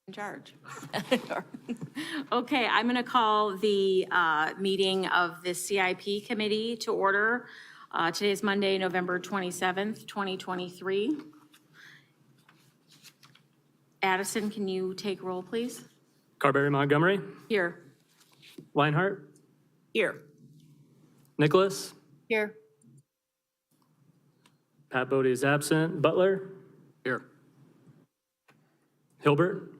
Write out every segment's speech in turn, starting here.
in charge. Okay, I'm going to call the meeting of the CIP committee to order. Today is Monday, November 27th, 2023. Addison, can you take roll, please? Carberry Montgomery, Here. Leinhardt, Here. Nicholas, Here. Pat Bodie is absent, Butler, Here. Hilbert,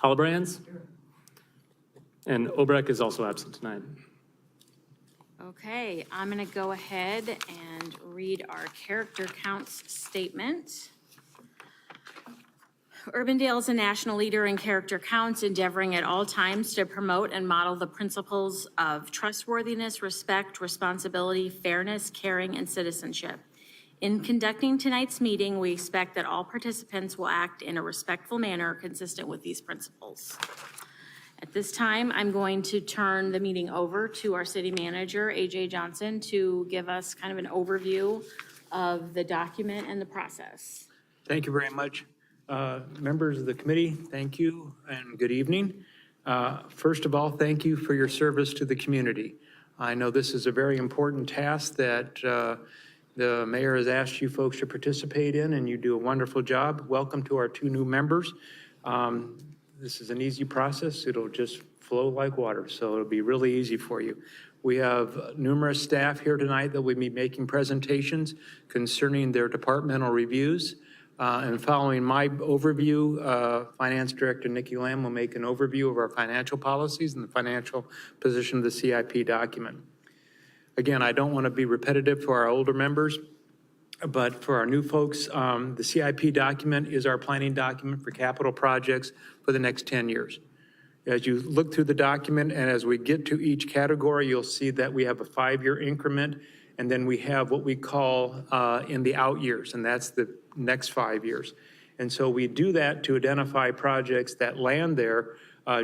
Hollibrands, and Obrecht is also absent tonight. Okay, I'm going to go ahead and read our character counts statement. Urbandale is a national leader in character counts, endeavoring at all times to promote and model the principles of trustworthiness, respect, responsibility, fairness, caring, and citizenship. In conducting tonight's meeting, we expect that all participants will act in a respectful manner consistent with these principles. At this time, I'm going to turn the meeting over to our city manager, AJ Johnson, to give us kind of an overview of the document and the process. Thank you very much. Members of the committee, thank you and good evening. First of all, thank you for your service to the community. I know this is a very important task that the mayor has asked you folks to participate in, and you do a wonderful job. Welcome to our two new members. This is an easy process. It'll just flow like water, so it'll be really easy for you. We have numerous staff here tonight that will be making presentations concerning their departmental reviews. And following my overview, Finance Director Nikki Lamb will make an overview of our financial policies and the financial position of the CIP document. Again, I don't want to be repetitive for our older members, but for our new folks, the CIP document is our planning document for capital projects for the next 10 years. As you look through the document and as we get to each category, you'll see that we have a 5-year increment, and then we have what we call in the out years, and that's the next 5 years. And so we do that to identify projects that land there,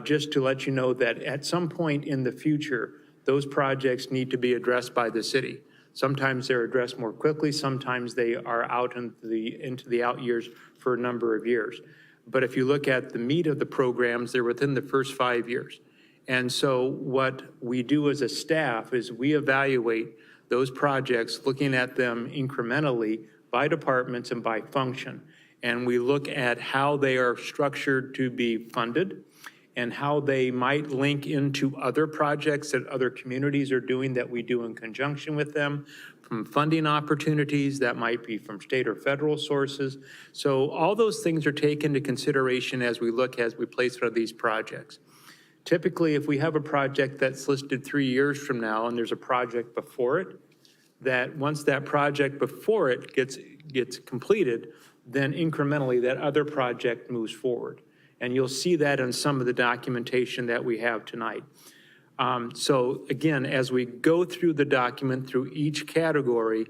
just to let you know that at some point in the future, those projects need to be addressed by the city. Sometimes they're addressed more quickly, sometimes they are out into the out years for a number of years. But if you look at the meat of the programs, they're within the first 5 years. And so what we do as a staff is we evaluate those projects, looking at them incrementally by departments and by function. And we look at how they are structured to be funded and how they might link into other projects that other communities are doing that we do in conjunction with them, from funding opportunities that might be from state or federal sources. So all those things are taken into consideration as we place for these projects. Typically, if we have a project that's listed 3 years from now and there's a project before it, that once that project before it gets completed, then incrementally that other project moves forward. And you'll see that in some of the documentation that we have tonight. So again, as we go through the document through each category,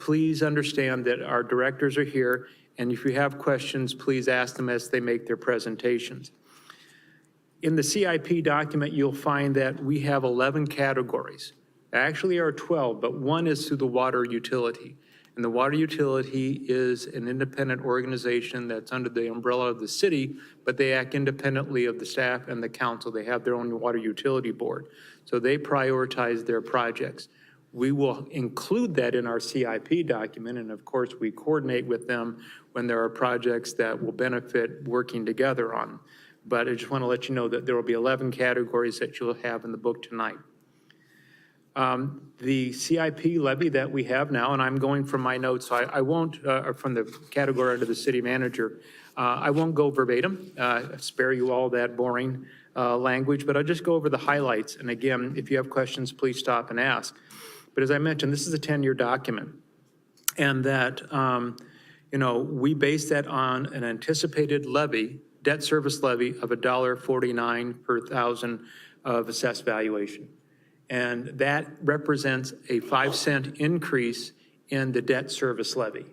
please understand that our directors are here, and if you have questions, please ask them as they make their presentations. In the CIP document, you'll find that we have 11 categories. Actually are 12, but one is through the water utility. And the water utility is an independent organization that's under the umbrella of the city, but they act independently of the staff and the council. They have their own water utility board. So they prioritize their projects. We will include that in our CIP document, and of course we coordinate with them when there are projects that will benefit working together on. But I just want to let you know that there will be 11 categories that you'll have in the book tonight. The CIP levy that we have now, and I'm going from my notes, so I won't, from the category under the city manager, I won't go verbatim, spare you all that boring language, but I'll just go over the highlights. And again, if you have questions, please stop and ask. But as I mentioned, this is a 10-year document, and that, we base that on an anticipated levy, debt service levy of $1.49 per thousand of assessed valuation. And that represents a 5-cent increase in the debt service levy.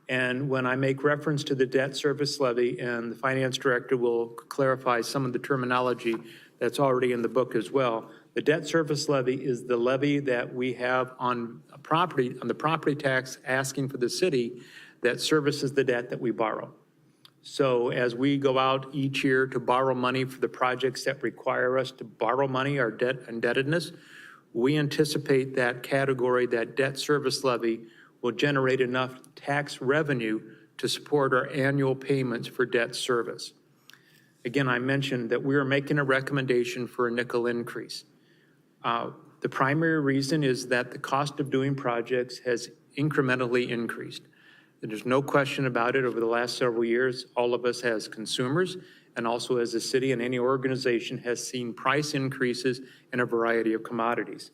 And when I make reference to the debt service levy, and the finance director will clarify some of the terminology that's already in the book as well, the debt service levy is the levy that we have on the property tax asking for the city that services the debt that we borrow. So as we go out each year to borrow money for the projects that require us to borrow money, our debt indebtedness, we anticipate that category, that debt service levy, will generate enough tax revenue to support our annual payments for debt service. Again, I mentioned that we are making a recommendation for a nickel increase. The primary reason is that the cost of doing projects has incrementally increased. There's no question about it. Over the last several years, all of us as consumers and also as a city and any organization has seen price increases in a variety of commodities.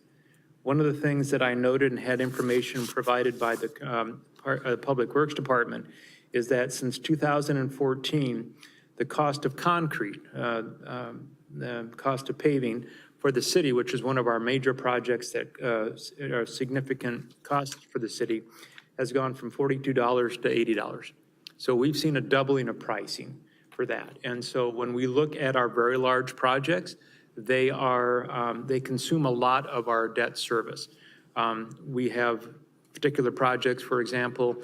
One of the things that I noted and had information provided by the Public Works Department is that since 2014, the cost of concrete, the cost of paving for the city, which is one of our major projects that are significant costs for the city, has gone from $42 to $80. So we've seen a doubling of pricing for that. And so when we look at our very large projects, they consume a lot of our debt service. We have particular projects, for example,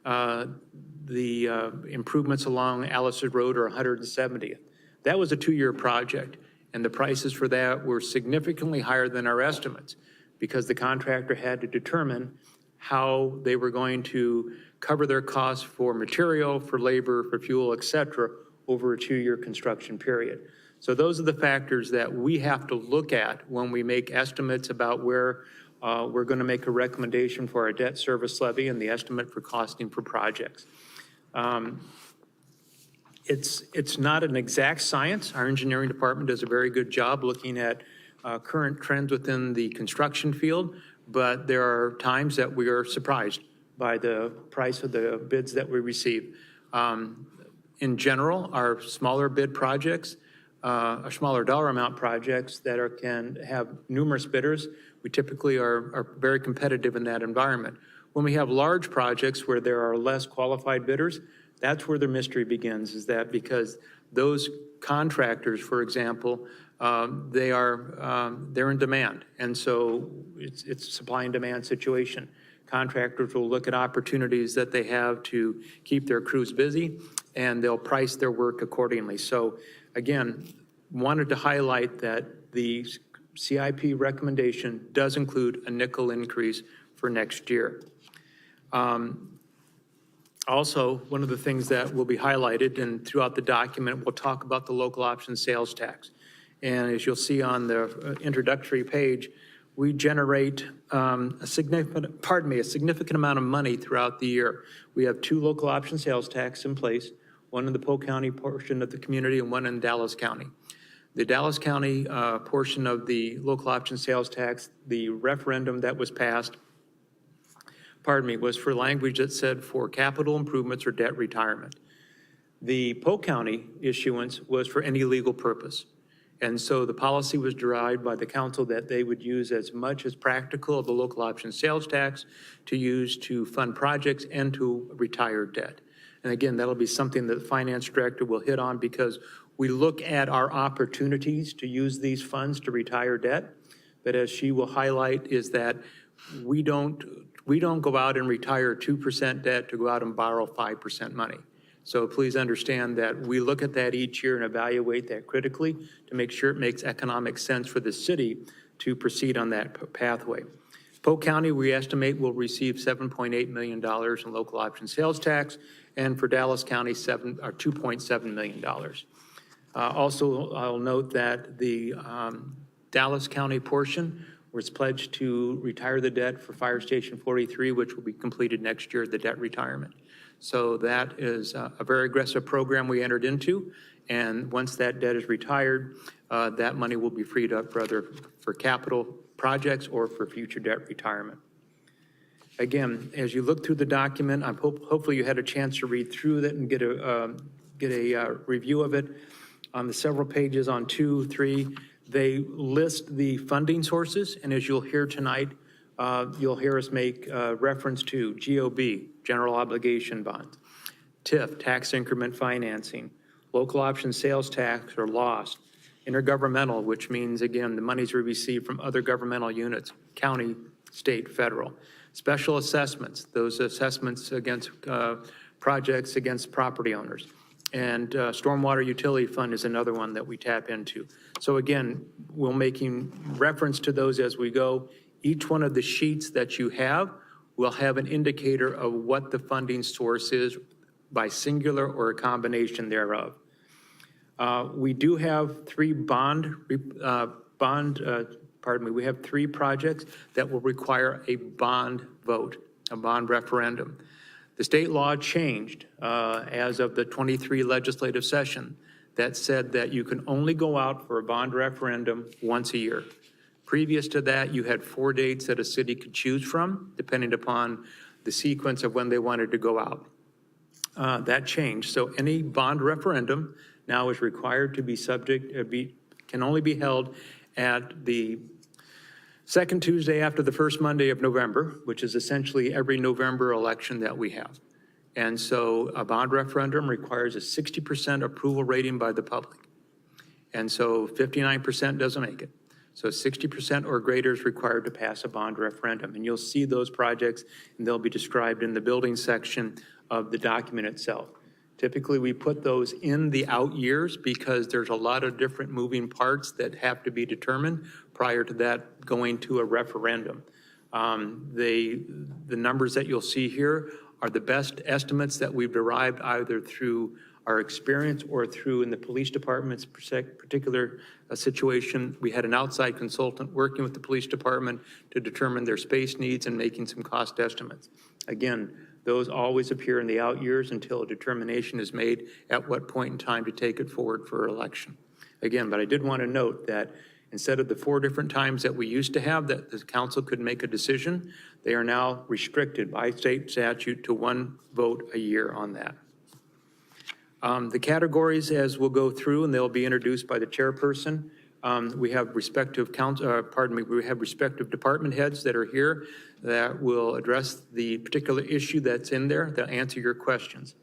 the improvements along Allison Road or 170th. That was a 2-year project, and the prices for that were significantly higher than our estimates because the contractor had to determine how they were going to cover their costs for material, for labor, for fuel, et cetera, over a 2-year construction period. So those are the factors that we have to look at when we make estimates about where we're going to make a recommendation for our debt service levy and the estimate for costing for projects. It's not an exact science. Our engineering department does a very good job looking at current trends within the construction field, but there are times that we are surprised by the price of the bids that we receive. In general, our smaller bid projects, our smaller dollar amount projects that can have numerous bidders, we typically are very competitive in that environment. When we have large projects where there are less qualified bidders, that's where the mystery begins, is that because those contractors, for example, they're in demand. And so it's a supply and demand situation. Contractors will look at opportunities that they have to keep their crews busy, and they'll price their work accordingly. So again, wanted to highlight that the CIP recommendation does include a nickel increase for next year. Also, one of the things that will be highlighted and throughout the document, we'll talk about the local option sales tax. And as you'll see on the introductory page, we generate a significant amount of money throughout the year. We have 2 local option sales tax in place, one in the Polk County portion of the community and one in Dallas County. The Dallas County portion of the local option sales tax, the referendum that was passed, was for language that said for capital improvements or debt retirement. The Polk County issuance was for any legal purpose. And so the policy was derived by the council that they would use as much as practical of the local option sales tax to use to fund projects and to retire debt. And again, that'll be something that the finance director will hit on because we look at our opportunities to use these funds to retire debt. But as she will highlight is that we don't go out and retire 2% debt to go out and borrow 5% money. So please understand that we look at that each year and evaluate that critically to make sure it makes economic sense for the city to proceed on that pathway. Polk County, we estimate, will receive $7.8 million in local option sales tax, and for Dallas County, $2.7 million. Also, I'll note that the Dallas County portion was pledged to retire the debt for Fire Station 43, which will be completed next year, the debt retirement. So that is a very aggressive program we entered into, and once that debt is retired, that money will be freed up for capital projects or for future debt retirement. Again, as you look through the document, hopefully you had a chance to read through that and get a review of it. On the several pages on 2, 3, they list the funding sources, and as you'll hear tonight, you'll hear us make reference to GOB, general obligation bonds, TIF, tax increment financing, local option sales tax or lost, intergovernmental, which means, again, the monies we receive from other governmental units, county, state, federal, special assessments, those assessments against projects against property owners, And Stormwater Utility Fund is another one that we tap into. So again, we're making reference to those as we go. Each one of the sheets that you have will have an indicator of what the funding source is by singular or a combination thereof. We do have three we have three projects that will require a bond vote, a bond referendum. The state law changed as of the 23 legislative session that said that you can only go out for a bond referendum once a year. Previous to that, you had 4 dates that a city could choose from, depending upon the sequence of when they wanted to go out. That changed. So any bond referendum now is required to be can only be held at the second Tuesday after the first Monday of November, which is essentially every November election that we have. And so a bond referendum requires a 60% approval rating by the public. And so 59% doesn't make it. So 60% or greater is required to pass a bond referendum. And you'll see those projects, and they'll be described in the building section of the document itself. Typically, we put those in the out years because there's a lot of different moving parts that have to be determined prior to that going to a referendum. The numbers that you'll see here are the best estimates that we've derived either through our experience or through in the police department's particular situation. We had an outside consultant working with the police department to determine their space needs and making some cost estimates. Again, those always appear in the out years until a determination is made at what point in time to take it forward for election. Again, but I did want to note that instead of the 4 different times that we used to have that the council could make a decision, they are now restricted by state statute to 1 vote a year on that. The categories, as we'll go through, and they'll be introduced by the chairperson. We have respective we have respective department heads that are here that will address the particular issue that's in there, that answer your questions.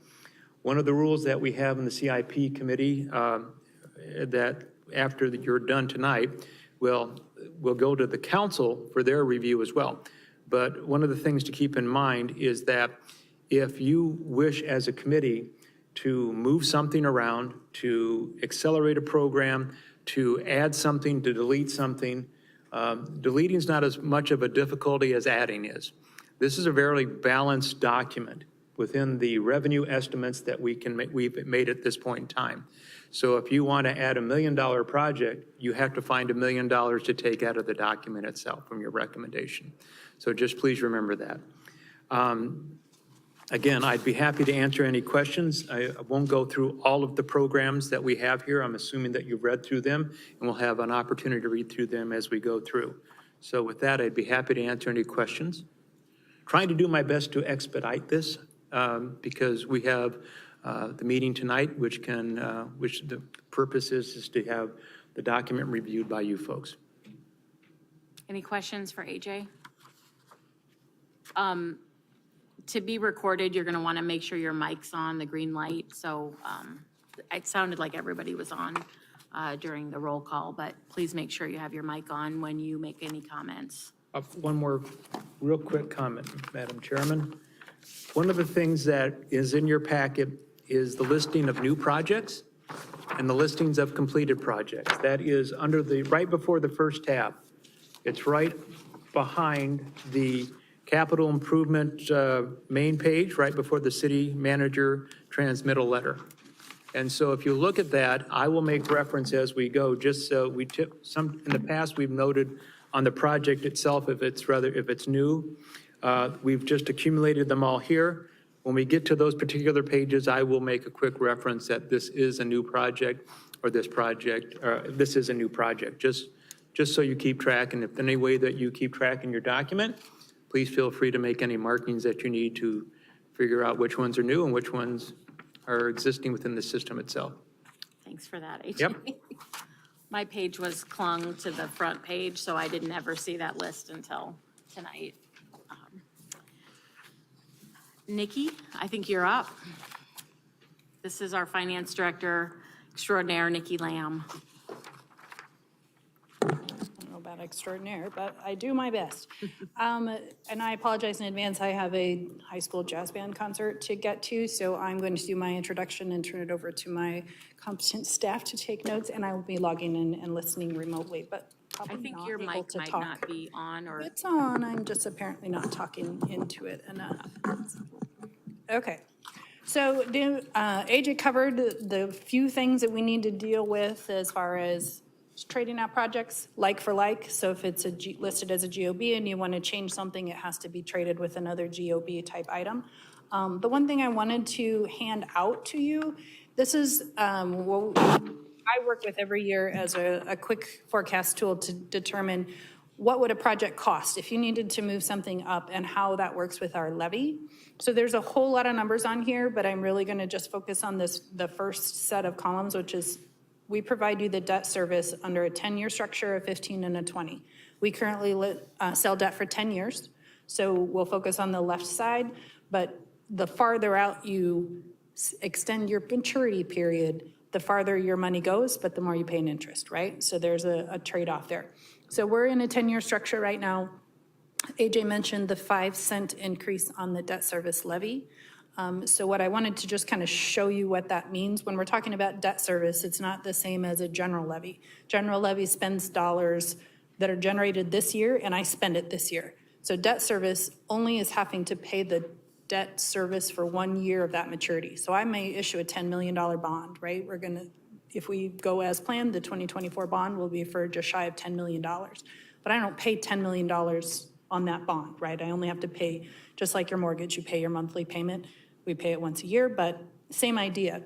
One of the rules that we have in the CIP committee that after you're done tonight, we'll go to the council for their review as well. But one of the things to keep in mind is that if you wish as a committee to move something around, to accelerate a program, to add something, to delete something, deleting is not as much of a difficulty as adding is. This is a very balanced document within the revenue estimates that we've made at this point in time. So if you want to add $1 million project, you have to find $1 million to take out of the document itself from your recommendation. So just please remember that. Again, I'd be happy to answer any questions. I won't go through all of the programs that we have here. I'm assuming that you've read through them, and we'll have an opportunity to read through them as we go through. So with that, I'd be happy to answer any questions. Trying to do my best to expedite this because we have the meeting tonight, which the purpose is to have the document reviewed by you folks. Any questions for AJ? To be recorded, you're going to want to make sure your mic's on, the green light. So it sounded like everybody was on during the roll call, but please make sure you have your mic on when you make any comments. One more real quick comment, Madam Chairman. One of the things that is in your packet is the listing of new projects and the listings of completed projects. That is under right before the first tab. It's right behind the capital improvement main page, right before the city manager transmittal letter. And so if you look at that, I will make reference as we go, just so in the past we've noted on the project itself, if it's new, we've just accumulated them all here. When we get to those particular pages, I will make a quick reference that this is a new project, or this is a new project, just so you keep track. And if any way that you keep track in your document, please feel free to make any markings that you need to figure out which ones are new and which ones are existing within the system itself. Thanks for that, AJ. Yep. My page was clung to the front page, so I didn't ever see that list until tonight. Nikki, I think you're up. This is our Finance Director Extraordinaire, Nikki Lamb. that extraordinaire, but I do my best. And I apologize in advance, I have a high school jazz band concert to get to, so I'm going to do my introduction and turn it over to my competent staff to take notes, and I will be logging in and listening remotely, but I probably think not your able mic to might talk. not be on, or It's on, I'm just apparently not talking into it enough. Okay, so AJ covered the few things that we need to deal with as far as trading out projects like for like. So if it's listed as a GOB and you want to change something, it has to be traded with another GOB type item. The one thing I wanted to hand out to you, this is what I work with every year as a quick forecast tool to determine what would a project cost if you needed to move something up and how that works with our levy. So there's a whole lot of numbers on here, but I'm really going to just focus on the first set of columns, which is we provide you the debt service under a 10-year structure, a 15 and a 20. We currently sell debt for 10 years, so we'll focus on the left side, but the farther out you extend your maturity period, the farther your money goes, but the more you pay in interest, right? So there's a trade-off there. So we're in a 10-year structure right now. AJ mentioned the 5-cent increase on the debt service levy. So what I wanted to just kind of show you what that means. When we're talking about debt service, it's not the same as a general levy. General levy spends dollars that are generated this year, and I spend it this year. So debt service only is having to pay the debt service for 1 year of that maturity. So I may issue a $10 million bond, right? We're going to, if we go as planned, the 2024 bond will be for just shy of $10 million. But I don't pay $10 million on that bond, right? I only have to pay, just like your mortgage, you pay your monthly payment. We pay it once a year, but same idea.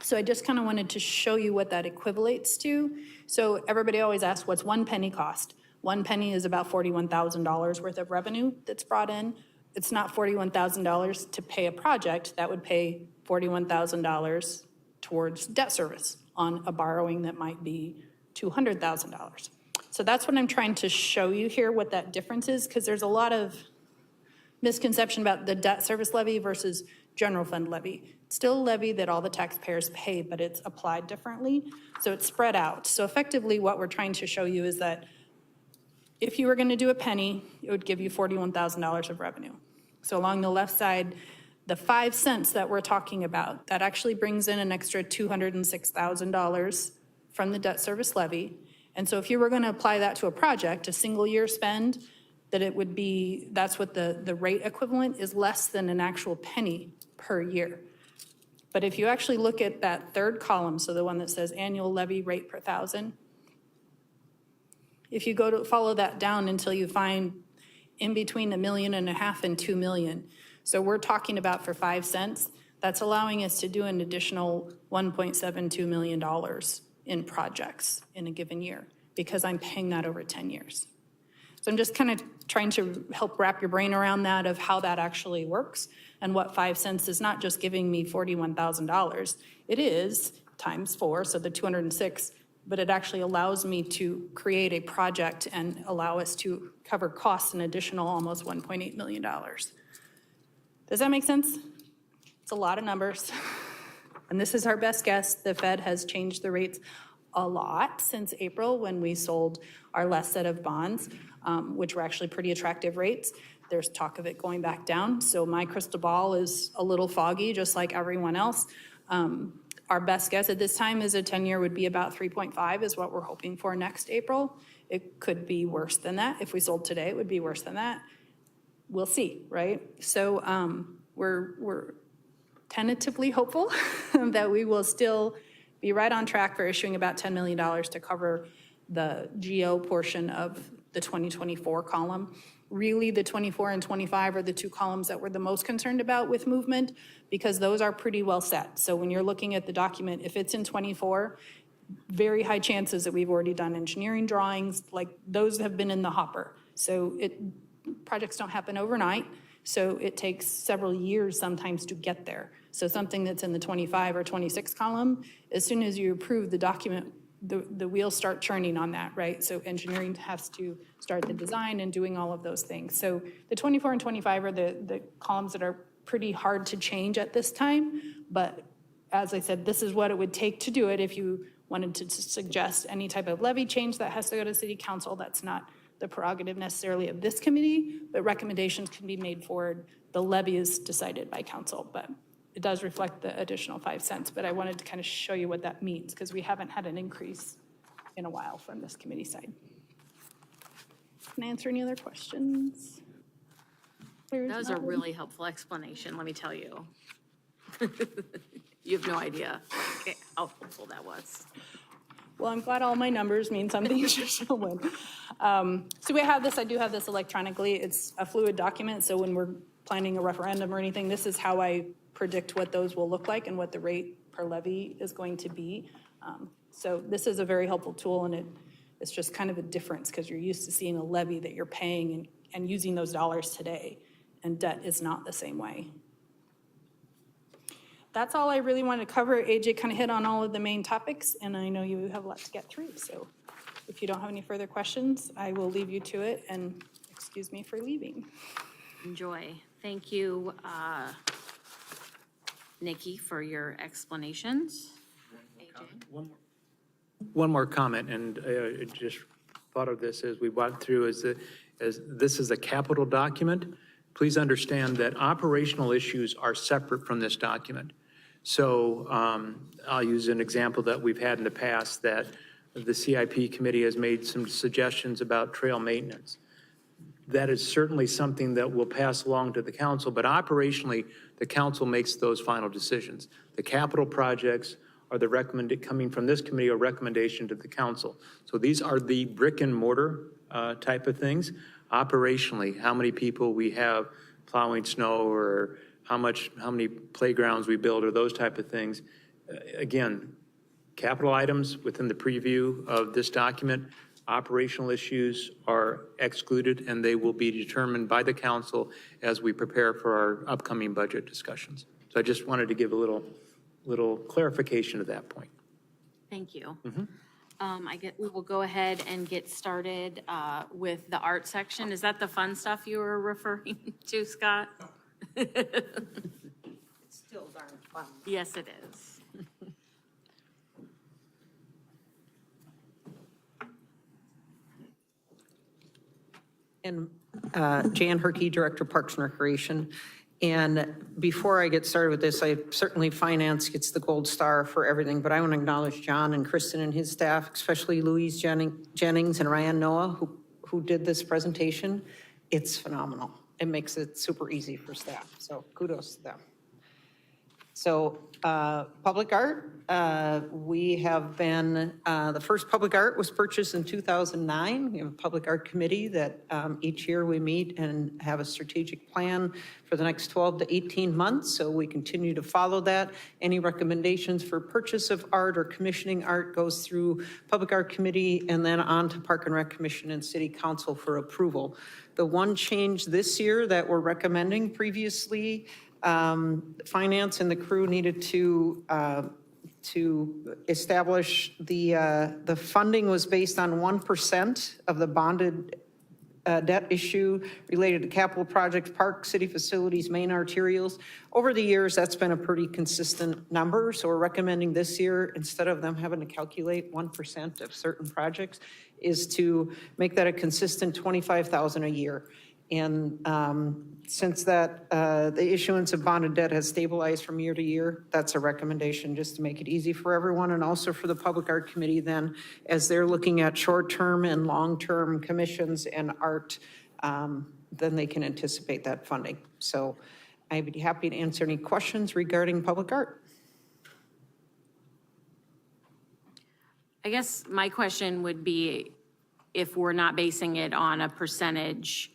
So I just kind of wanted to show you what that equivalates to. So everybody always asks, what's 1 penny cost? 1 penny is about $41,000 worth of revenue that's brought in. It's not $41,000 to pay a project. That would pay $41,000 towards debt service on a borrowing that might be $200,000. So that's what I'm trying to show you here, what that difference is, because there's a lot of misconception about the debt service levy versus general fund levy. It's still a levy that all the taxpayers pay, but it's applied differently, so it's spread out. So effectively, what we're trying to show you is that if you were going to do a penny, it would give you $41,000 of revenue. So along the left side, the 5 cents that we're talking about, that actually brings in an extra $206,000 from the debt service levy. And so if you were going to apply that to a project, a single year spend, that it would be, that's what the rate equivalent is, less than an actual penny per year. But if you actually look at that third column, so the one that says annual levy rate per thousand, if you go to follow that down until you find in between $1.5 million and 2 million. So we're talking about for 5 cents, that's allowing us to do an additional $1.72 million in projects in a given year because I'm paying that over 10 years. So I'm just kind of trying to help wrap your brain around that of how that actually works and what 5 cents is not just giving me $41,000. It is times 4, so the 206, but it actually allows me to create a project and allow us to cover costs an additional almost $1.8 million. Does that make sense? It's a lot of numbers. And this is our best guess. The Fed has changed the rates a lot since April when we sold our last set of bonds, which were actually pretty attractive rates. There's talk of it going back down. So my crystal ball is a little foggy, just like everyone else. Our best guess at this time is a 10-year would be about 3.5 is what we're hoping for next April. It could be worse than that. If we sold today, it would be worse than that. We'll see, right? So we're tentatively hopeful that we will still be right on track for issuing about $10 million to cover the GO portion of the 2024 column. Really, the 24 and 25 are the two columns that we're the most concerned about with movement because those are pretty well set. So when you're looking at the document, if it's in 24, very high chances that we've already done engineering drawings, like those have been in the hopper. So projects don't happen overnight, so it takes several years sometimes to get there. So something that's in the 25 or 26 column, as soon as you approve the document, the wheels start churning on that, right? So engineering has to start the design and doing all of those things. So the 24 and 25 are the columns that are pretty hard to change at this time. But as I said, this is what it would take to do it if you wanted to suggest any type of levy change that has to go to city council. That's not the prerogative necessarily of this committee, but recommendations can be made forward. The levy is decided by council, but it does reflect the additional 5 cents. But I wanted to kind of show you what that means because we haven't had an increase in a while from this committee side. Can I answer any other questions? That was a really helpful explanation, let me tell you. You have no idea how helpful that was. Well, I'm glad all my numbers mean something to someone. So we have this, I do have this electronically. It's a fluid document, so when we're planning a referendum or anything, this is how I predict what those will look like and what the rate per levy is going to be. So this is a very helpful tool, and it's just kind of a difference because you're used to seeing a levy that you're paying and using those dollars today, and debt is not the same way. That's all I really wanted to cover. AJ kind of hit on all of the main topics, and I know you have a lot to get through. So if you don't have any further questions, I will leave you to it, and excuse me for leaving. Enjoy. Thank you, Nikki, for your explanations. AJ? One more comment, and I just thought of this as we went through, as this is a capital document. Please understand that operational issues are separate from this document. So I'll use an example that we've had in the past, that the CIP committee has made some suggestions about trail maintenance. That is certainly something that will pass along to the council, but operationally, the council makes those final decisions. The capital projects are coming from this committee, a recommendation to the council. So these are the brick and mortar type of things. Operationally, how many people we have plowing snow, or how many playgrounds we build, or those type of things. Again, capital items within the preview of this document, operational issues are excluded, and they will be determined by the council as we prepare for our upcoming budget discussions. So I just wanted to give a little clarification to that point. Thank you. We will go ahead and get started with the art section. Is that the fun stuff you were referring to, Scott? It's still darn fun. Yes, it is. And Jan Herkey, Director of Parks and Recreation. And before I get started with this, certainly finance gets the gold star for everything, but I want to acknowledge John and Kristen and his staff, especially Louise Jennings and Ryan Noah, who did this presentation. It's phenomenal. It makes it super easy for staff, so kudos to them. So public art, we have been, the first public art was purchased in 2009. We have a public art committee that each year we meet and have a strategic plan for the next 12 to 18 months. So we continue to follow that. Any recommendations for purchase of art or commissioning art goes through public art committee and then on to Park and Rec Commission and City Council for approval. The one change this year that we're recommending, previously finance and the crew needed to establish the funding was based on 1% of the bonded debt issue related to capital projects, park, city facilities, main arterials. Over the years, that's been a pretty consistent number. So we're recommending this year, instead of them having to calculate 1% of certain projects, is to make that a consistent $25,000 a year. And since that the issuance of bonded debt has stabilized from year to year, that's a recommendation just to make it easy for everyone, and also for the Public Art Committee then, as they're looking at short-term and long-term commissions and art, then they can anticipate that funding. So I'd be happy to answer any questions regarding public art. I guess my question would be, if we're not basing it on a percentage,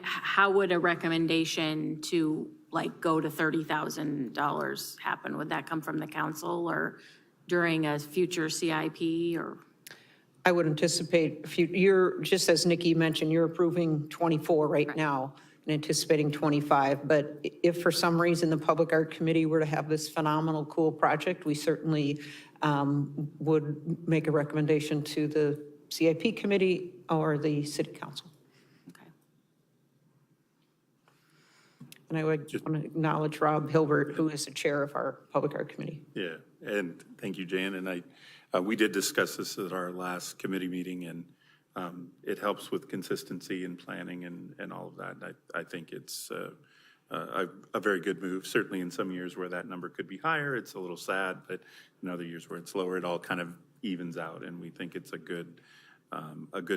how would a recommendation to go to $30,000 happen? Would that come from the council or during a future CIP or? I would anticipate, you're, just as Nikki mentioned, you're approving 24 right now and anticipating 25. But if for some reason the Public Art Committee were to have this phenomenal, cool project, we certainly would make a recommendation to the CIP committee or the city council. And I would want to acknowledge Rob Hilbert, who is the chair of our Public Art Committee. Yeah, and thank you, Jan. And we did discuss this at our last committee meeting, and it helps with consistency and planning and all of that. I think it's a very good move. Certainly in some years where that number could be higher, it's a little sad, but in other years where it's lower, it all kind of evens out, and we think it's a good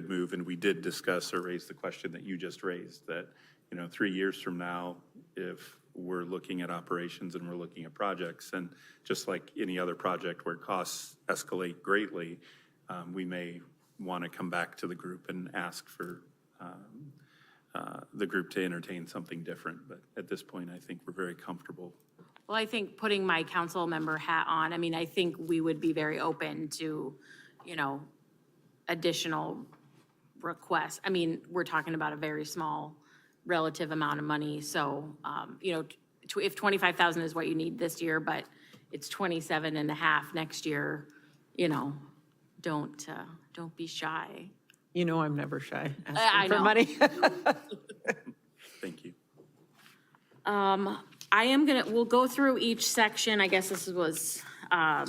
move. And we did discuss or raise the question that you just raised, that 3 years from now, if we're looking at operations and we're looking at projects, and just like any other project where costs escalate greatly, we may want to come back to the group and ask for the group to entertain something different. But at this point, I think we're very comfortable. Well, I think putting my council member hat on, I mean, I think we would be very open to, additional requests. I mean, we're talking about a very small relative amount of money. So, if 25,000 is what you need this year, but it's 27 and a half next year, don't be shy. I'm never shy I asking for know. money. Thank you. We'll go through each section. I guess this was, I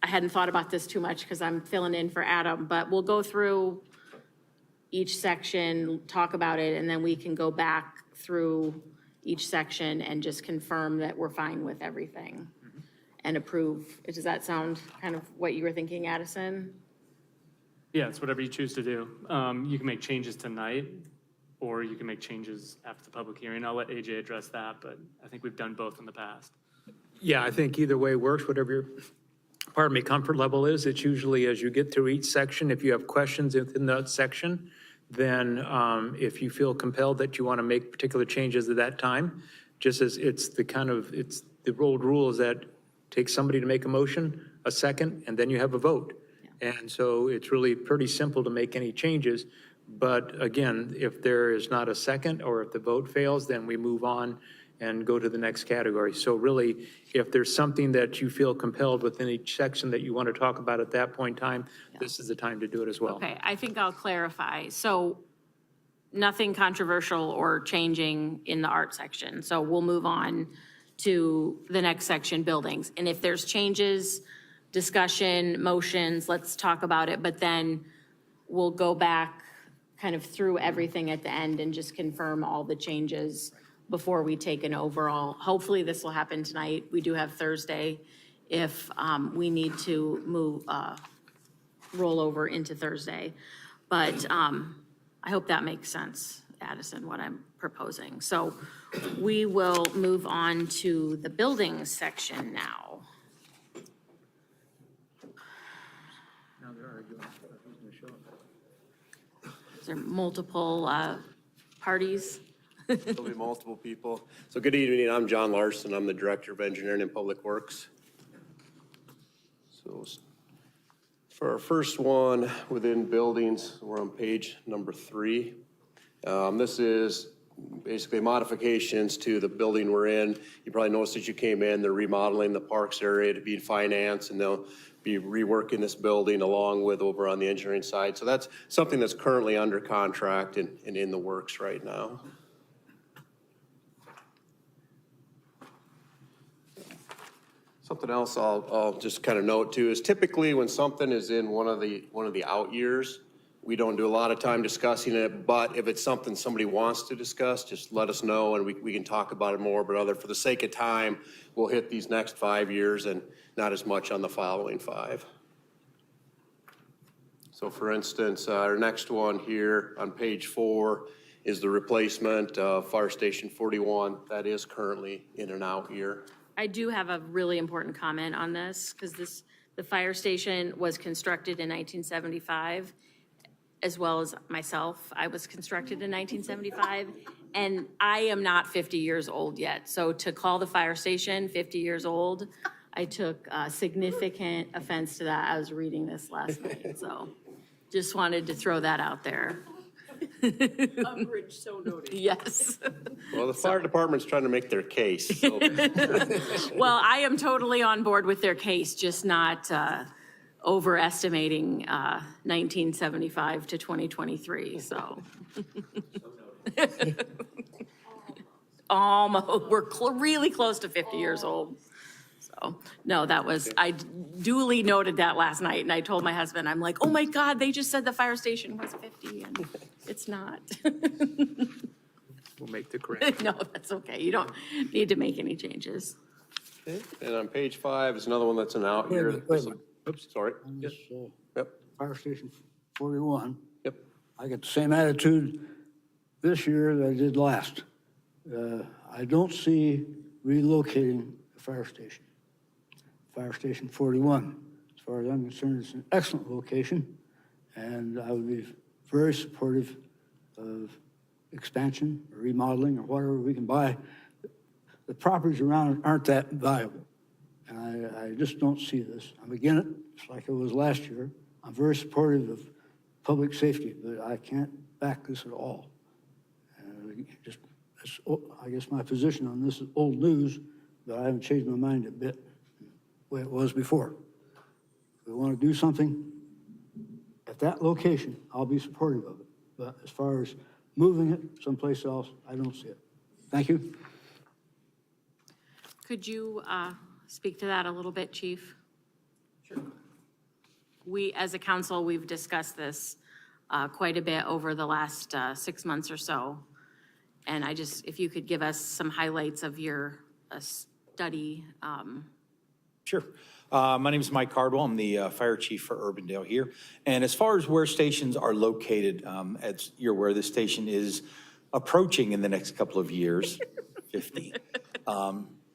hadn't thought about this too much because I'm filling in for Adam, but we'll go through each section, talk about it, and then we can go back through each section and just confirm that we're fine with everything and approve. Does that sound kind of what you were thinking, Addison? Yeah, it's whatever you choose to do. You can make changes tonight, or you can make changes after the public hearing. I'll let AJ address that, but I think we've done both in the past. Yeah, I think either way works, whatever your, comfort level is. It's usually as you get through each section, if you have questions within that section, then if you feel compelled that you want to make particular changes at that time, just as it's the old rule is that takes somebody to make a motion, a second, and then you have a vote. And so it's really pretty simple to make any changes. But again, if there is not a second or if the vote fails, then we move on and go to the next category. So really, if there's something that you feel compelled within each section that you want to talk about at that point in time, this is the time to do it as well. Okay, I think I'll clarify. So nothing controversial or changing in the art section. So we'll move on to the next section, buildings. And if there's changes, discussion, motions, let's talk about it. But then we'll go back kind of through everything at the end and just confirm all the changes before we take an overall. Hopefully this will happen tonight. We do have Thursday if we need to move, roll over into Thursday. But I hope that makes sense, Addison, what I'm proposing. So we will move on to the buildings section now. Is there multiple parties? There'll be multiple people. So good evening, I'm John Larson. I'm the Director of Engineering and Public Works. So for our first one within buildings, we're on page number 3. This is basically modifications to the building we're in. You probably noticed as you came in, they're remodeling the parks area to be financed, and they'll be reworking this building along with over on the engineering side. So that's something that's currently under contract and in the works right now. Something else I'll just kind of note too is typically when something is in one of the out years, we don't do a lot of time discussing it, but if it's something somebody wants to discuss, just let us know and we can talk about it more. But for the sake of time, we'll hit these next 5 years and not as much on the following 5. So for instance, our next one here on page 4 is the replacement of Fire Station 41. That is currently in an out year. I do have a really important comment on this, because the fire station was constructed in 1975, as well as myself. I was constructed in 1975, and I am not 50 years old yet. So to call the fire station 50 years old, I took significant offense to that. I was reading this last night, so just wanted to throw that out there. Umbrage so noted. Yes. Well, the fire department's trying to make their case. So. Well, I am totally on board with their case, just not overestimating 1975 to 2023, so. almost, we're really close to 50 years old. So, no, that was, I duly noted that last night, and I told my husband, I'm like, oh my God, they just said the fire station was 50, and it's not. We'll make the correction. No, that's okay. You don't need to make any changes. Okay. And on page 5 is another one that's an out Wait a here. minute, wait a minute. Oops, sorry. This, Yep, Fire Station 41, yep. I got the same attitude this year that I did last. I don't see relocating the fire station. Fire Station 41, as far as I'm concerned, is an excellent location, and I would be very supportive of expansion, or remodeling, or whatever we can buy. The properties around it aren't that valuable, and I just don't see this. I'm against it, just like it was last year. I'm very supportive of public safety, but I can't back this at all. Just, I guess my position on this is old news, but I haven't changed my mind a bit, the way it was before. If we want to do something at that location, I'll be supportive of it. But as far as moving it someplace else, I don't see it. Thank you. Could you speak to that a little bit, Chief? Sure. We, as a council, we've discussed this quite a bit over the last 6 months or so. And I just, if you could give us some highlights of your study. Sure. My name is Mike Cardwell. I'm the fire chief for Urbandale here. And as far as where stations are located, as you're aware, the station is approaching in the next couple of years, 50.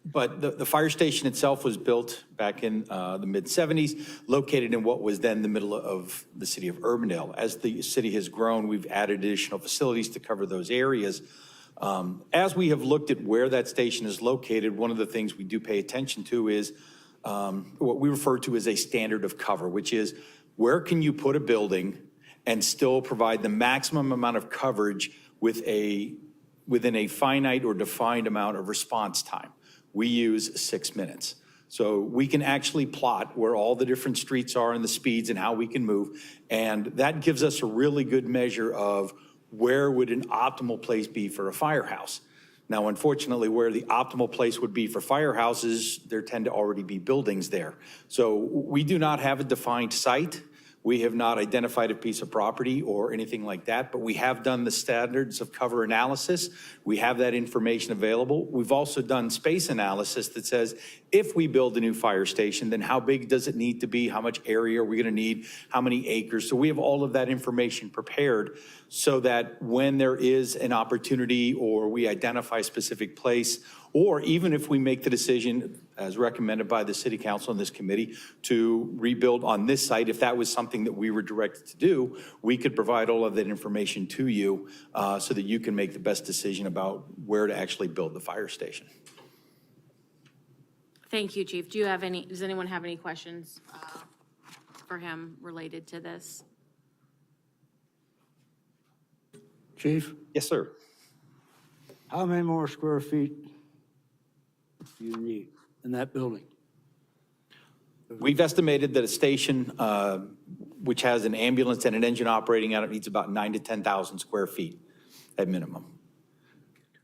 But the fire station itself was built back in the mid-'70s, located in what was then the middle of the city of Urbandale. As the city has grown, we've added additional facilities to cover those areas. As we have looked at where that station is located, one of the things we do pay attention to is what we refer to as a standard of cover, which is where can you put a building and still provide the maximum amount of coverage within a finite or defined amount of response time. We use 6 minutes. So we can actually plot where all the different streets are and the speeds and how we can move. And that gives us a really good measure of where would an optimal place be for a firehouse. Now, unfortunately, where the optimal place would be for firehouses, there tend to already be buildings there. So we do not have a defined site. We have not identified a piece of property or anything like that, but we have done the standards of cover analysis. We have that information available. We've also done space analysis that says, if we build a new fire station, then how big does it need to be? How much area are we going to need? How many acres? So we have all of that information prepared so that when there is an opportunity or we identify a specific place, or even if we make the decision, as recommended by the city council and this committee, to rebuild on this site, if that was something that we were directed to do, we could provide all of that information to you so that you can make the best decision about where to actually build the fire station. Thank you, Chief. Does anyone have any questions for him related to this? Chief, Yes, sir. how many more square feet do you need in that building? We've estimated that a station which has an ambulance and an engine operating on it needs about 9,000 to 10,000 square feet at minimum.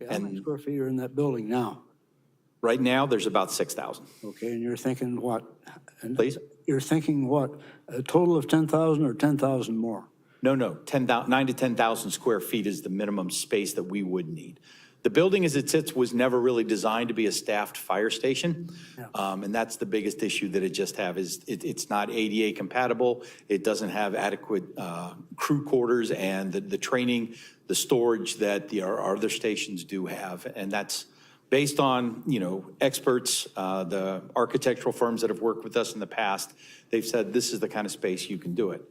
How many square feet are in that building now? Right now, there's about 6,000. Okay, and you're thinking what? And Please? You're thinking what, a total of 10,000 or 10,000 more? No, 9,000 to 10,000 square feet is the minimum space that we would need. The building as it sits was never really designed to be a staffed fire station. And that's the biggest issue that it just have is it's not ADA compatible. It doesn't have adequate crew quarters and the training, the storage that our other stations do have. And that's based on, experts, the architectural firms that have worked with us in the past. They've said this is the kind of space you can do it.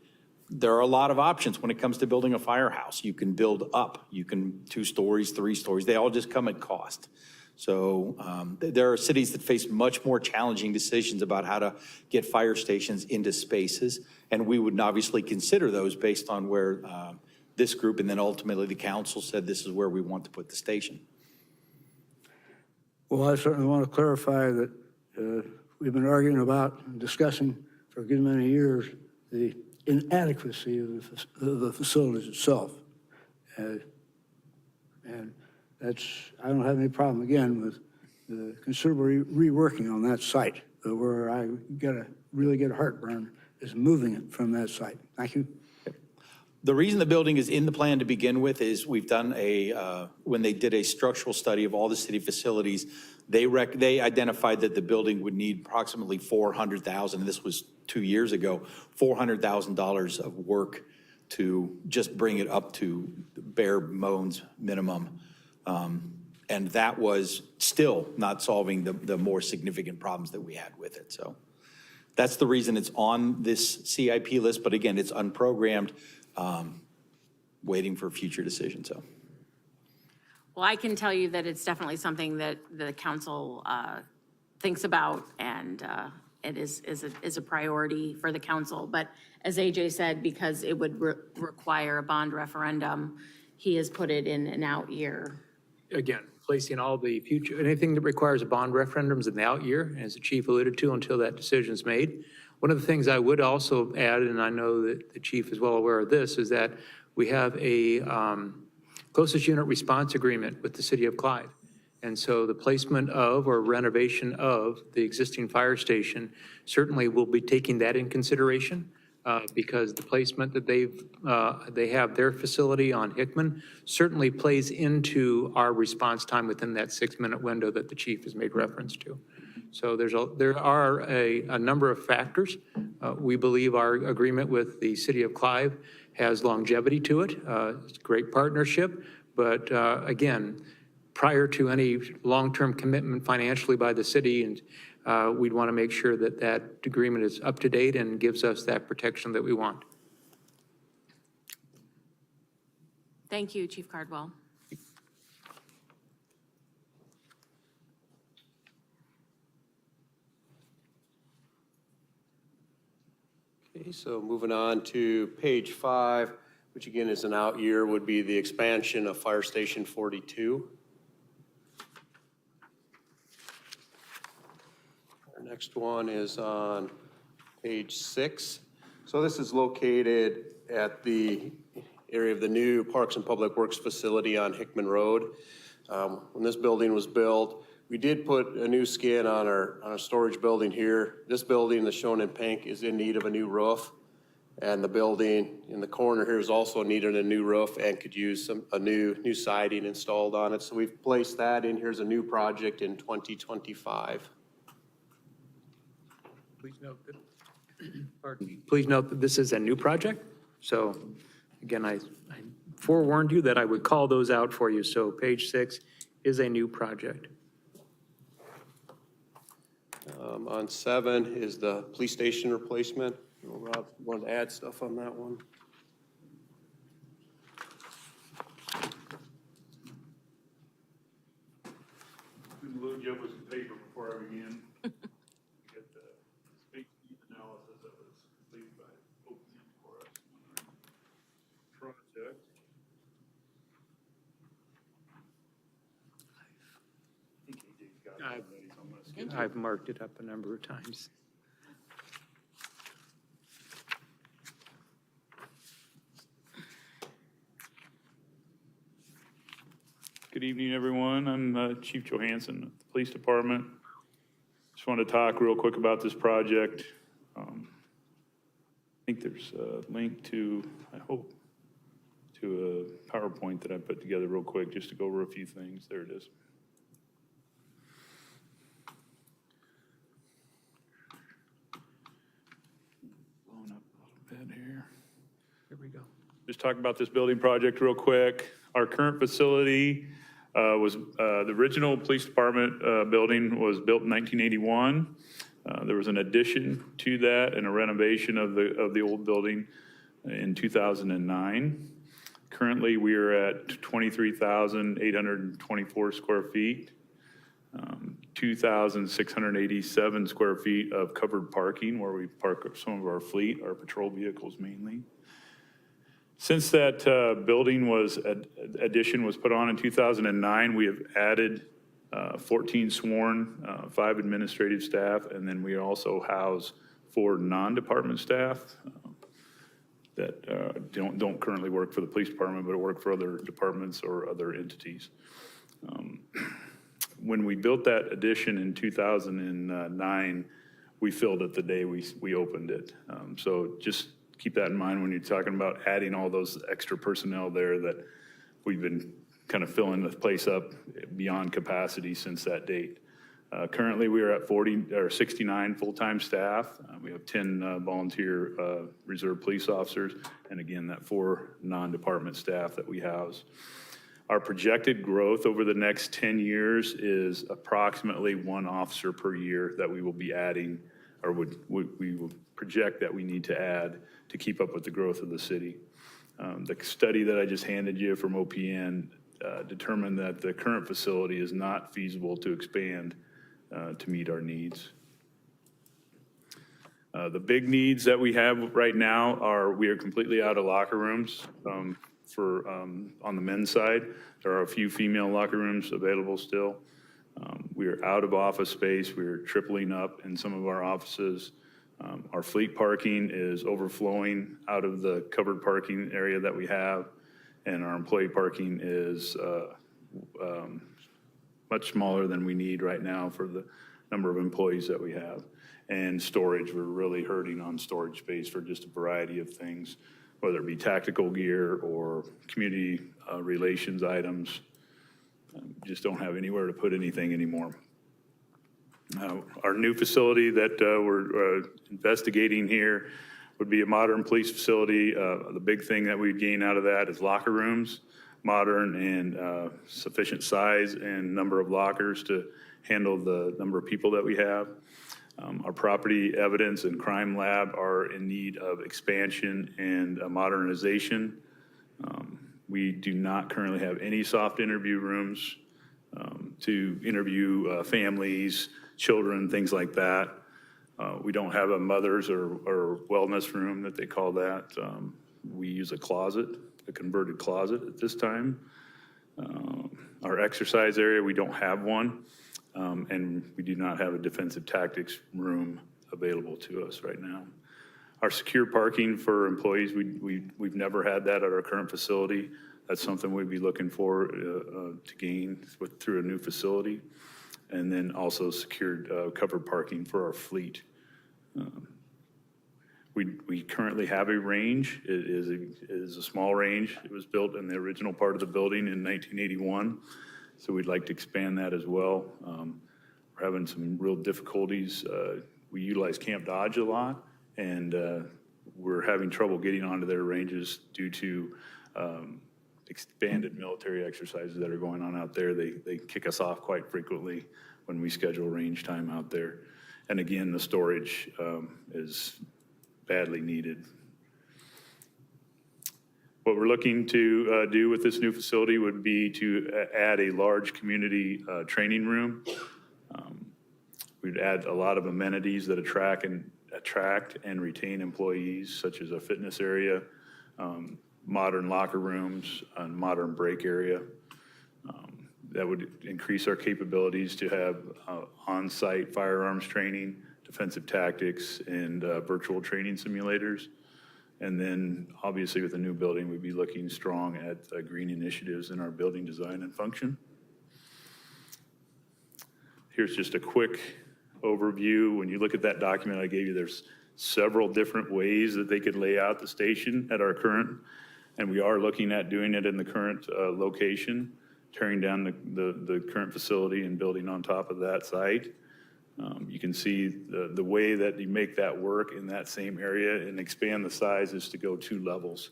There are a lot of options when it comes to building a firehouse. You can build up. You can 2 stories, 3 stories. They all just come at cost. So there are cities that face much more challenging decisions about how to get fire stations into spaces. And we would obviously consider those based on where this group and then ultimately the council said this is where we want to put the station. Well, I certainly want to clarify that we've been arguing about and discussing for a good many years the inadequacy of the facilities itself. And I don't have any problem, again, with considerable reworking on that site. But where I really get heartburn is moving it from that site. Thank you. The reason the building is in the plan to begin with is we've done when they did a structural study of all the city facilities, they identified that the building would need approximately $400,000, and this was 2 years ago, $400,000 of work to just bring it up to bare bones minimum. And that was still not solving the more significant problems that we had with it. So that's the reason it's on this CIP list, but again, it's unprogrammed, waiting for future decisions, so. Well, I can tell you that it's definitely something that the council thinks about, and it is a priority for the council. But as AJ said, because it would require a bond referendum, he has put it in an out year. Again, placing all the future, anything that requires a bond referendum is in the out year, as the chief alluded to, until that decision is made. One of the things I would also add, and I know that the chief is well aware of this, is that we have a closest unit response agreement with the city of Clive. And so the placement of or renovation of the existing fire station certainly will be taking that in consideration because the placement that they have their facility on Hickman certainly plays into our response time within that 6-minute window that the chief has made reference to. So there are a number of factors. We believe our agreement with the city of Clive has longevity to it. It's a great partnership, but again, prior to any long-term commitment financially by the city, and we'd want to make sure that that agreement is up to date and gives us that protection that we want. Thank you, Chief Cardwell. Okay, so moving on to page 5, which again is an out year, would be the expansion of Fire Station 42. Our next one is on page 6. So this is located at the area of the new Parks and Public Works facility on Hickman Road. When this building was built, we did put a new skin on our storage building here. This building that's shown in pink is in need of a new roof. And the building in the corner here is also needing a new roof and could use a new siding installed on it. So we've placed that in here as a new project in 2025. Please note that this is a new project. So again, I forewarned you that I would call those out for you. So page 6 is a new project. On 7 is the police station replacement. Rob wanted to add stuff on that one. I'm going to load you up with some paper before I begin. Get the speak analysis that was completed by OPM for us on our project. I think AJ's got it already, so I'm going to skip. I've marked it up a number of times. Good evening, everyone. I'm Chief Johansson of the Police Department. Just want to talk real quick about this project. I think there's a link to, I hope, to a PowerPoint that I put together real quick just to go over a few things. There it is. Blowing up a little bit here. Here we go. Just talk about this building project real quick. Our current facility was the original police department building was built in 1981. There was an addition to that and a renovation of the old building in 2009. Currently, we are at 23,824 square feet, 2,687 square feet of covered parking where we park some of our fleet, our patrol vehicles mainly. Since that addition was put on in 2009, we have added 14 sworn, 5 administrative staff, and then we also house 4 non-department staff that don't currently work for the police department, but work for other departments or other entities. When we built that addition in 2009, we filled it the day we opened it. So just keep that in mind when you're talking about adding all those extra personnel there, that we've been kind of filling the place up beyond capacity since that date. Currently, we are at 69 full-time staff. We have 10 volunteer reserve police officers, and again, that 4 non-department staff that we house. Our projected growth over the next 10 years is approximately 1 officer per year that we will be adding, or we will project that we need to add to keep up with the growth of the city. The study that I just handed you from OPN determined that the current facility is not feasible to expand to meet our needs. The big needs that we have right now are we are completely out of locker rooms on the men's side. There are a few female locker rooms available still. We are out of office space. We are tripling up in some of our offices. Our fleet parking is overflowing out of the covered parking area that we have, and our employee parking is much smaller than we need right now for the number of employees that we have. And storage, we're really hurting on storage space for just a variety of things, whether it be tactical gear or community relations items. Just don't have anywhere to put anything anymore. Our new facility that we're investigating here would be a modern police facility. The big thing that we gain out of that is locker rooms, modern and sufficient size and number of lockers to handle the number of people that we have. Our property evidence and crime lab are in need of expansion and modernization. We do not currently have any soft interview rooms to interview families, children, things like that. We don't have a mother's or wellness room that they call that. We use a closet, a converted closet at this time. Our exercise area, we don't have one. And we do not have a defensive tactics room available to us right now. Our secure parking for employees, we've never had that at our current facility. That's something we'd be looking for to gain through a new facility. And then also secured covered parking for our fleet. We currently have a range. It is a small range. It was built in the original part of the building in 1981. So we'd like to expand that as well. We're having some real difficulties. We utilize Camp Dodge a lot, and we're having trouble getting onto their ranges due to expanded military exercises that are going on out there. They kick us off quite frequently when we schedule range time out there. And again, the storage is badly needed. What we're looking to do with this new facility would be to add a large community training room. We'd add a lot of amenities that attract and retain employees, such as a fitness area, modern locker rooms, and modern break area. That would increase our capabilities to have on-site firearms training, defensive tactics, and virtual training simulators. And then, obviously, with the new building, we'd be looking strong at green initiatives in our building design and function. Here's just a quick overview. When you look at that document I gave you, there's several different ways that they could lay out the station at our current, and we are looking at doing it in the current location, tearing down the current facility and building on top of that site. You can see the way that you make that work in that same area and expand the size is to go 2 levels.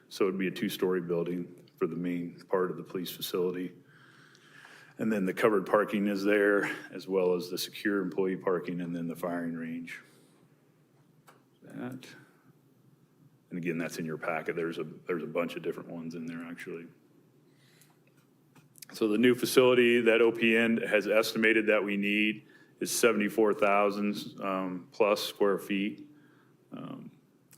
So it'd be a 2-story building for the main part of the police facility. And then the covered parking is there, as well as the secure employee parking, and then the firing range. That. And again, that's in your packet. There's a bunch of different ones in there, actually. So the new facility that OPN has estimated that we need is 74,000 plus square feet.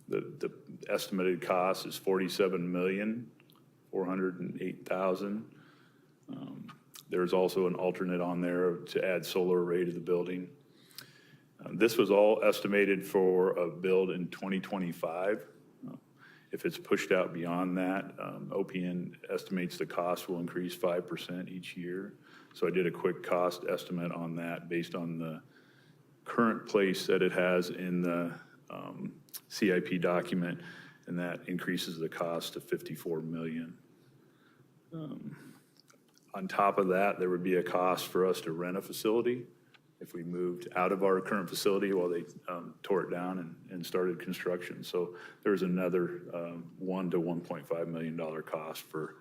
The estimated cost is $47,408,000. There's also an alternate on there to add solar array to the building. This was all estimated for a build in 2025. If it's pushed out beyond that, OPN estimates the cost will increase 5% each year. So I did a quick cost estimate on that based on the current place that it has in the CIP document, and that increases the cost to $54 million. On top of that, there would be a cost for us to rent a facility if we moved out of our current facility while they tore it down and started construction. So there's another $1 to $1.5 million cost for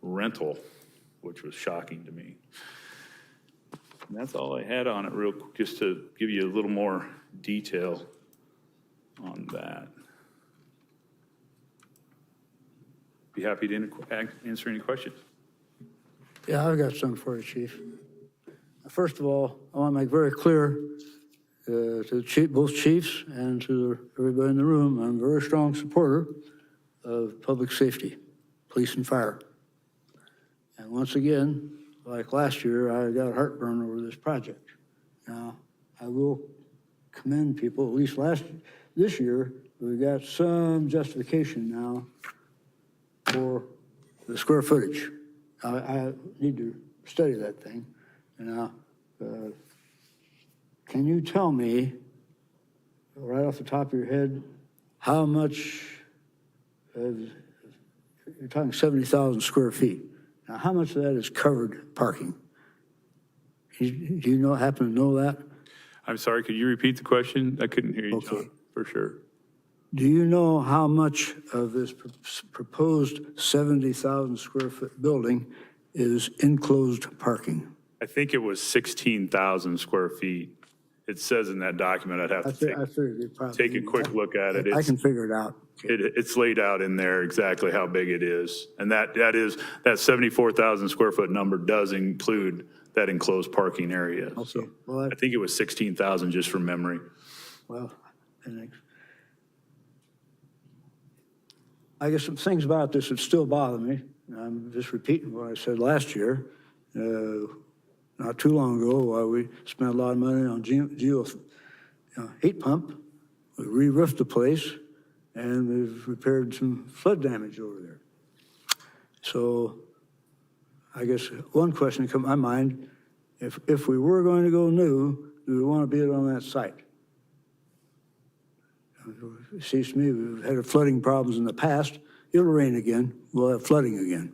rental, which was shocking to me. And that's all I had on it, real quick, just to give you a little more detail on that. Be happy to answer any questions. Yeah, I've got something for you, Chief. First of all, I want to make very clear to the chief, both chiefs and to everybody in the room, I'm a very strong supporter of public safety, police and fire. And once again, like last year, I got heartburn over this project. Now, I will commend people, at least this year, we got some justification now for the square footage. I need to study that thing. Now, can you tell me, right off the top of your head, how much you're talking 70,000 square feet. Now, how much of that is covered parking? Do you happen to know that? I'm sorry, could you repeat the question? I couldn't hear you, John, for sure. Do you know how much of this proposed 70,000 square foot building is enclosed parking? I think it was 16,000 square feet. It says in that document, I'd have to take a quick look at it. I can figure it out. It's laid out in there exactly how big it is. And that 74,000 square foot number does include that enclosed parking area. Okay. So Well, I think it was 16,000 just from memory. Well, I guess some things about this that still bother me. I'm just repeating what I said last year. Not too long ago, we spent a lot of money on heat pump. We re-roofed the place, and we've repaired some flood damage over there. So I guess one question that comes to my mind, if we were going to go new, do we want to build on that site? It seems to me we've had flooding problems in the past. It'll rain again. We'll have flooding again.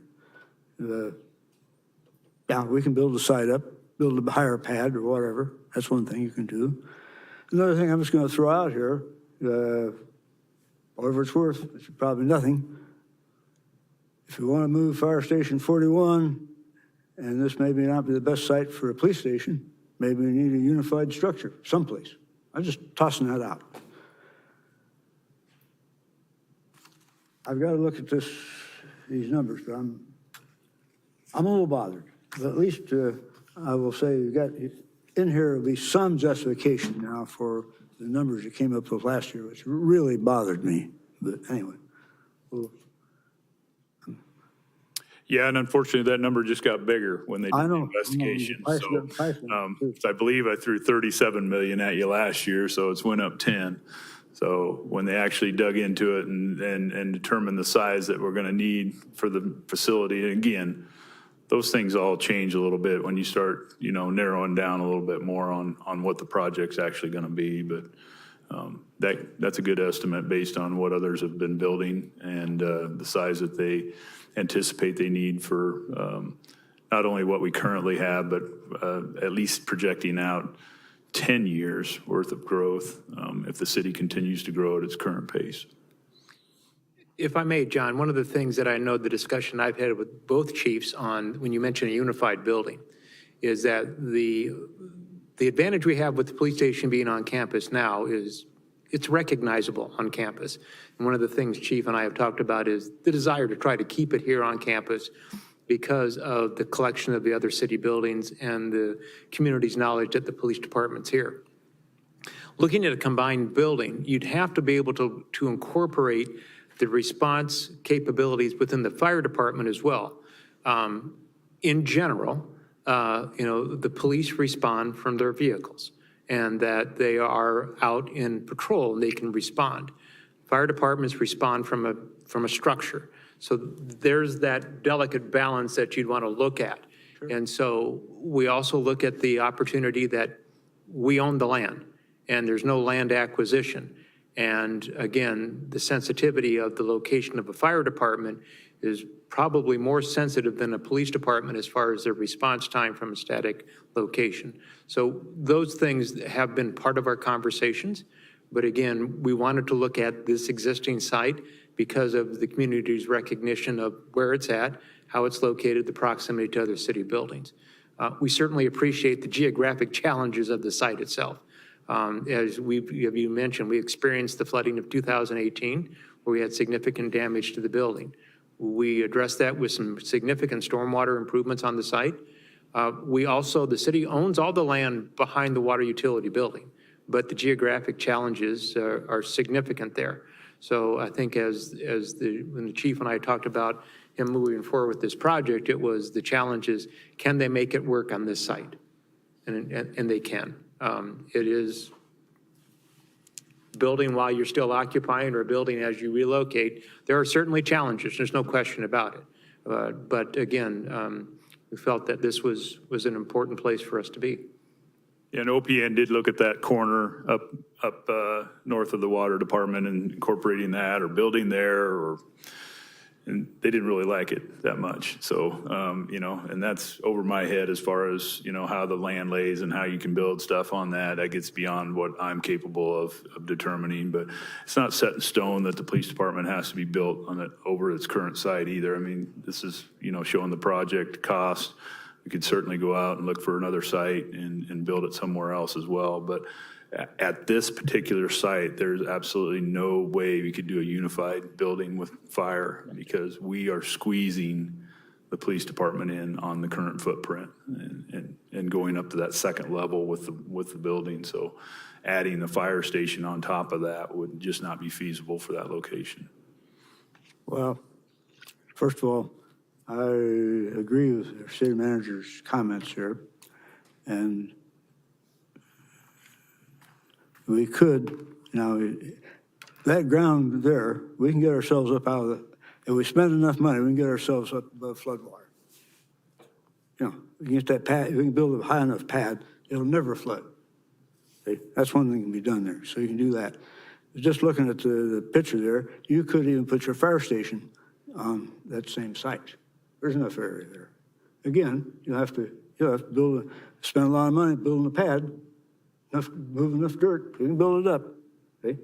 Yeah, we can build a site up, build a higher pad or whatever. That's one thing you can do. Another thing I'm just going to throw out here, whatever it's worth, it's probably nothing. If you want to move Fire Station 41, and this may not be the best site for a police station, maybe we need a unified structure someplace. I'm just tossing that out. I've got to look at these numbers, but I'm a little bothered. But at least I will say you got in here at least some justification now for the numbers you came up with last year, which really bothered me. But anyway. Well, Yeah, and unfortunately, that number just got bigger when they did the investigation. So I believe I threw 37 million at you last year, so it's went up 10. So when they actually dug into it and determined the size that we're going to need for the facility, and again, those things all change a little bit when you start, narrowing down a little bit more on what the project's actually going to be. But that's a good estimate based on what others have been building and the size that they anticipate they need for not only what we currently have, but at least projecting out 10 years worth of growth if the city continues to grow at its current pace. If I may, John, one of the things that I know the discussion I've had with both chiefs on when you mention a unified building is that the advantage we have with the police station being on campus now is it's recognizable on campus. And one of the things Chief and I have talked about is the desire to try to keep it here on campus because of the collection of the other city buildings and the community's knowledge that the police department's here. Looking at a combined building, you'd have to be able to incorporate the response capabilities within the fire department as well. In general, the police respond from their vehicles and that they are out in patrol and they can respond. Fire departments respond from a structure. So there's that delicate balance that you'd want to look at. And so we also look at the opportunity that we own the land and there's no land acquisition. And again, the sensitivity of the location of a fire department is probably more sensitive than a police department as far as their response time from a static location. So those things have been part of our conversations. But again, we wanted to look at this existing site because of the community's recognition of where it's at, how it's located, the proximity to other city buildings. We certainly appreciate the geographic challenges of the site itself. As you mentioned, we experienced the flooding of 2018, where we had significant damage to the building. We addressed that with some significant stormwater improvements on the site. The city owns all the land behind the water utility building, but the geographic challenges are significant there. So I think when the chief and I talked about him moving forward with this project, it was the challenges, can they make it work on this site? And they can. It is building while you're still occupying or building as you relocate. There are certainly challenges, there's no question about it. But again, we felt that this was an important place for us to be. Yeah, and OPN did look at that corner up north of the water department and incorporating that or building there, and they didn't really like it that much. So, and that's over my head as far as, how the land lays and how you can build stuff on that. That gets beyond what I'm capable of determining, but it's not set in stone that the police department has to be built over its current site either. I mean, this is, showing the project cost. We could certainly go out and look for another site and build it somewhere else as well. But at this particular site, there's absolutely no way we could do a unified building with fire because we are squeezing the police department in on the current footprint and going up to that second level with the building. So adding the fire station on top of that would just not be feasible for that location. Well, first of all, I agree with the city manager's comments here. And we could, that ground there, we can get ourselves up out of it. If we spend enough money, we can get ourselves up above floodwater. We can get that pad, we can build a high enough pad, it'll never flood. Okay? That's one thing that can be done there, so you can do that. Just looking at the picture there, you could even put your fire station on that same site. There's enough area there. Again, you'll have to spend a lot of money building a pad, move enough dirt, you can build it up. Okay?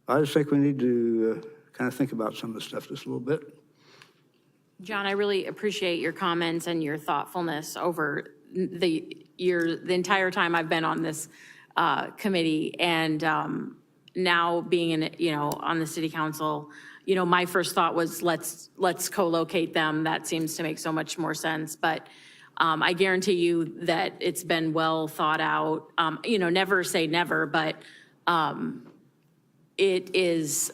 I just think we need to kind of think about some of the stuff just a little bit. John, I really appreciate your comments and your thoughtfulness over the entire time I've been on this committee, and now being on the city council. My first thought was let's co-locate them. That seems to make so much more sense. But I guarantee you that it's been well thought out. Never say never, but it is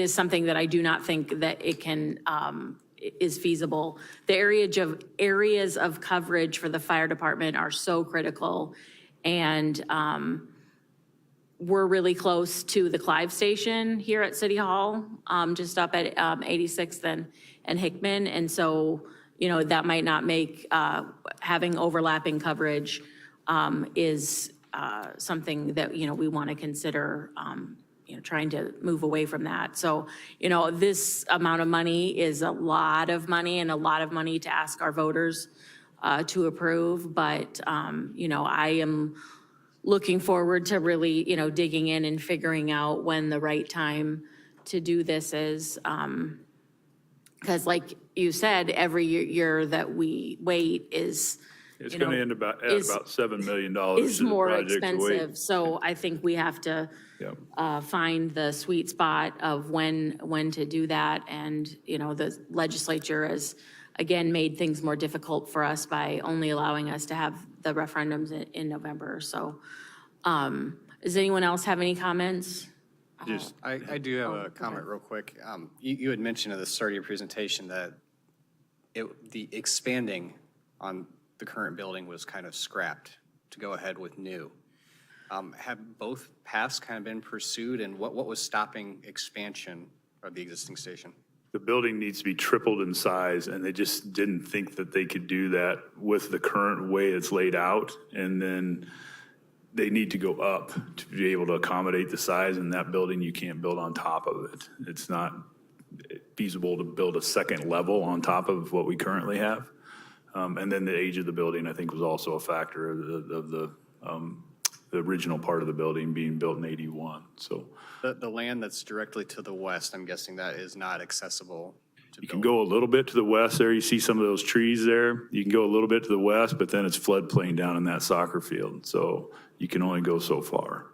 something that I do not think that it can is feasible. The areas of coverage for the fire department are so critical, and we're really close to the Clive Station here at City Hall, just up at 86th and Hickman. And so, that might not make having overlapping coverage is something that, we want to consider, trying to move away from that. So, this amount of money is a lot of money and a lot of money to ask our voters to approve. But, I am looking forward to really, digging in and figuring out when the right time to do this is. Because like you said, every year that we wait is, It's going to end at about $7 million. is to the more project to wait. expensive. So I think we have to find the sweet spot of when to do that. And, the legislature has, again, made things more difficult for us by only allowing us to have the referendums in November. So does anyone else have any comments? I do have a comment real quick. You had mentioned at the start of your presentation that the expanding on the current building was kind of scrapped to go ahead with new. Have both paths kind of been pursued, and what was stopping expansion of the existing station? The building needs to be tripled in size, and they just didn't think that they could do that with the current way it's laid out. And then they need to go up to be able to accommodate the size, and that building, you can't build on top of it. It's not feasible to build a second level on top of what we currently have. And then the age of the building, I think, was also a factor of the original part of the building being built in 81, so. The land that's directly to the west, I'm guessing that is not accessible to You can build. go a little bit to the west there. You see some of those trees there. You can go a little bit to the west, but then it's floodplain down in that soccer field. So you can only go so far.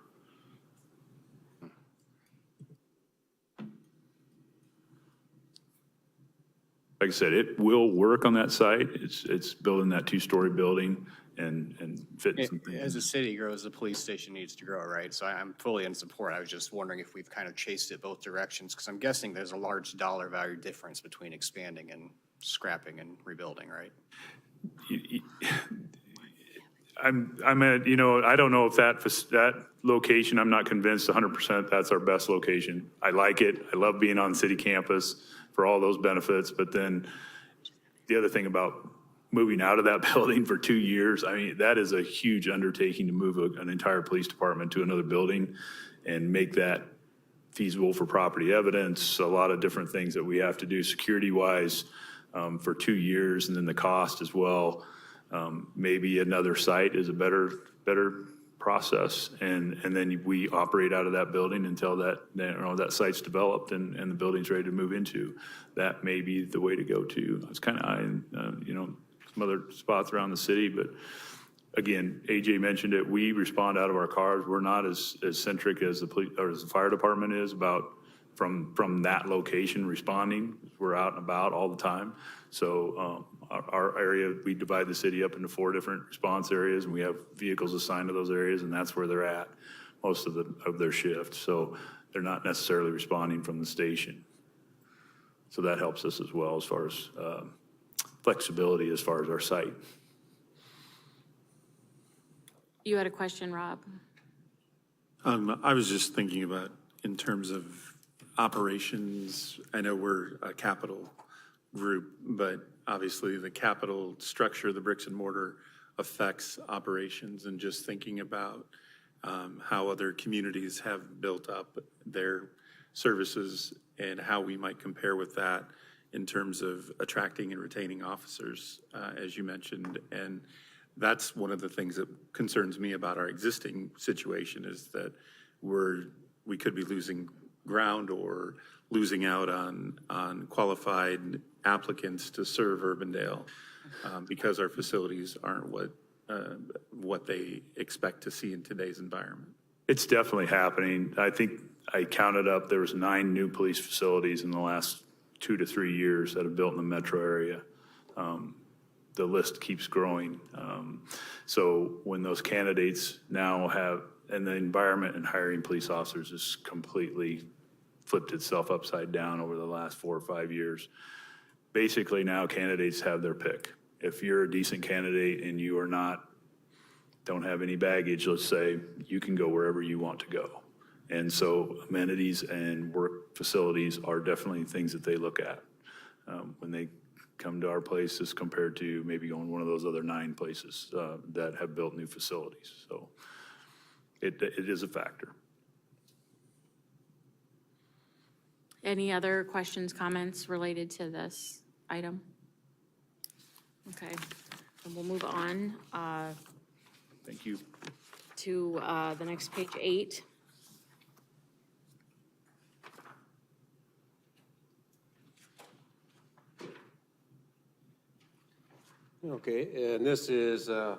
Like I said, it will work on that site. It's building that two-story building and fitting some things. As the city grows, the police station needs to grow, right? So I'm fully in support. I was just wondering if we've kind of chased it both directions, because I'm guessing there's a large dollar value difference between expanding and scrapping and rebuilding, right? I'm at, you know, I don't know if that location, I'm not convinced 100% that's our best location. I like it. I love being on city campus for all those benefits. But then the other thing about moving out of that building for 2 years, I mean, that is a huge undertaking to move an entire police department to another building and make that feasible for property evidence, a lot of different things that we have to do security-wise for 2 years, and then the cost as well. Maybe another site is a better process, and then we operate out of that building until that site's developed and the building's ready to move into. That may be the way to go too. It's kind of, you know, some other spots around the city, but again, AJ mentioned it. We respond out of our cars. We're not as centric as the police or as the fire department is about from that location responding. We're out and about all the time. So our area, we divide the city up into 4 different response areas, and we have vehicles assigned to those areas, and that's where they're at most of their shift. So they're not necessarily responding from the station. So that helps us as well as far as flexibility as far as our site. You had a question, Rob? I was just thinking about in terms of operations. I know we're a capital group, but obviously the capital structure, the bricks and mortar affects operations, and just thinking about how other communities have built up their services and how we might compare with that in terms of attracting and retaining officers, as you mentioned. And that's one of the things that concerns me about our existing situation, is that we could be losing ground or losing out on qualified applicants to serve Urbandale because our facilities aren't what they expect to see in today's environment. It's definitely happening. I think I counted up, there was 9 new police facilities in the last 2 to 3 years that have built in the metro area. The list keeps growing. So when those candidates now have, and the environment and hiring police officers has completely flipped itself upside down over the last 4 or 5 years. Basically now candidates have their pick. If you're a decent candidate and you don't have any baggage, let's say, you can go wherever you want to go. And so amenities and work facilities are definitely things that they look at when they come to our place as compared to maybe going to one of those other 9 places that have built new facilities. So it is a factor. Any other questions, comments related to this item? Okay, and we'll move on Thank you. to the next page, 8. Okay, and this is the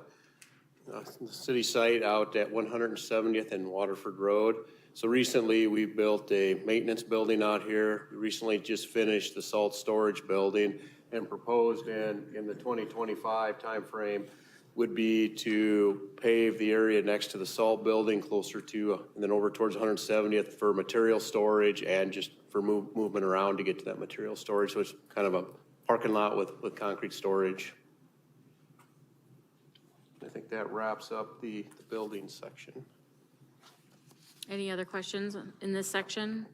city site out at 170th and Waterford Road. So recently, we built a maintenance building out here. We recently just finished the salt storage building, and proposed in the 2025 timeframe would be to pave the area next to the salt building closer to, and then over towards 170th for material storage and just for movement around to get to that material storage. So it's kind of a parking lot with concrete storage. I think that wraps up the building section. Any other questions in this section?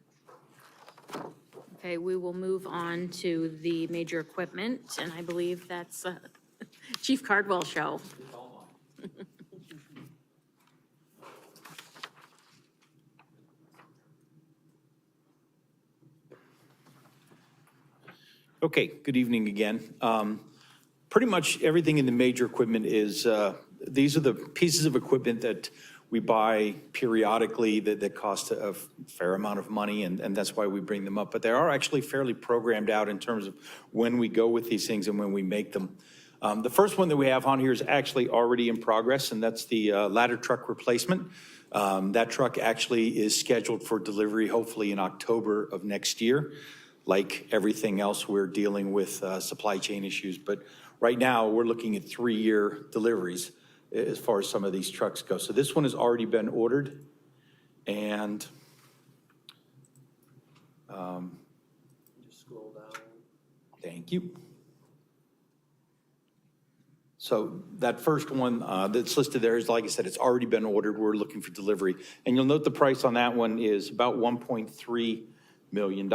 Okay, we will move on to the major equipment, and I believe that's Chief Cardwell show. Okay, good evening again. Pretty much everything in the major equipment is, these are the pieces of equipment that we buy periodically that cost a fair amount of money, and that's why we bring them up. But they are actually fairly programmed out in terms of when we go with these things and when we make them. The first one that we have on here is actually already in progress, and that's the ladder truck replacement. That truck actually is scheduled for delivery hopefully in October of next year. Like everything else, we're dealing with supply chain issues. But right now, we're looking at 3-year deliveries as far as some of these trucks go. So this one has already been ordered. And Just scroll down. thank you. So that first one that's listed there is, like I said, it's already been ordered. We're looking for delivery. And you'll note the price on that one is about $1.3 million.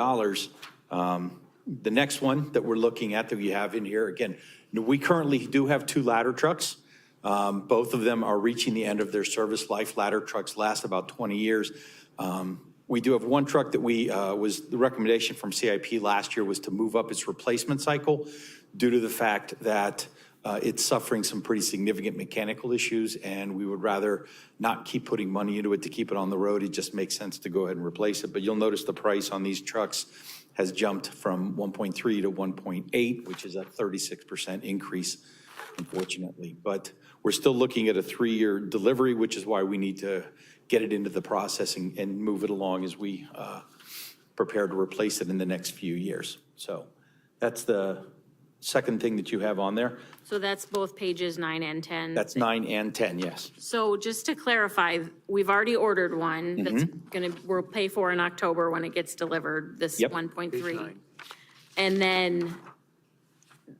The next one that we're looking at that we have in here, again, we currently do have 2 ladder trucks. Both of them are reaching the end of their service life. Ladder trucks last about 20 years. We do have one truck that the recommendation from CIP last year was to move up its replacement cycle due to the fact that it's suffering some pretty significant mechanical issues, and we would rather not keep putting money into it to keep it on the road. It just makes sense to go ahead and replace it. But you'll notice the price on these trucks has jumped from 1.3 to 1.8, which is a 36% increase, unfortunately. But we're still looking at a 3-year delivery, which is why we need to get it into the process and move it along as we prepare to replace it in the next few years. So that's the second thing that you have on there. So that's both pages 9 and 10. That's 9 and 10, yes. So just to clarify, we've already ordered one that's we'll pay for in October when it gets delivered, this Yep. 1.3. And then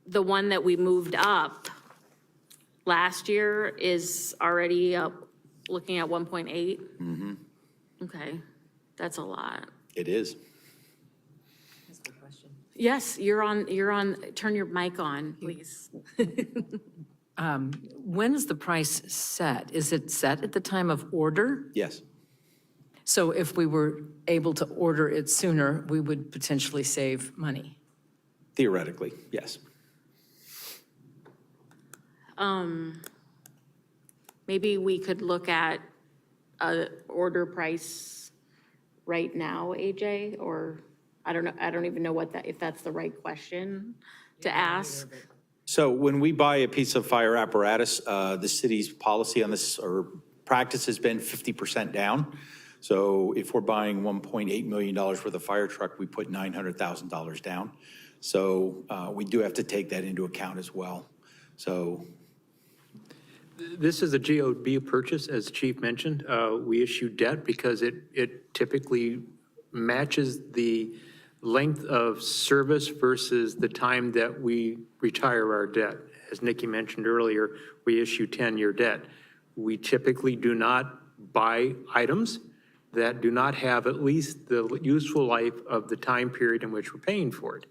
the one that we moved up last year is already up, looking at 1.8? Okay, that's a lot. It is. Yes, you're on, turn your mic on, please. When is the price set? Is it set at the time of order? Yes. So if we were able to order it sooner, we would potentially save money? Theoretically, yes. Maybe we could look at a order price right now, AJ, or I don't know, I don't even know if that's the right question to ask. So when we buy a piece of fire apparatus, the city's policy on this or practice has been 50% down. So if we're buying $1.8 million worth of fire truck, we put $900,000 down. So we do have to take that into account as well. So This is a GOB purchase, as Chief mentioned. We issue debt because it typically matches the length of service versus the time that we retire our debt. As Nikki mentioned earlier, we issue 10-year debt. We typically do not buy items that do not have at least the useful life of the time period in which we're paying for it.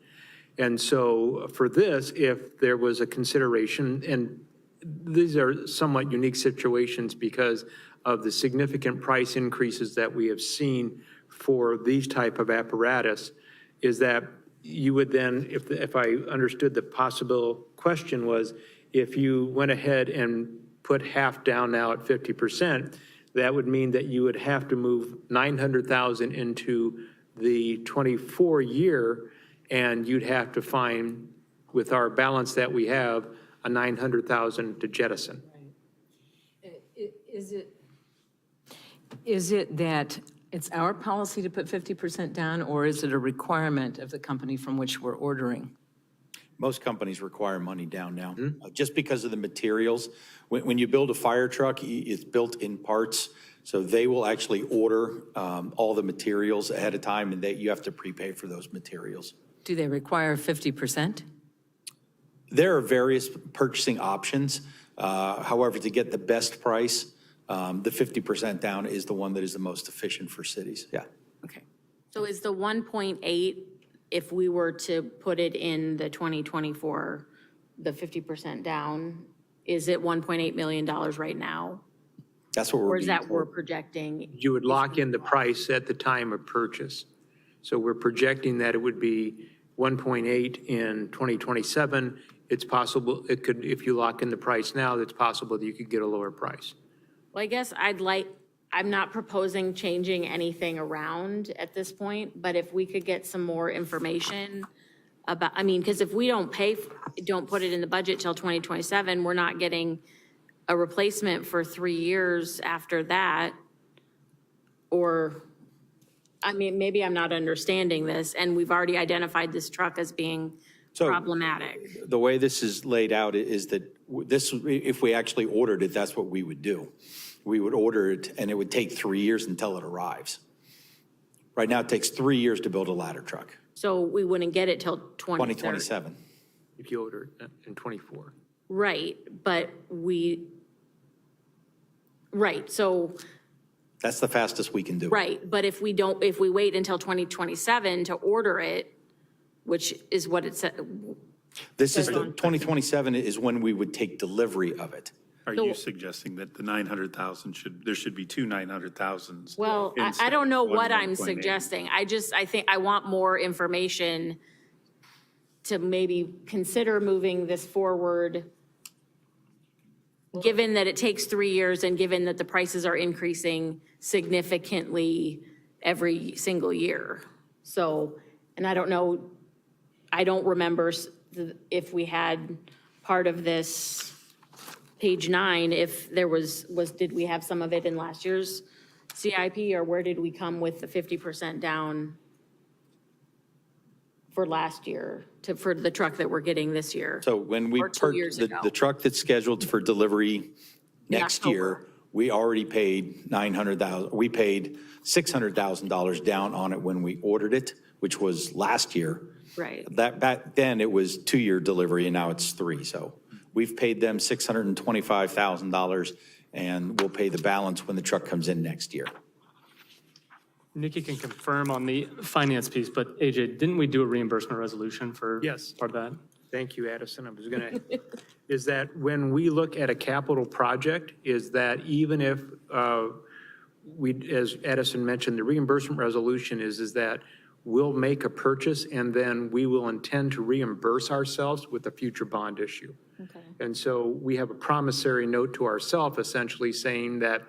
And so for this, if there was a consideration, and these are somewhat unique situations because of the significant price increases that we have seen for these type of apparatus, is that you would then, if I understood the possible question was, if you went ahead and put half down now at 50%, that would mean that you would have to move 900,000 into the 24-year, and you'd have to find, with our balance that we have, a 900,000 to jettison. Is it that it's our policy to put 50% down, or is it a requirement of the company from which we're ordering? most companies require money down now, just because of the materials. When you build a fire truck, it's built in parts. So they will actually order all the materials ahead of time, and you have to prepay for those materials. Do they require 50%? There are various purchasing options. However, to get the best price, the 50% down is the one that is the most efficient for cities, yeah. Okay. So is the 1.8, if we were to put it in the 2024, the 50% down, is it $1.8 million right now? That's what we're Or is being that we're told. projecting? You would lock in the price at the time of purchase. So we're projecting that it would be 1.8 in 2027. It's possible, it could, if you lock in the price now, it's possible that you could get a lower price. Well, I guess I'm not proposing changing anything around at this point, but if we could get some more information about, I mean, because if we don't put it in the budget till 2027, we're not getting a replacement for 3 years after that. Or, I mean, maybe I'm not understanding this, and we've already identified this truck as being So- problematic. The way this is laid out is that this, if we actually ordered it, that's what we would do. We would order it, and it would take 3 years until it arrives. Right now, it takes 3 years to build a ladder truck, So we wouldn't get it till 2030. 2027. If you order it in 24. Right, but so, That's the fastest we can do. right, but if we wait until 2027 to order it, which is what it said, This is, 2027 is when we would take delivery of it. Are you suggesting that the 900,000 there should be two 900,000s? well, I instead don't know of one what I'm 1.8? suggesting. I think I want more information to maybe consider moving this forward, given that it takes 3 years and given that the prices are increasing significantly every single year. So, and I don't know, I don't remember if we had part of this page 9, if there did we have some of it in last year's CIP, or where did we come with the 50% down for last year for the truck that we're getting this year? So when we, Or 2 years ago. the truck that's scheduled for delivery next year, October. we already paid we paid $600,000 down on it when we ordered it, which was last year. Right. That, back then, it was 2-year delivery, and now it's 3. So we've paid them $625,000, and we'll pay the balance when the truck comes in next year. Nikki can confirm on the finance piece, but AJ, didn't we do a reimbursement resolution for? Yes. Part of that? Thank you, Addison. I was going to, is that when we look at a capital project, is that even if as Addison mentioned, the reimbursement resolution is that we'll make a purchase and then we will intend to reimburse ourselves with a future bond issue. Okay. And so we have a promissory note to ourselves essentially saying that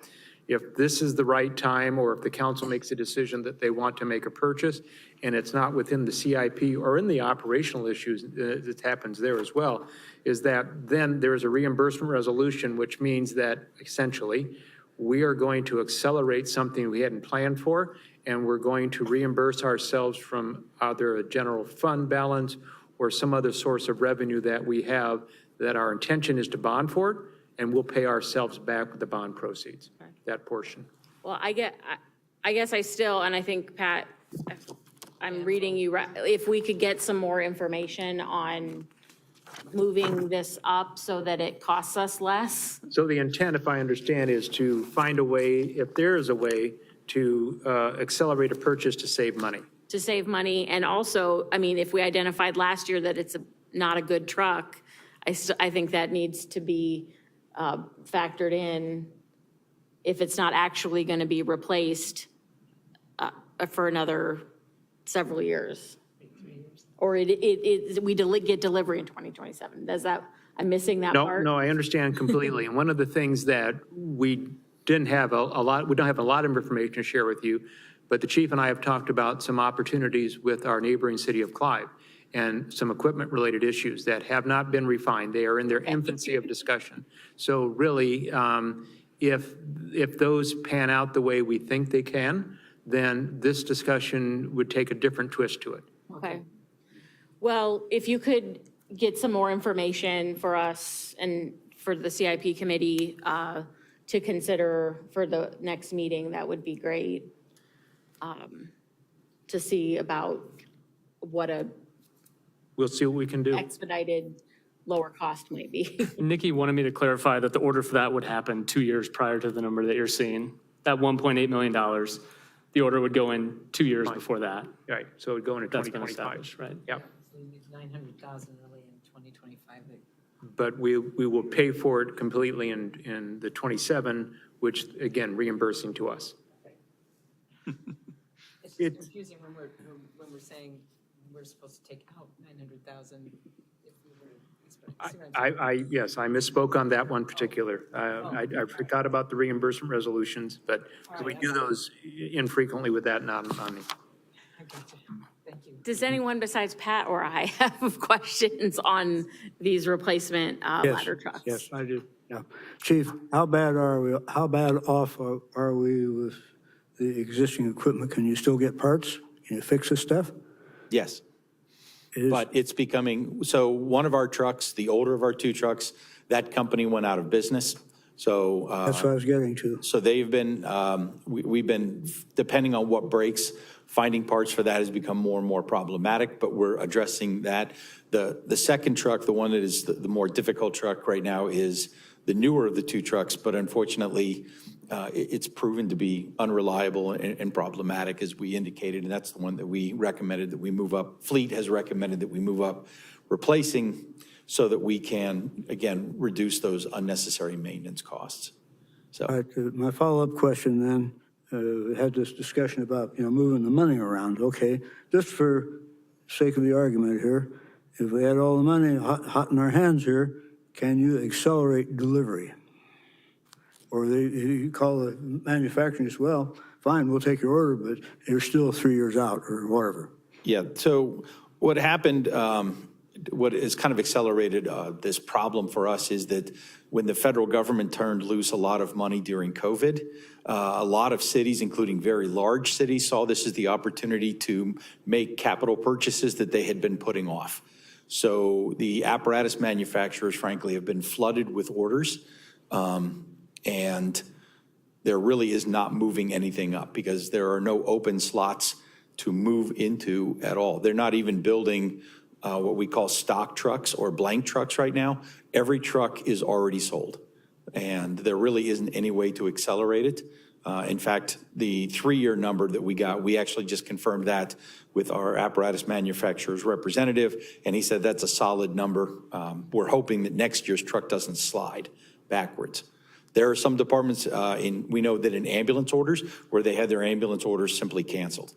if this is the right time, or if the council makes a decision that they want to make a purchase and it's not within the CIP or in the operational issues that happens there as well, is that then there's a reimbursement resolution, which means that essentially we are going to accelerate something we hadn't planned for, and we're going to reimburse ourselves from either a general fund balance or some other source of revenue that we have that our intention is to bond for, and we'll pay ourselves back with the bond proceeds, that portion. Well, I guess I still, and I think, Pat, if I'm reading you right, if we could get some more information on moving this up so that it costs us less. So the intent, if I understand, is to find a way, if there is a way, to accelerate a purchase to save money. To save money, and also, I mean, if we identified last year that it's not a good truck, I think that needs to be factored in if it's not actually going to be replaced for another several years. Or we get delivery in 2027. Does that, I'm missing that part? No, I understand completely. And one of the things that we didn't have we don't have a lot of information to share with you, but the chief and I have talked about some opportunities with our neighboring city of Clive and some equipment-related issues that have not been refined. They are in their infancy of discussion. So really, if those pan out the way we think they can, then this discussion would take a different twist to it. Okay. Well, if you could get some more information for us and for the CIP committee to consider for the next meeting, that would be great. To see about what a We'll see what we can do. expedited lower cost might be. Nikki wanted me to clarify that the order for that would happen 2 years prior to the number that you're seeing. That $1.8 million, the order would go in 2 years before that. Right, so it would go into That's been 2025. established, right? Yep. So we need 900,000 really in 2025. But we will pay for it completely in the 27, which, again, reimbursing to us. It's just confusing when we're saying we're supposed to take out 900,000 if we were expecting. Yes, I misspoke on that one particular. I forgot about the reimbursement resolutions, but we do those infrequently with that non-money. I got you. Thank you. Does anyone besides Pat or I have questions on these replacement ladder trucks? Yes, I do. Yeah. Chief, how bad off are we with the existing equipment? Can you still get parts? Can you fix this stuff? Yes. It is- But it's becoming, so one of our trucks, the older of our two trucks, that company went out of business. So, That's what I was getting to. so they've been, we've been, depending on what breaks, finding parts for that has become more and more problematic, but we're addressing that. The second truck, the one that is the more difficult truck right now, is the newer of the two trucks, but unfortunately, it's proven to be unreliable and problematic, as we indicated, and that's the one that we recommended that we move up. Fleet has recommended that we move up, replacing, so that we can, again, reduce those unnecessary maintenance costs. So. All right, my follow-up question then, we had this discussion about, moving the money around. Okay, just for sake of the argument here, if we had all the money hot in our hands here, can you accelerate delivery? Or you call the manufacturing as well, fine, we'll take your order, but you're still 3 years out or whatever. Yeah, so what happened, what has kind of accelerated this problem for us is that when the federal government turned loose a lot of money during COVID, a lot of cities, including very large cities, saw this as the opportunity to make capital purchases that they had been putting off. So the apparatus manufacturers, frankly, have been flooded with orders, and there really is not moving anything up because there are no open slots to move into at all. They're not even building what we call stock trucks or blank trucks right now. Every truck is already sold, and there really isn't any way to accelerate it. In fact, the 3-year number that we got, we actually just confirmed that with our apparatus manufacturer's representative, and he said that's a solid number. We're hoping that next year's truck doesn't slide backwards. There are some departments, we know that in ambulance orders, where they had their ambulance orders simply canceled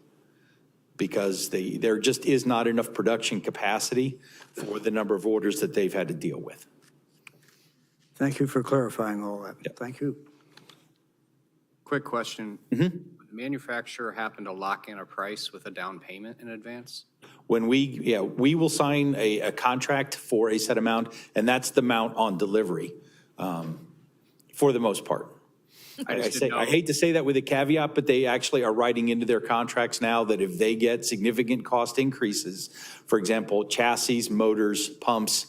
because there just is not enough production capacity for the number of orders that they've had to deal with. Thank you for clarifying all that. Yep. Thank you. Quick question. Would the manufacturer happen to lock in a price with a down payment in advance? When we will sign a contract for a set amount, and that's the amount on delivery, for the most part. I hate to say that with a caveat, but they actually are writing into their contracts now that if they get significant cost increases, for example, chassis, motors, pumps,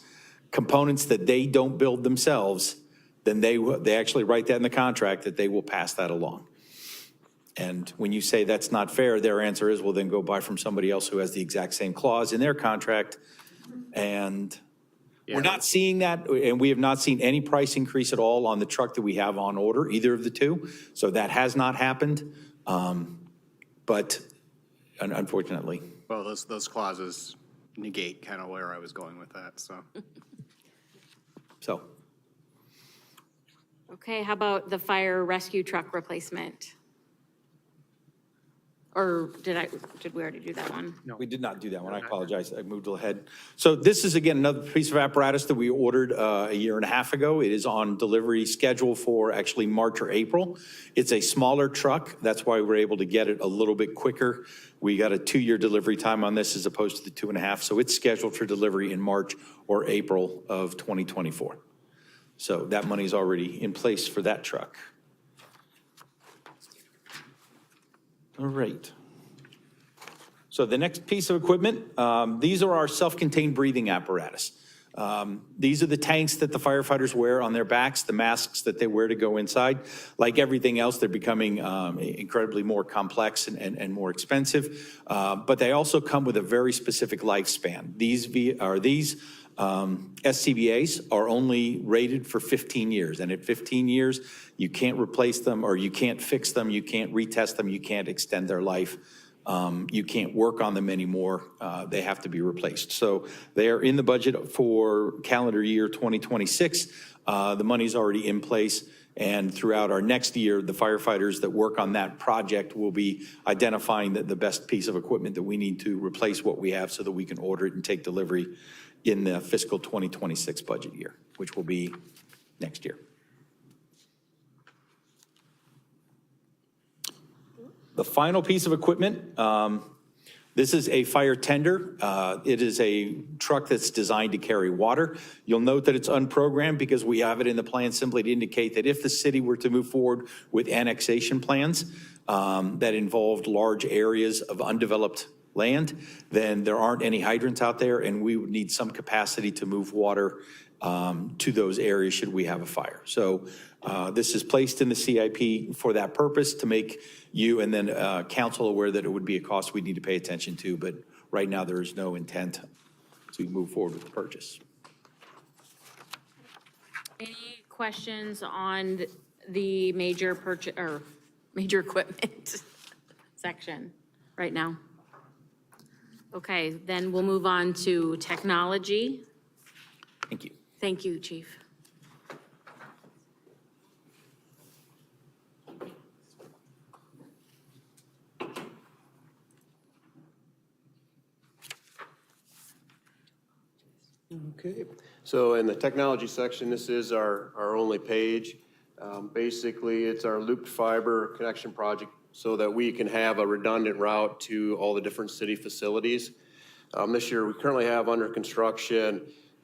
components that they don't build themselves, then they actually write that in the contract that they will pass that along. And when you say that's not fair, their answer is, well, then go buy from somebody else who has the exact same clause in their contract. And we're not seeing that, and we have not seen any price increase at all on the truck that we have on order, either of the two. So that has not happened, but unfortunately. Well, those clauses negate kind of where I was going with that, so. So. Okay, how about the fire rescue truck replacement? Or did we already do that one? No, we did not do that one. I apologize. I moved ahead. So this is, again, another piece of apparatus that we ordered a year and a half ago. It is on delivery schedule for actually March or April. It's a smaller truck. That's why we're able to get it a little bit quicker. We got a 2-year delivery time on this as opposed to the 2.5. So it's scheduled for delivery in March or April of 2024. So that money's already in place for that truck. All right. So the next piece of equipment, these are our self-contained breathing apparatus. These are the tanks that the firefighters wear on their backs, the masks that they wear to go inside. Like everything else, they're becoming incredibly more complex and more expensive, but they also come with a very specific lifespan. These SCBA's are only rated for 15 years, and at 15 years, you can't replace them, or you can't fix them, you can't retest them, you can't extend their life, you can't work on them anymore, they have to be replaced. So they are in the budget for calendar year 2026. The money's already in place, and throughout our next year, the firefighters that work on that project will be identifying the best piece of equipment that we need to replace what we have so that we can order it and take delivery in the fiscal 2026 budget year, which will be next year. The final piece of equipment, this is a fire tender. It is a truck that's designed to carry water. You'll note that it's unprogrammed because we have it in the plan simply to indicate that if the city were to move forward with annexation plans that involved large areas of undeveloped land, then there aren't any hydrants out there, and we would need some capacity to move water to those areas should we have a fire. So this is placed in the CIP for that purpose, to make you and then council aware that it would be a cost we need to pay attention to, but right now there is no intent to move forward with the purchase. Any questions on the major purchase, or major equipment section right now? Okay, then we'll move on to technology. Thank you. Thank you, Chief. Okay, so in the technology section, this is our only page. Basically, it's our looped fiber connection project so that we can have a redundant route to all the different city facilities. This year, we currently have under construction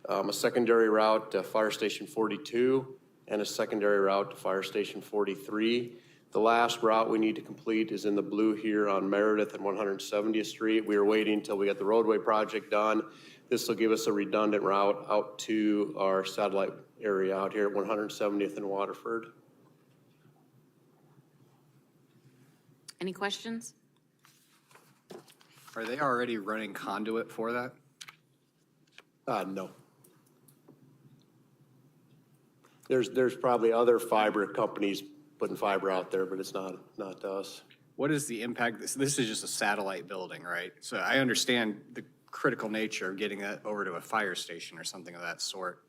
a secondary route to Fire Station 42 and a secondary route to Fire Station 43. The last route we need to complete is in the blue here on Meredith and 170th Street. We are waiting until we get the roadway project done. This will give us a redundant route out to our satellite area out here at 170th and Waterford. Any questions? Are they already running conduit for that? No. There's probably other fiber companies putting fiber out there, but it's not us. What is the impact? This is just a satellite building, right? So I understand the critical nature of getting that over to a fire station or something of that sort.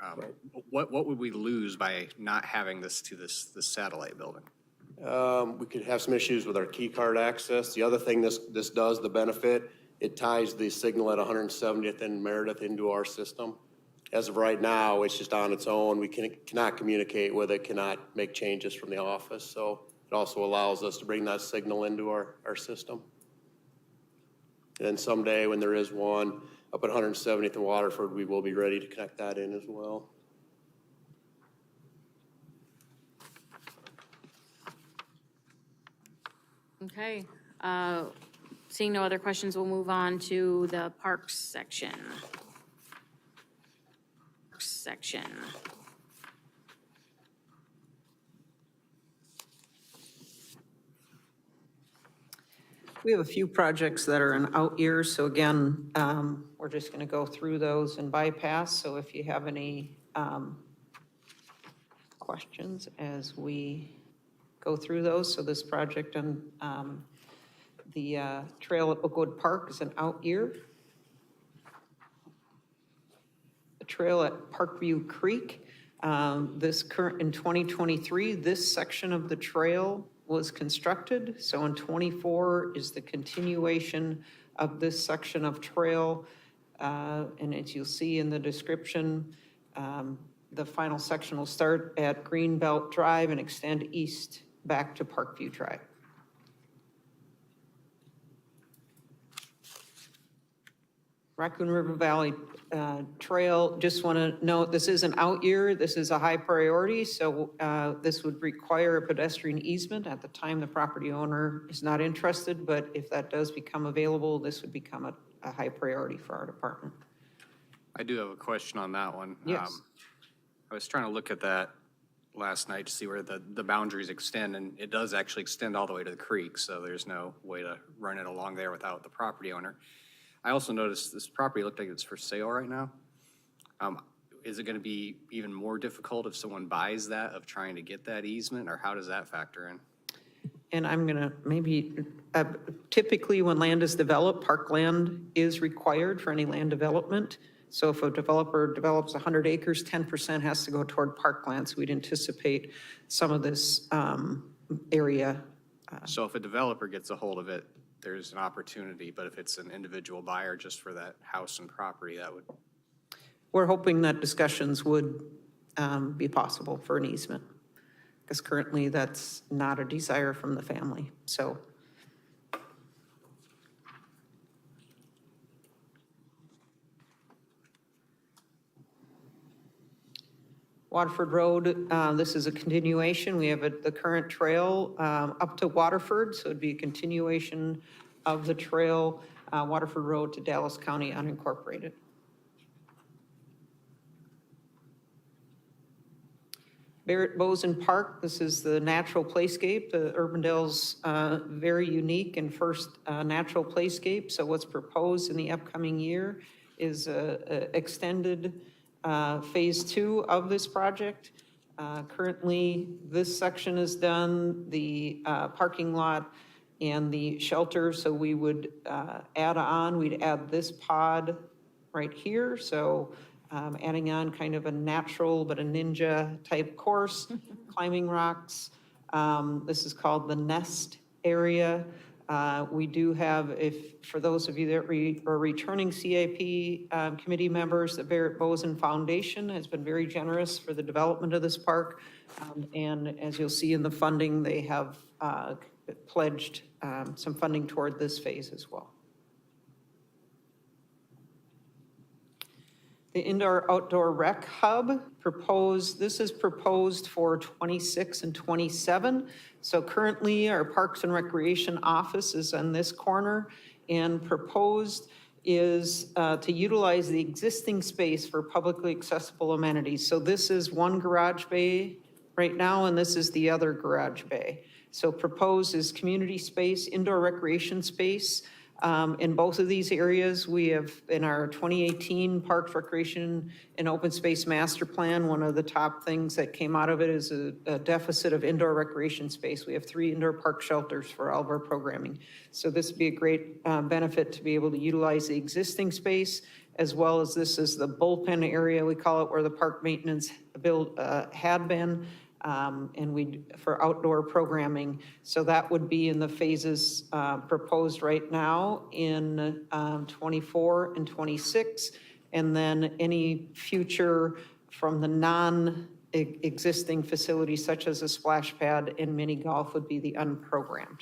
What would we lose by not having this to this satellite building? We could have some issues with our key card access. The other thing this does, the benefit, it ties the signal at 170th and Meredith into our system. As of right now, it's just on its own. We cannot communicate with it, cannot make changes from the office. So it also allows us to bring that signal into our system. And then someday when there is one up at 170th and Waterford, we will be ready to connect that in as well. Okay, seeing no other questions, we'll move on to the parks section. We have a few projects that are in out years, so again, we're just going to go through those and bypass. So if you have any questions as we go through those. So this project on the trail at Oakwood Park is an out year. The trail at Parkview Creek, in 2023, this section of the trail was constructed. So in 24 is the continuation of this section of trail. And as you'll see in the description, the final section will start at Greenbelt Drive and extend east back to Parkview Drive. Raccoon River Valley Trail, just want to note, this is an out year. This is a high priority, so this would require a pedestrian easement at the time the property owner is not interested, but if that does become available, this would become a high priority for our department. I do have a question on that one. Yes. I was trying to look at that last night to see where the boundaries extend, and it does actually extend all the way to the creek, so there's no way to run it along there without the property owner. I also noticed this property looked like it's for sale right now. Is it going to be even more difficult if someone buys that, of trying to get that easement, or how does that factor in? And I'm going to maybe, typically when land is developed, parkland is required for any land development. So if a developer develops 100 acres, 10% has to go toward parkland. So we'd anticipate some of this area. So if a developer gets a hold of it, there's an opportunity, but if it's an individual buyer just for that house and property, that would, We're hoping that discussions would be possible for an easement, because currently that's not a desire from the family, so. Waterford Road, this is a continuation. We have the current trail up to Waterford, so it'd be a continuation of the trail, Waterford Road to Dallas County unincorporated. Barrett Bozen Park, this is the natural playscape. Urbandale's very unique and first natural playscape. So what's proposed in the upcoming year is extended phase 2 of this project. Currently, this section is done, the parking lot and the shelter. So we would add on, we'd add this pod right here. So adding on kind of a natural but a ninja type course, climbing rocks. This is called the Nest area. We do have, for those of you that are returning CIP committee members, the Barrett Bozen Foundation has been very generous for the development of this park. And as you'll see in the funding, they have pledged some funding toward this phase as well. The indoor-outdoor rec hub proposed, this is proposed for 26 and 27. So currently, our Parks and Recreation office is on this corner, and proposed is to utilize the existing space for publicly accessible amenities. So this is one garage bay right now, and this is the other garage bay. So proposed is community space, indoor recreation space. In both of these areas, we have, in our 2018 Parks, Recreation, and Open Space Master Plan, one of the top things that came out of it is a deficit of indoor recreation space. We have 3 indoor park shelters for all of our programming. So this would be a great benefit to be able to utilize the existing space, as well as this is the bullpen area, we call it, where the park maintenance had been. And for outdoor programming. So that would be in the phases proposed right now in 24 and 26. And then any future from the non-existing facilities such as a splash pad and mini golf would be the unprogrammed.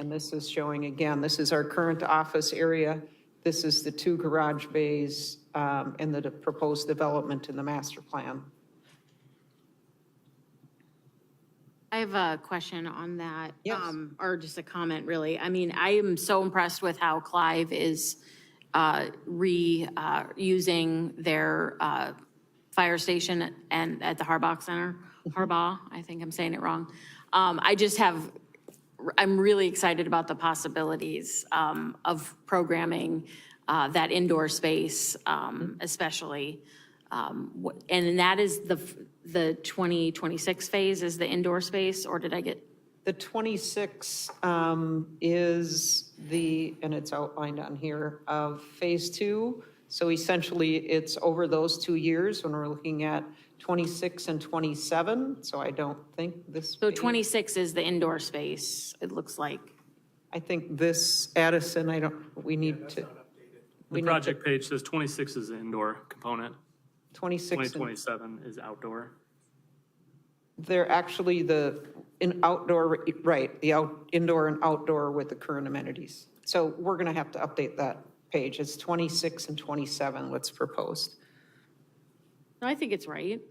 And this is showing, again, this is our current office area. This is the 2 garage bays and the proposed development in the master plan. I have a question on that. Yes. Or just a comment, really. I mean, I am so impressed with how Clive is reusing their fire station and at the Harbaugh Center. Harbaugh, I think I'm saying it wrong. I'm really excited about the possibilities of programming that indoor space, especially. And that is the 2026 phase is the indoor space, or did I get? The 26 is and it's outlined on here, of phase 2. So essentially, it's over those 2 years when we're looking at 26 and 27. So I don't think this. So 26 is the indoor space, it looks like. I think this, Addison, we need to. The project page says 26 is the indoor component. 26. 2027 is outdoor. They're actually outdoor, right, indoor and outdoor with the current amenities. So we're going to have to update that page. It's 26 and 27, what's proposed. No, I think it's right,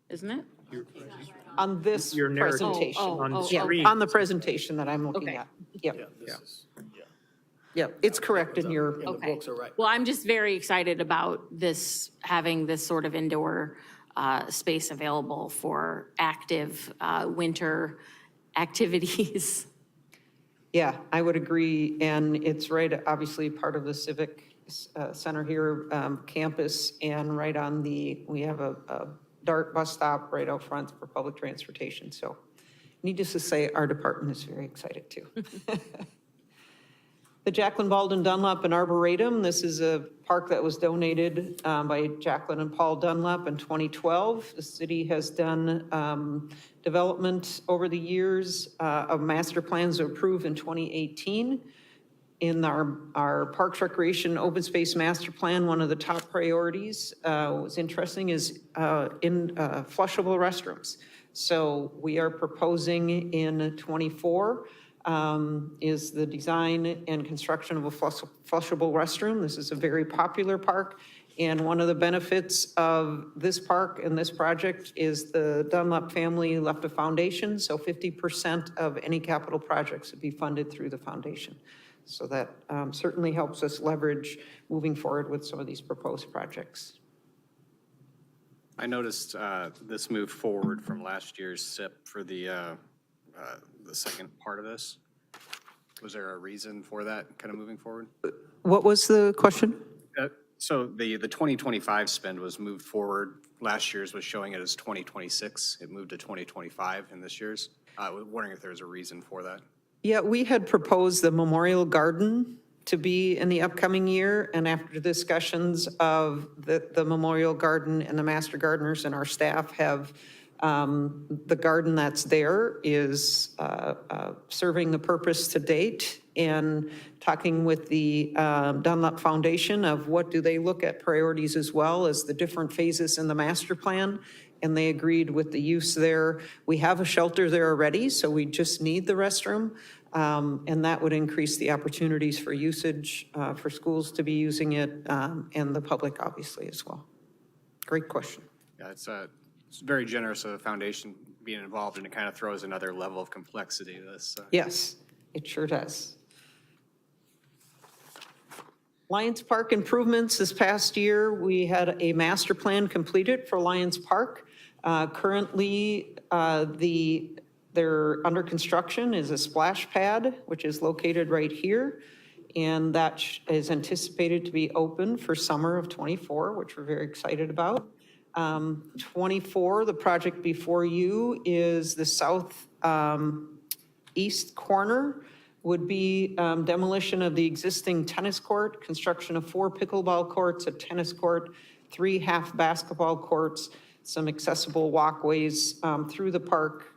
isn't it? On this Your narrative presentation. on the Yeah, screen. on the presentation that I'm looking Okay. at. Yep. Yep, it's correct in your. Okay. Well, I'm just very excited about this, having this sort of indoor space available for active winter activities. Yeah, I would agree. And it's right, obviously part of the civic Center here, campus, and right on we have a DART bus stop right out front for public transportation. So needless to say, our department is very excited too. The Jacqueline Baldwin Dunlap and Arboretum, this is a park that was donated by Jacqueline and Paul Dunlap in 2012. The city has done development over the years of master plans approved in 2018. In our Parks Recreation Open Space Master Plan, one of the top priorities, what's interesting is in flushable restrooms. So we are proposing in '24 is the design and construction of a flushable restroom. This is a very popular park. And one of the benefits of this park and this project is the Dunlap family left a foundation. So 50% of any capital projects would be funded through the foundation. So that certainly helps us leverage moving forward with some of these proposed projects. I noticed this moved forward from last year's SIP for the second part of this. Was there a reason for that kind of moving forward? What was the question? So the 2025 spend was moved forward. Last year's was showing it as 2026. It moved to 2025 in this year's. I was wondering if there was a reason for that. Yeah, we had proposed the Memorial Garden to be in the upcoming year, and after discussions of the Memorial Garden and the master gardeners and our staff have, the garden that's there is serving the purpose to date, and talking with the Dunlap Foundation of what do they look at priorities as well as the different phases in the master plan, and they agreed with the use there. We have a shelter there already, so we just need the restroom. And that would increase the opportunities for usage, for schools to be using it, and the public obviously as well. Great question. Yeah, it's very generous of the foundation being involved, and it kind of throws another level of complexity to this. Yes, it sure does. Lions Park improvements this past year, we had a master plan completed for Lions Park. Currently, they're under construction is a splash pad, which is located right here. And that is anticipated to be open for summer of '24, which we're very excited about. '24, the project before you is the south east corner would be demolition of the existing tennis court, construction of 4 pickleball courts, a tennis court, 3 half basketball courts, some accessible walkways through the park,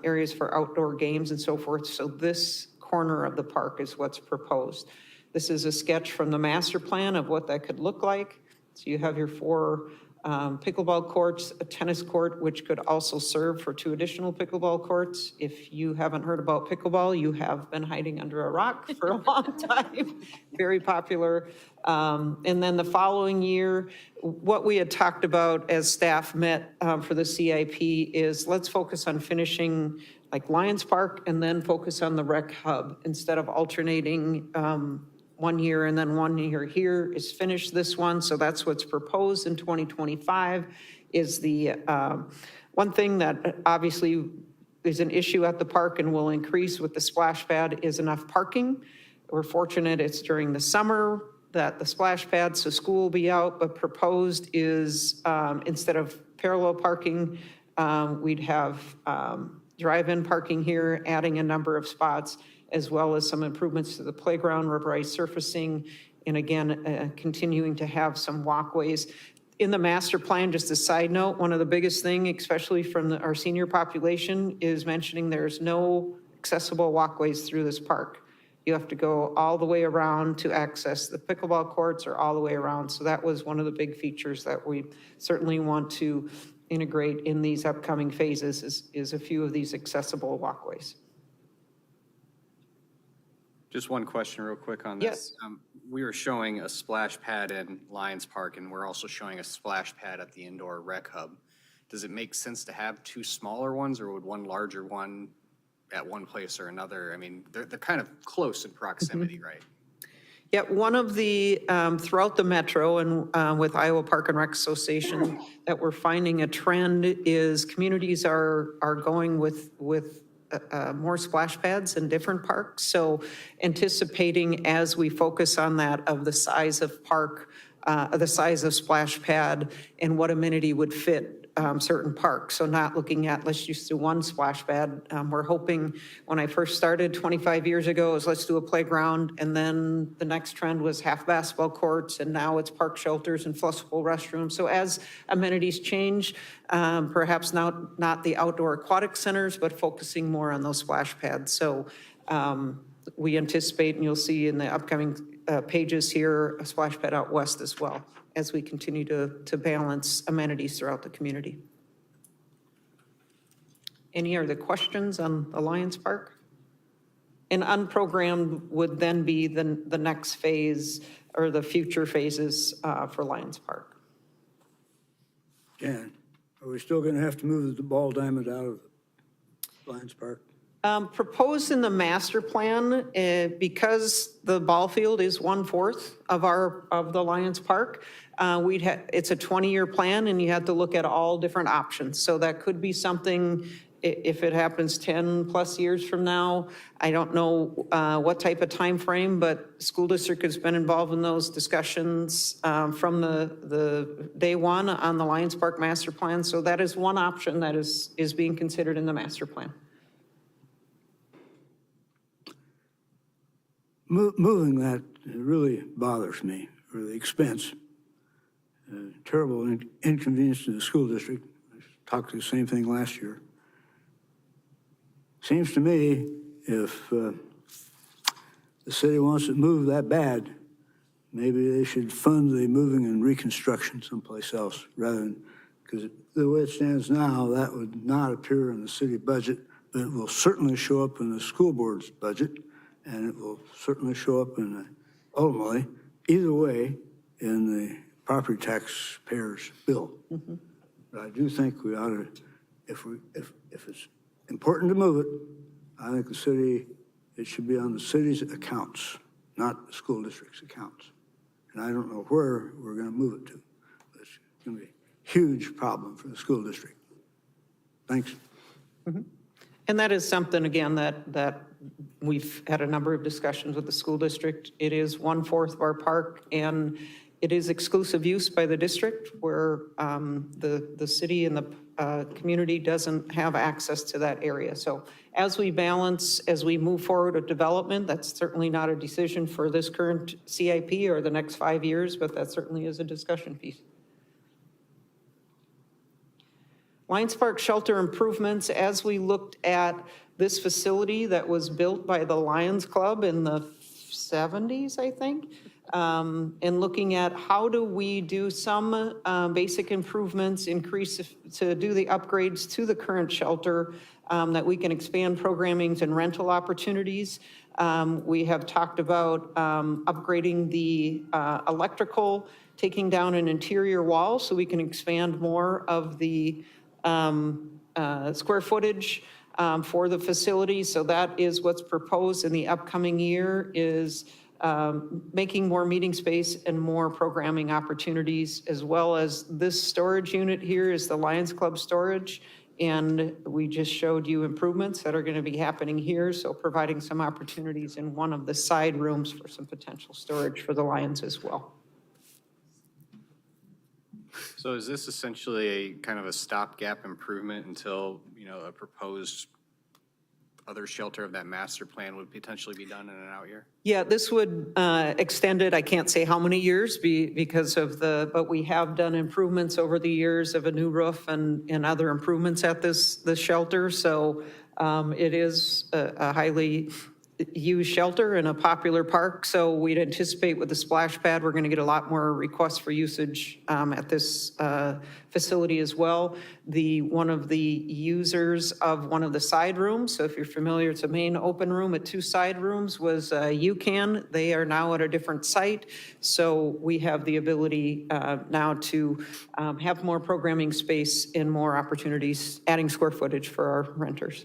areas for outdoor games and so forth. So this corner of the park is what's proposed. This is a sketch from the master plan of what that could look like. So you have your 4 pickleball courts, a tennis court, which could also serve for 2 additional pickleball courts. If you haven't heard about pickleball, you have been hiding under a rock for a long time. Very popular. And then the following year, what we had talked about as staff met for the CIP is let's focus on finishing like Lions Park and then focus on the rec hub instead of alternating 1 year and then 1 year here is finished this one. So that's what's proposed in 2025 is the one thing that obviously is an issue at the park and will increase with the splash pad is enough parking. We're fortunate it's during the summer that the splash pad, so school will be out, but proposed is instead of parallel parking, we'd have drive-in parking here, adding a number of spots, as well as some improvements to the playground, rubberized surfacing, and again, continuing to have some walkways. In the master plan, just a side note, one of the biggest thing, especially from our senior population, is mentioning there's no accessible walkways through this park. You have to go all the way around to access the pickleball courts or all the way around. So that was one of the big features that we certainly want to integrate in these upcoming phases is a few of these accessible walkways. Just one question real quick on this. Yes. We were showing a splash pad in Lions Park, and we're also showing a splash pad at the indoor rec hub. Does it make sense to have 2 smaller ones, or would one larger one at one place or another? I mean, they're kind of close in proximity, right? Yeah, one of the, throughout the metro and with Iowa Park and Rec Association, that we're finding a trend is communities are going with more splash pads in different parks. So anticipating as we focus on that of the size of park, the size of splash pad and what amenity would fit certain parks. So not looking at, let's just do one splash pad. We're hoping, when I first started 25 years ago, is let's do a playground. And then the next trend was half basketball courts, and now it's park shelters and flushable restrooms. So as amenities change, perhaps now not the outdoor aquatic centers, but focusing more on those splash pads. So we anticipate, and you'll see in the upcoming pages here, a splash pad out west as well, as we continue to balance amenities throughout the community. Any other questions on the Lions Park? And unprogrammed would then be the next phase or the future phases for Lions Park. Jan, are we still going to have to move the ball diamond out of Lions Park? Proposed in the master plan, because the ball field is 1/4 of the Lions Park, it's a 20-year plan, and you have to look at all different options. So that could be something, if it happens 10+ years from now. I don't know what type of time frame, but school district has been involved in those discussions from the day one on the Lions Park master plan. So that is one option that is being considered in the master plan. Moving that really bothers me, or the expense. Terrible inconvenience to the school district. I talked to the same thing last year. Seems to me if the city wants to move that bad, maybe they should fund the moving and reconstruction someplace else rather than, because the way it stands now, that would not appear in the city budget, but it will certainly show up in the school board's budget. And it will certainly show up ultimately, either way, in the property taxpayers' bill. Mm-hmm. But I do think we ought to, if it's important to move it, I think it should be on the city's accounts, not the school district's accounts. And I don't know where we're going to move it to. But it's going to be a huge problem for the school district. Thanks. Mm-hmm. And that is something, again, that we've had a number of discussions with the school district. It is 1/4 of our park, and it is exclusive use by the district, where the city and the community doesn't have access to that area. So as we balance, as we move forward with development, that's certainly not a decision for this current CIP or the next 5 years, but that certainly is a discussion piece. Lions Park shelter improvements, as we looked at this facility that was built by the Lions Club in the 70s, I think, and looking at how do we do some basic improvements, to do the upgrades to the current shelter, that we can expand programmings and rental opportunities. We have talked about upgrading the electrical, taking down an interior wall so we can expand more of the square footage for the facility. So that is what's proposed in the upcoming year, is making more meeting space and more programming opportunities, as well as this storage unit here is the Lions Club storage. And we just showed you improvements that are going to be happening here. So providing some opportunities in one of the side rooms for some potential storage for the Lions as well. So is this essentially a kind of a stopgap improvement until, a proposed other shelter of that master plan would potentially be done in an out year? Yeah, this would extend it, I can't say how many years because of but we have done improvements over the years of a new roof and other improvements at this shelter. So it is a highly used shelter in a popular park. So we'd anticipate with the splash pad, we're going to get a lot more requests for usage at this facility as well. One of the users of one of the side rooms, so if you're familiar, it's a main open room at 2 side rooms, was UCAN. They are now at a different site. So we have the ability now to have more programming space and more opportunities, adding square footage for our renters.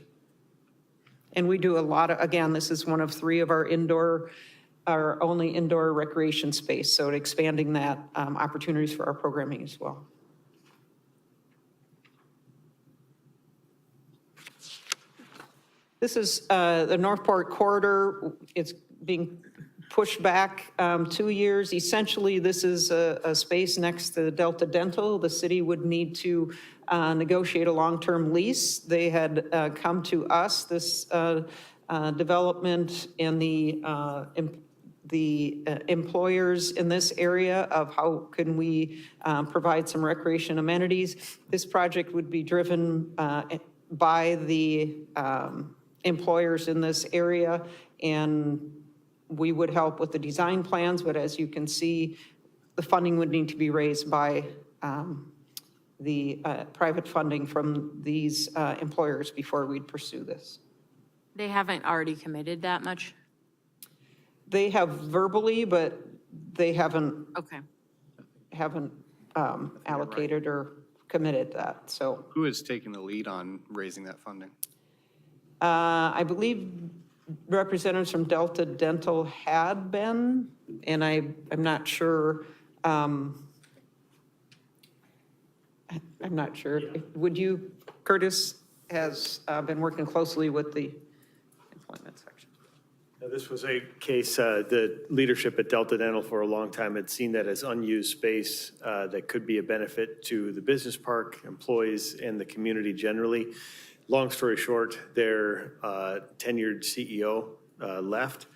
And we do a lot of, again, this is one of 3 of our only indoor recreation space. So expanding that opportunities for our programming as well. This is the Northport corridor. It's being pushed back 2 years. Essentially, this is a space next to Delta Dental. The city would need to negotiate a long-term lease. They had come to us, this development and the employers in this area of how can we provide some recreation amenities. This project would be driven by the employers in this area, and we would help with the design plans, but as you can see, the funding would need to be raised by the private funding from these employers before we'd pursue this. They haven't already committed that much? They have verbally, but they haven't Okay. allocated or committed that, so. Who is taking the lead on raising that funding? I believe representatives from Delta Dental had been, and I'm not sure, I'm not sure. Would you, Curtis has been working closely with the employment section. Now, this was a case, the leadership at Delta Dental for a long time had seen that as unused space that could be a benefit to the business park, employees, and the community generally. Long story short, their tenured CEO left,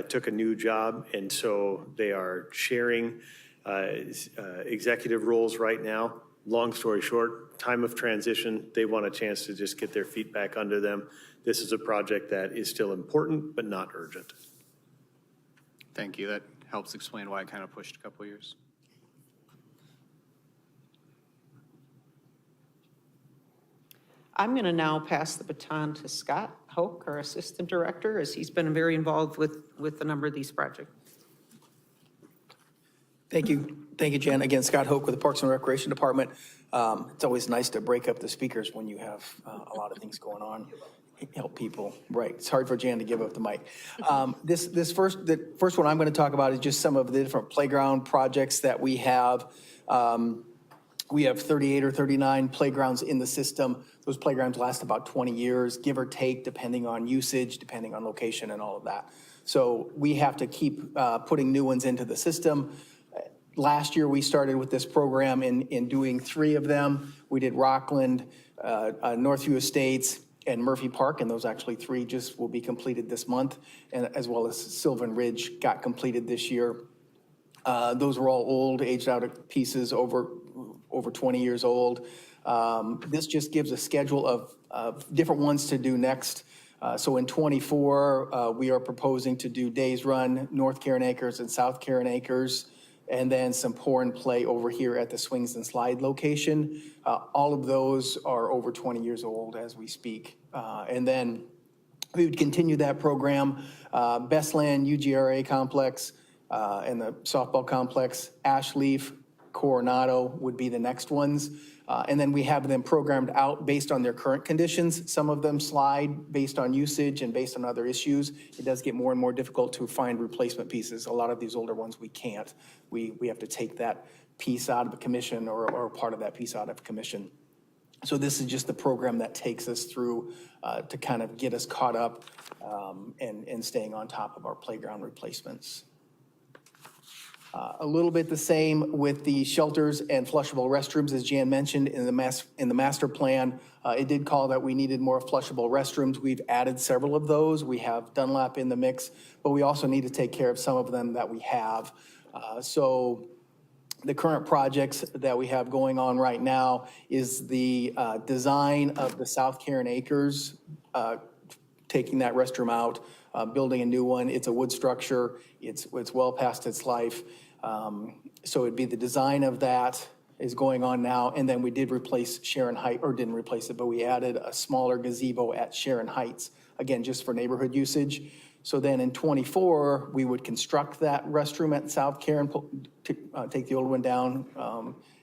took a new job, and so they are sharing executive roles right now. Long story short, time of transition, they want a chance to just get their feet back under them. This is a project that is still important, but not urgent. Thank you. That helps explain why I kind of pushed a couple years. I'm going to now pass the baton to Scott Hoke, our Assistant Director, as he's been very involved with a number of these projects. Thank you, Jan. Again, Scott Hoke with the Parks and Recreation Department. It's always nice to break up the speakers when you have a lot of things going on. Help people, right? It's hard for Jan to give up the mic. The first one I'm going to talk about is just some of the different playground projects that we have. We have 38 or 39 playgrounds in the system. Those playgrounds last about 20 years, give or take, depending on usage, depending on location and all of that. So we have to keep putting new ones into the system. Last year, we started with this program in doing 3 of them. We did Rockland, Northview Estates, and Murphy Park, and those actually 3 just will be completed this month, and as well as Sylvan Ridge got completed this year. Those were all old, aged out pieces, over 20 years old. This just gives a schedule of different ones to do next. So in '24, we are proposing to do Days Run, North Karen Acres and South Karen Acres, and then some pour and play over here at the Swings and Slide location. All of those are over 20 years old as we speak. And then we would continue that program. Bestland, UGRA Complex, and the softball complex, Ashleaf, Coronado would be the next ones. And then we have them programmed out based on their current conditions. Some of them slide based on usage and based on other issues. It does get more and more difficult to find replacement pieces. A lot of these older ones we can't. We have to take that piece out of a commission or part of that piece out of commission. So this is just the program that takes us through to kind of get us caught up and staying on top of our playground replacements. A little bit the same with the shelters and flushable restrooms, as Jan mentioned in the master plan. It did call that we needed more flushable restrooms. We've added several of those. We have Dunlap in the mix, but we also need to take care of some of them that we have. So the current projects that we have going on right now is the design of the South Karen Acres, taking that restroom out, building a new one. It's a wood structure. It's well past its life. So it'd be the design of that is going on now. And then we did replace Sharon Heights, or didn't replace it, but we added a smaller gazebo at Sharon Heights, again, just for neighborhood usage. So then in '24, we would construct that restroom at South Karen, take the old one down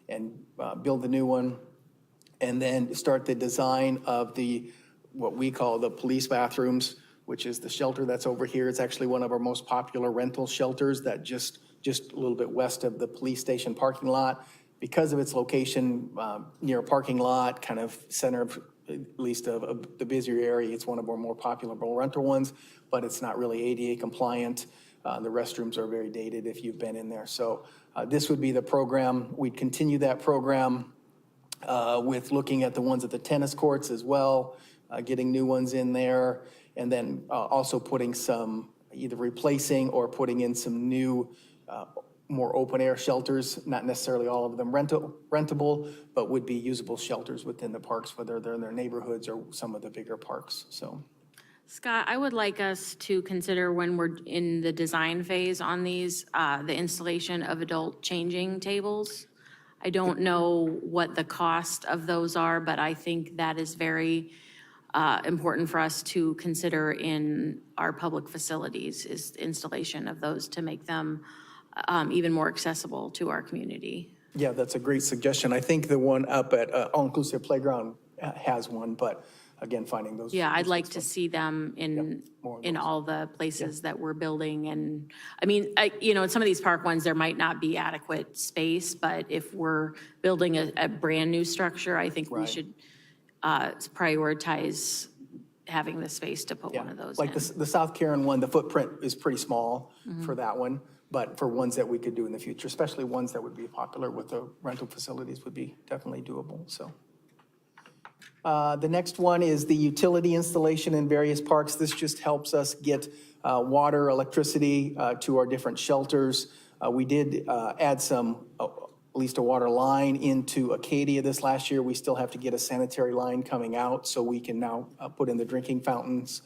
and build the new one. And then start the design of what we call the police bathrooms, which is the shelter that's over here. It's actually one of our most popular rental shelters that just a little bit west of the police station parking lot. Because of its location near a parking lot, kind of center of at least of the busier area. It's one of our more popular rental ones, but it's not really ADA compliant. The restrooms are very dated if you've been in there. So this would be the program. We'd continue that program with looking at the ones at the tennis courts as well, getting new ones in there, and then also putting some, either replacing or putting in some new, more open-air shelters, not necessarily all of them rentable, but would be usable shelters within the parks, whether they're in their neighborhoods or some of the bigger parks, so. Scott, I would like us to consider when we're in the design phase on these, the installation of adult changing tables. I don't know what the cost of those are, but I think that is very important for us to consider in our public facilities, is installation of those to make them even more accessible to our community. Yeah, that's a great suggestion. I think the one up at All-Inclusive Playground has one, but again, finding those. Yeah, I'd like to see them in all the places that we're building. And, I mean, in some of these park ones, there might not be adequate space, but if we're building a brand-new structure, I think we should prioritize having the space to put one of those in. Like the South Karen one, the footprint is pretty small for that one, but for ones that we could do in the future, especially ones that would be popular with the rental facilities, would be definitely doable, so. The next one is the utility installation in various parks. This just helps us get water, electricity to our different shelters. We did add some, at least a water line into Acadia this last year. We still have to get a sanitary line coming out, so we can now put in the drinking fountains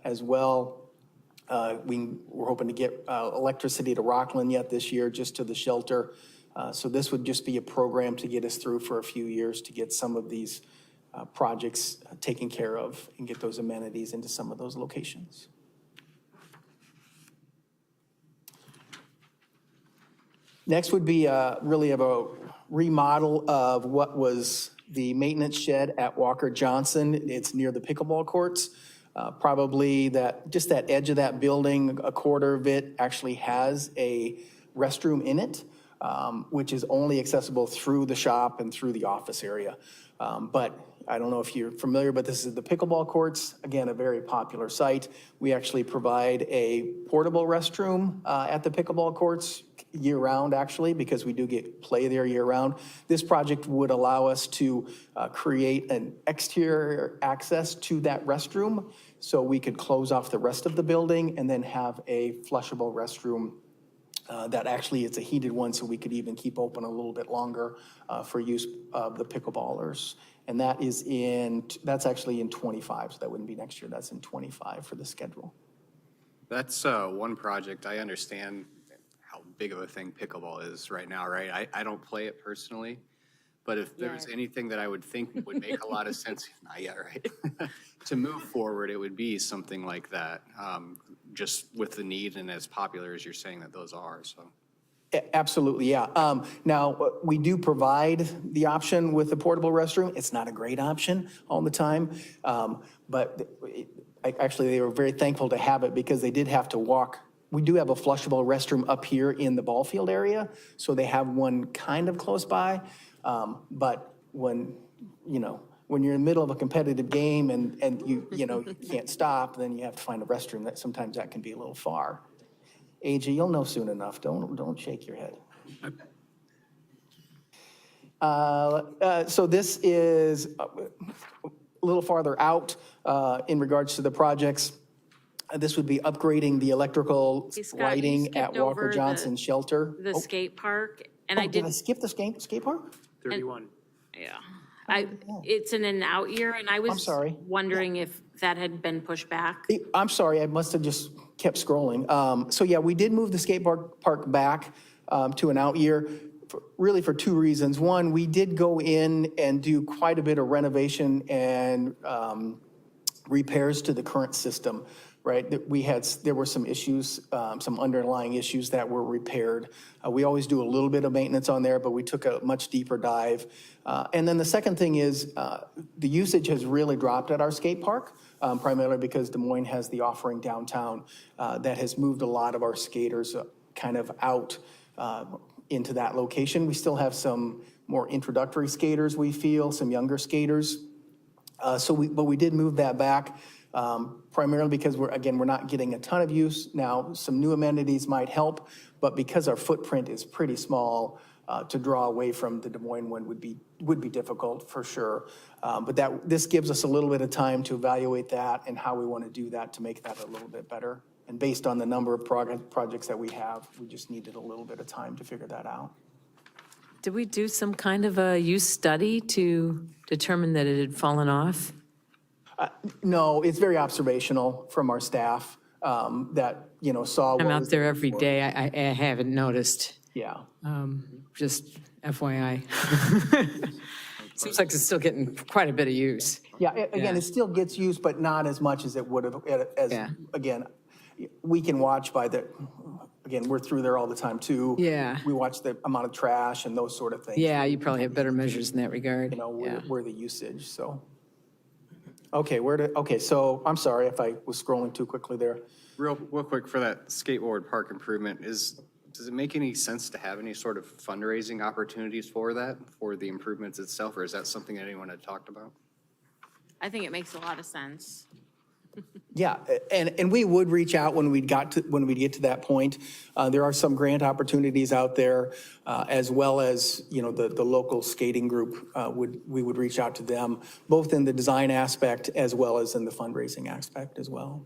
as well. We're hoping to get electricity to Rockland yet this year, just to the shelter. So this would just be a program to get us through for a few years to get some of these projects taken care of and get those amenities into some of those locations. Next would be really of a remodel of what was the maintenance shed at Walker Johnson. It's near the pickleball courts. Probably just that edge of that building, a quarter of it actually has a restroom in it, which is only accessible through the shop and through the office area. But I don't know if you're familiar, but this is the pickleball courts. Again, a very popular site. We actually provide a portable restroom at the pickleball courts year-round, actually, because we do get play there year-round. This project would allow us to create an exterior access to that restroom, so we could close off the rest of the building and then have a flushable restroom that actually it's a heated one, so we could even keep open a little bit longer for use of the pickleballers. And that's actually in 25, so that wouldn't be next year. That's in 25 for the schedule. That's one project. I understand how big of a thing pickleball is right now, right? I don't play it personally, but if there was anything that I would think would make a lot of sense, not yet, right? To move forward, it would be something like that, just with the need and as popular as you're saying that those are, so. Absolutely, yeah. Now, we do provide the option with the portable restroom. It's not a great option all the time, but actually they were very thankful to have it because they did have to walk. We do have a flushable restroom up here in the ball field area, so they have one kind of close by. But when you're in the middle of a competitive game and you can't stop, then you have to find a restroom. Sometimes that can be a little far. AJ, you'll know soon enough. Don't shake your head. So this is a little farther out in regards to the projects. This would be upgrading the electrical Hey, Scott, lighting you at skipped Walker over Johnson Shelter. The skate park, and I Did I did, skip the skate park? 31. yeah. It's in an out year, and I was sorry. wondering if that had been pushed back. I'm sorry, I must have just kept scrolling. So yeah, we did move the skate park back to an out year, really for two reasons. One, we did go in and do quite a bit of renovation and repairs to the current system, right? There were some issues, some underlying issues that were repaired. We always do a little bit of maintenance on there, but we took a much deeper dive. And then the second thing is the usage has really dropped at our skate park, primarily because Des Moines has the offering downtown that has moved a lot of our skaters kind of out into that location. We still have some more introductory skaters, we feel, some younger skaters. But we did move that back, primarily because we're not getting a ton of use. Now, some new amenities might help, but because our footprint is pretty small, to draw away from the Des Moines one would be difficult for sure. But this gives us a little bit of time to evaluate that and how we want to do that to make that a little bit better. And based on the number of projects that we have, we just needed a little bit of time to figure that out. Did we do some kind of a use study to determine that it had fallen off? No, it's very observational from our staff that, saw. I'm what out was there there every before. day. I haven't noticed. Yeah. Just FYI. Seems like it's still getting quite a bit of use. Yeah, again, Yeah. it still gets used, but not as much as it would have, Yeah. again, we can watch again, we're through there all the time too. Yeah. We watch the amount of trash and those sort of things. Yeah, you probably have better measures in that regard. Yeah. Where the usage, so. Okay, so I'm sorry if I was scrolling too quickly there. Real quick for that skateboard park improvement, does it make any sense to have any sort of fundraising opportunities for that, for the improvements itself, or is that something anyone had talked about? I think it makes a lot of sense. Yeah, and we would reach out when we get to that point. There are some grant opportunities out there, as well as, the local skating group, we would reach out to them, both in the design aspect as well as in the fundraising aspect as well.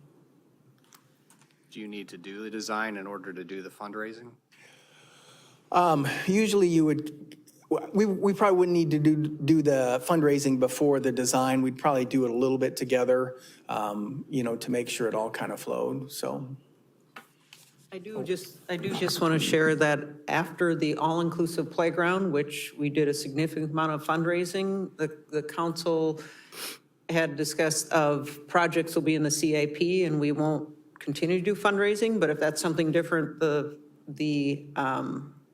Do you need to do the design in order to do the fundraising? Usually we probably wouldn't need to do the fundraising before the design. We'd probably do it a little bit together, to make sure it all kind of flowed, so. I do just want to share that after the all-inclusive playground, which we did a significant amount of fundraising, the council had discussed of projects will be in the CIP and we won't continue to do fundraising, but if that's something different, the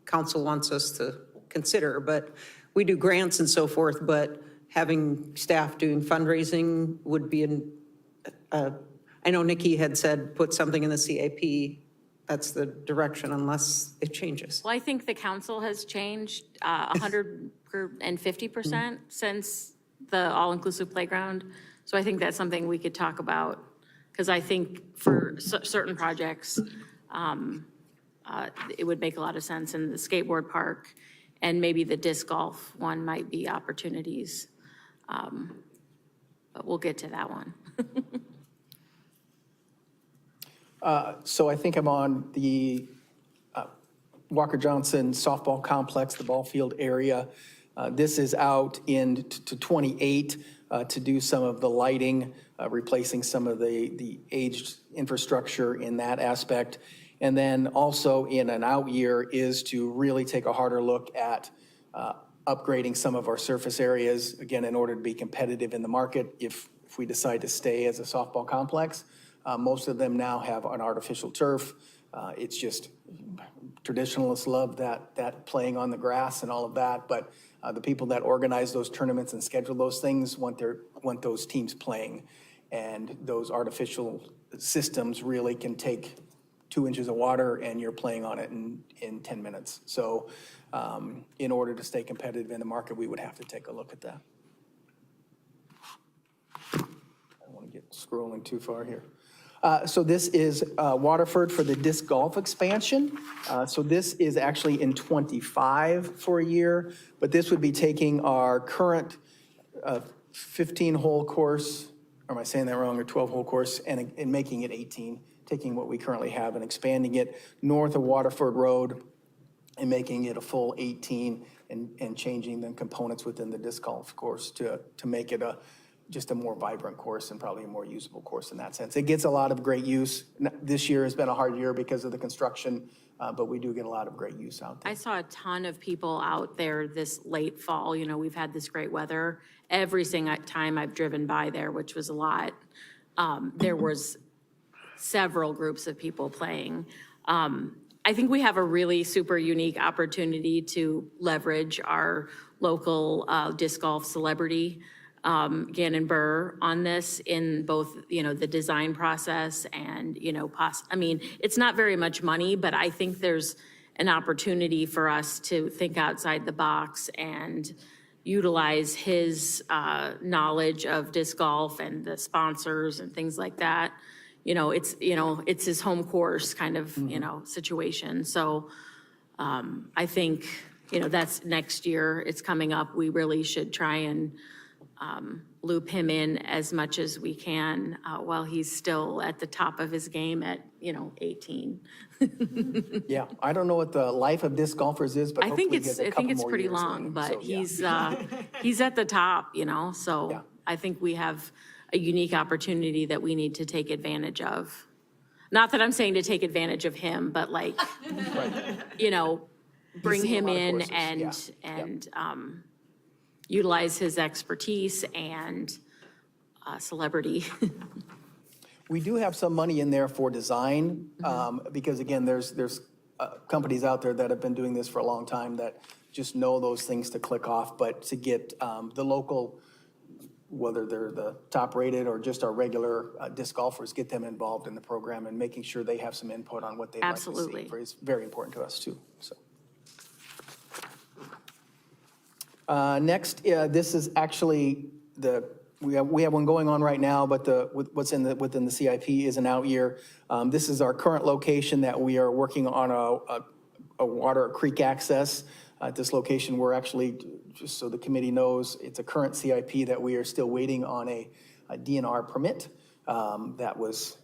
council wants us to consider. But we do grants and so forth, but having staff doing fundraising would be I know Nikki had said, put something in the CIP. That's the direction unless it changes. Well, I think the council has changed 150% since the all-inclusive playground. So I think that's something we could talk about, because I think for certain projects, it would make a lot of sense in the skateboard park, and maybe the disc golf one might be opportunities. But we'll get to that one. So I think I'm on the Walker Johnson softball complex, the ball field area. This is out to 28 to do some of the lighting, replacing some of the aged infrastructure in that aspect. And then also in an out year is to really take a harder look at upgrading some of our surface areas, again, in order to be competitive in the market if we decide to stay as a softball complex. Most of them now have an artificial turf. It's just traditionalists love that playing on the grass and all of that, but the people that organize those tournaments and schedule those things want those teams playing. And those artificial systems really can take 2 inches of water and you're playing on it in 10 minutes. So in order to stay competitive in the market, we would have to take a look at that. I don't want to get scrolling too far here. So this is Waterford for the disc golf expansion. So this is actually in 25 for a year, but this would be taking our current 15-hole course, or am I saying that wrong, or 12-hole course, and making it 18, taking what we currently have and expanding it north of Waterford Road and making it a full 18 and changing the components within the disc golf course to make it just a more vibrant course and probably a more usable course in that sense. It gets a lot of great use. This year has been a hard year because of the construction, but we do get a lot of great use out there. I saw a ton of people out there this late fall. We've had this great weather. Every single time I've driven by there, which was a lot, there was several groups of people playing. I think we have a really super unique opportunity to leverage our local disc golf celebrity, Gannon Burr, on this in both, the design process and, it's not very much money, but I think there's an opportunity for us to think outside the box and, utilize his knowledge of disc golf and the sponsors and things like that. It's his home course kind of, situation. So I think, that's next year, it's coming up. We really should try and loop him in as much as we can while he's still at the top of his game at, 18. Yeah, I don't know what the life of disc golfers is, but I think hopefully he gets a couple it's more pretty years in long, him. but So, yeah. he's at the top, so Yeah. I think we have a unique opportunity that we need to take advantage of. Not that I'm saying to take advantage of him, but like, bring seen a him lot of in courses, yeah. and utilize his expertise and celebrity. We do have some money in there for design, because again, there's companies out there that have been doing this for a long time that just know those things to click off, but to get the local, whether they're the top rated or just our regular disc golfers, get them involved in the program and making sure they have some input on what they'd like to see. Absolutely. It's very important to us too, so. Next, this is actually we have one going on right now, but within the CIP is an out year. This is our current location that we are working on a creek access. At this location, we're actually, just so the committee knows, it's a current CIP that we are still waiting on a DNR permit that was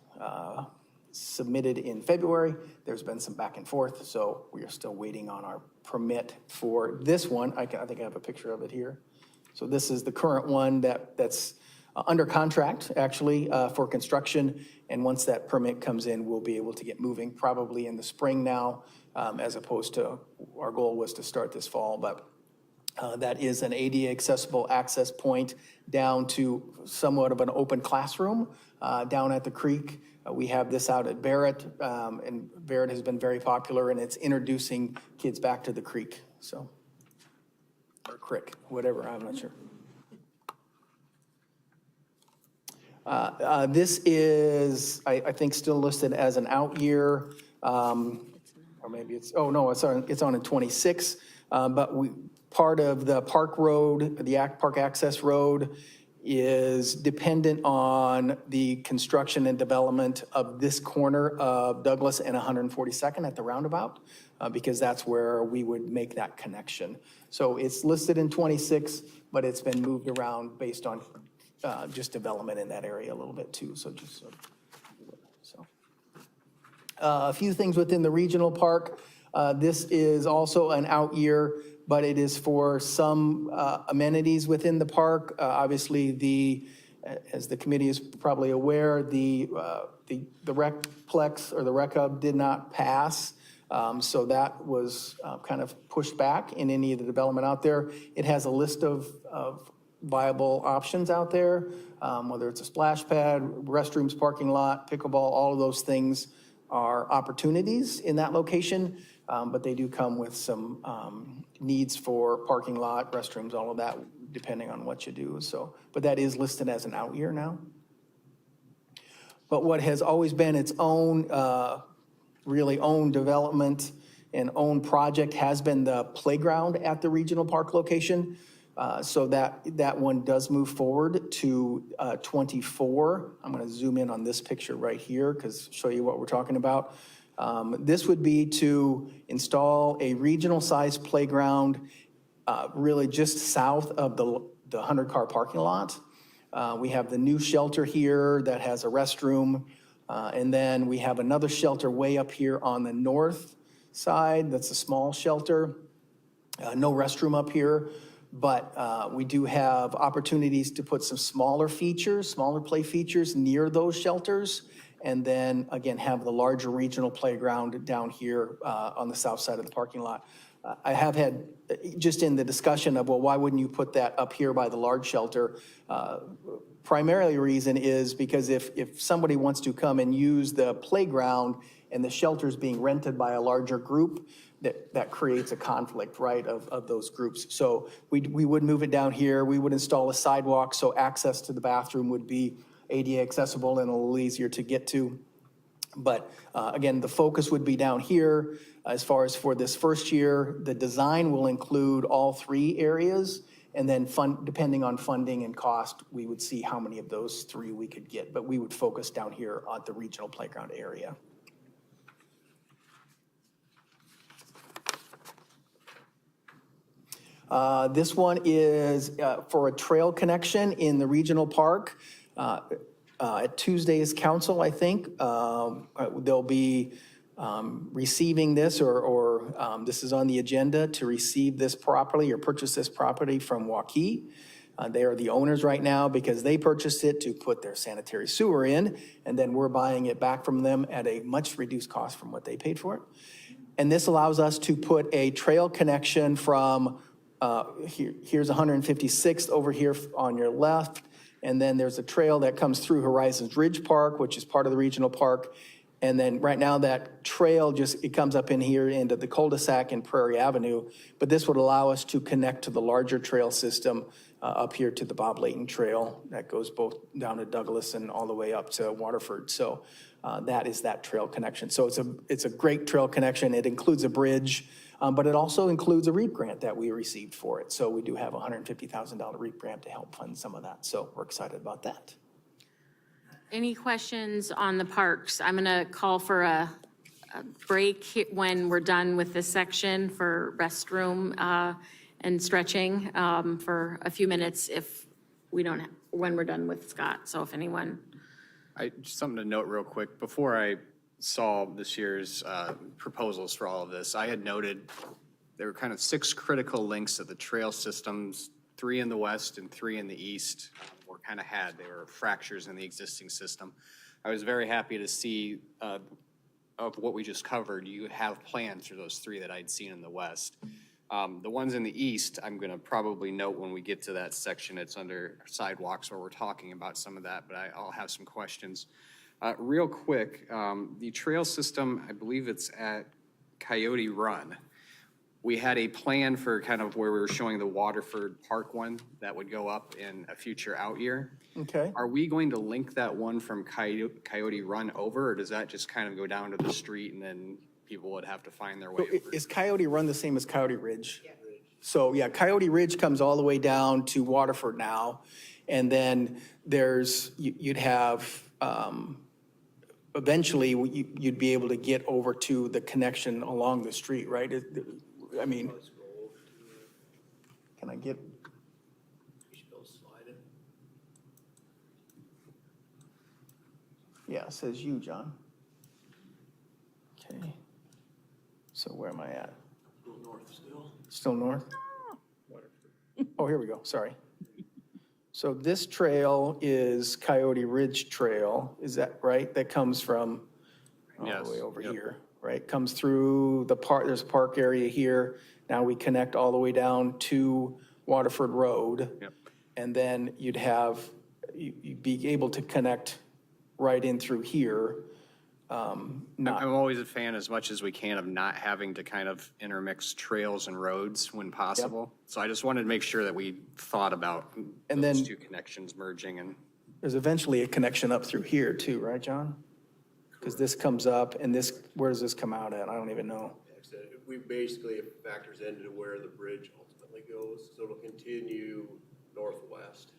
submitted in February. There's been some back and forth, so we are still waiting on our permit for this one. I think I have a picture of it here. So this is the current one that's under contract, actually, for construction. And once that permit comes in, we'll be able to get moving, probably in the spring now, as opposed to, our goal was to start this fall. But that is an ADA accessible access point down to somewhat of an open classroom down at the creek. We have this out at Barrett, and Barrett has been very popular, and it's introducing kids back to the creek, so. Or crick, whatever, I'm not sure. This is, I think, still listed as an out year, or maybe it's, oh no, it's on in 26. But part of the Park Road, the Park Access Road, is dependent on the construction and development of this corner of Douglas and 142nd at the roundabout, because that's where we would make that connection. So it's listed in 26, but it's been moved around based on just development in that area a little bit too. So just so. A few things within the regional park. This is also an out year, but it is for some amenities within the park. Obviously, as the committee is probably aware, the Recplex or the Rec Hub did not pass. So that was kind of pushed back in any of the development out there. It has a list of viable options out there, whether it's a splash pad, restrooms, parking lot, pickleball, all of those things are opportunities in that location, but they do come with some needs for parking lot, restrooms, all of that, depending on what you do. So, but that is listed as an out year now. But what has always been its own, really own development and own project has been the playground at the regional park location. So that one does move forward to 24. I'm going to zoom in on this picture right here because show you what we're talking about. This would be to install a regional-sized playground really just south of the 100-car parking lot. We have the new shelter here that has a restroom, and then we have another shelter way up here on the north side. That's a small shelter. No restroom up here. But we do have opportunities to put some smaller play features near those shelters. And then again, have the larger regional playground down here on the south side of the parking lot. I have had, just in the discussion of, well, why wouldn't you put that up here by the large shelter? Primarily reason is because if somebody wants to come and use the playground and the shelter's being rented by a larger group, that creates a conflict, right, of those groups. So we would move it down here. We would install a sidewalk so access to the bathroom would be ADA accessible and a little easier to get to. But again, the focus would be down here. As far as for this first year, the design will include all three areas. And then depending on funding and cost, we would see how many of those 3 we could get. But we would focus down here at the regional playground area. This one is for a trail connection in the regional park. At Tuesday's council, I think, they'll be receiving this or this is on the agenda to receive this property or purchase this property from Waukee. They are the owners right now because they purchased it to put their sanitary sewer in, and then we're buying it back from them at a much reduced cost from what they paid for it. And this allows us to put a trail connection from here's 156th over here on your left, and then there's a trail that comes through Horizons Ridge Park, which is part of the regional park. And then right now that trail it comes up in here into the cul-de-sac and Prairie Avenue, but this would allow us to connect to the larger trail system up here to the Bob Layton Trail that goes both down to Douglas and all the way up to Waterford. So that is that trail connection. So it's a great trail connection. It includes a bridge, but it also includes a REAP grant that we received for it. So we do have a $150,000 REAP grant to help fund some of that. So we're excited about that. Any questions on the parks? I'm going to call for a break when we're done with this section for restroom and stretching for a few minutes when we're done with Scott. So if anyone. Just something to note real quick. Before I saw this year's proposals for all of this, I had noted there were kind of 6 critical links of the trail systems, 3 in the west and 3 in the east were kind of there were fractures in the existing system. I was very happy to see of what we just covered, you have plans for those 3 that I'd seen in the west. The ones in the east, I'm going to probably note when we get to that section, it's under sidewalks where we're talking about some of that, but I'll have some questions. Real quick, the trail system, I believe it's at Coyote Run. We had a plan for kind of where we were showing the Waterford Park one that would go up in a future out year. Okay. Are we going to link that one from Coyote Run over, or does that just kind of go down to the street and then people would have to find their way over? Is Coyote Run the same as Coyote Ridge? Yeah. So yeah, Coyote Ridge comes all the way down to Waterford now. And then you'd have, eventually you'd be able to get over to the connection along the street, right? I mean, can I get? Yeah, it says you, John. Okay. So where am I at? Still north still. Still north? Oh, here we go, sorry. So this trail is Coyote Ridge Trail, is that right? That comes from all the way over here, right? Comes through the park, there's a park area here. Now we connect all the way down to Waterford Road. Yep. And then you'd be able to connect right in through here. I'm always a fan, as much as we can, of not having to kind of intermix trails and roads when possible. So I just wanted to make sure that we thought about those 2 connections merging. And there's eventually a connection up through here too, right, John? Because this comes up and where does this come out at? I don't even know. We basically, it factors into where the bridge ultimately goes, so it'll continue northwest.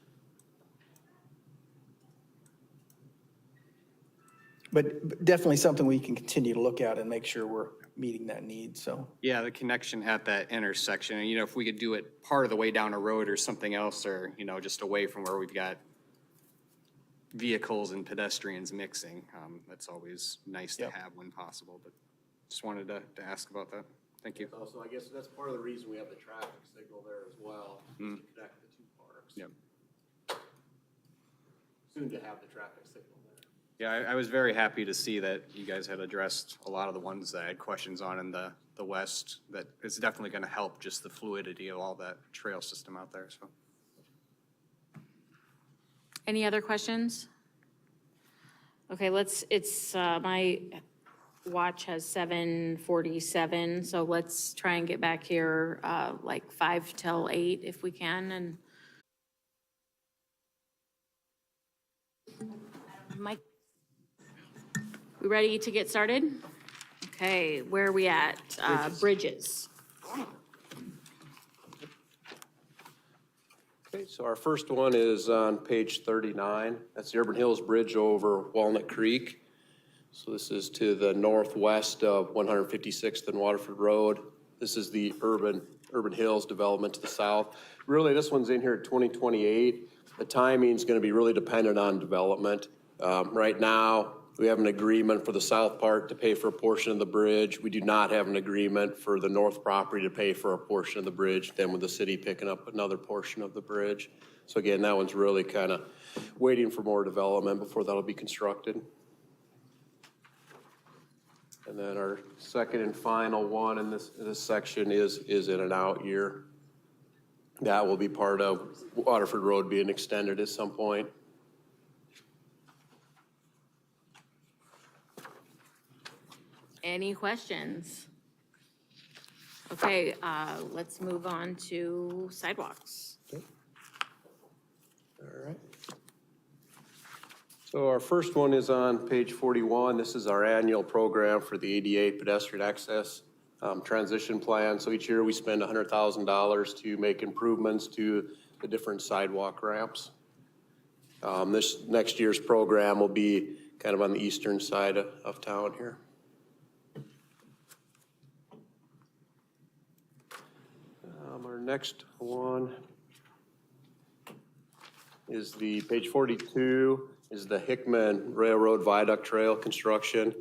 But definitely something we can continue to look at and make sure we're meeting that need, so. yeah, the connection at that intersection, and if we could do it part of the way down a road or something else, or, just away from where we've got vehicles and pedestrians mixing, that's always nice to have when possible, but just wanted to ask about that. Thank you. Also, I guess that's part of the reason we have the traffic signal there as well, to connect the 2 parks. Yep. Soon to have the traffic signal there. Yeah, I was very happy to see that you guys had addressed a lot of the ones that I had questions on in the west. That it's definitely going to help just the fluidity of all that trail system out there. So, Any other questions? Okay, my watch has 7:47, so let's try and get back here like 5 till 8 if we can. And Mike, we ready to get started? Okay, where are we at? Bridges. Okay, so our first one is on page 39. That's the Urban Hills Bridge over Walnut Creek. So this is to the northwest of 156th and Waterford Road. This is the Urban Hills development to the south. Really, this one's in here at 2028. The timing's going to be really dependent on development. Right now, we have an agreement for the south part to pay for a portion of the bridge. We do not have an agreement for the north property to pay for a portion of the bridge, then with the city picking up another portion of the bridge. So again, that one's really kind of waiting for more development before that'll be constructed. And then our second and final one in this section is in and out year. That will be part of Waterford Road being extended at some point. Any questions? Okay, let's move on to sidewalks. All right. So our first one is on page 41. This is our annual program for the ADA pedestrian access transition plan. So each year we spend $100,000 to make improvements to the different sidewalk ramps. This next year's program will be kind of on the eastern side of town here. Our next one is the page 42 is the Hickman Railroad Viaduct Trail construction.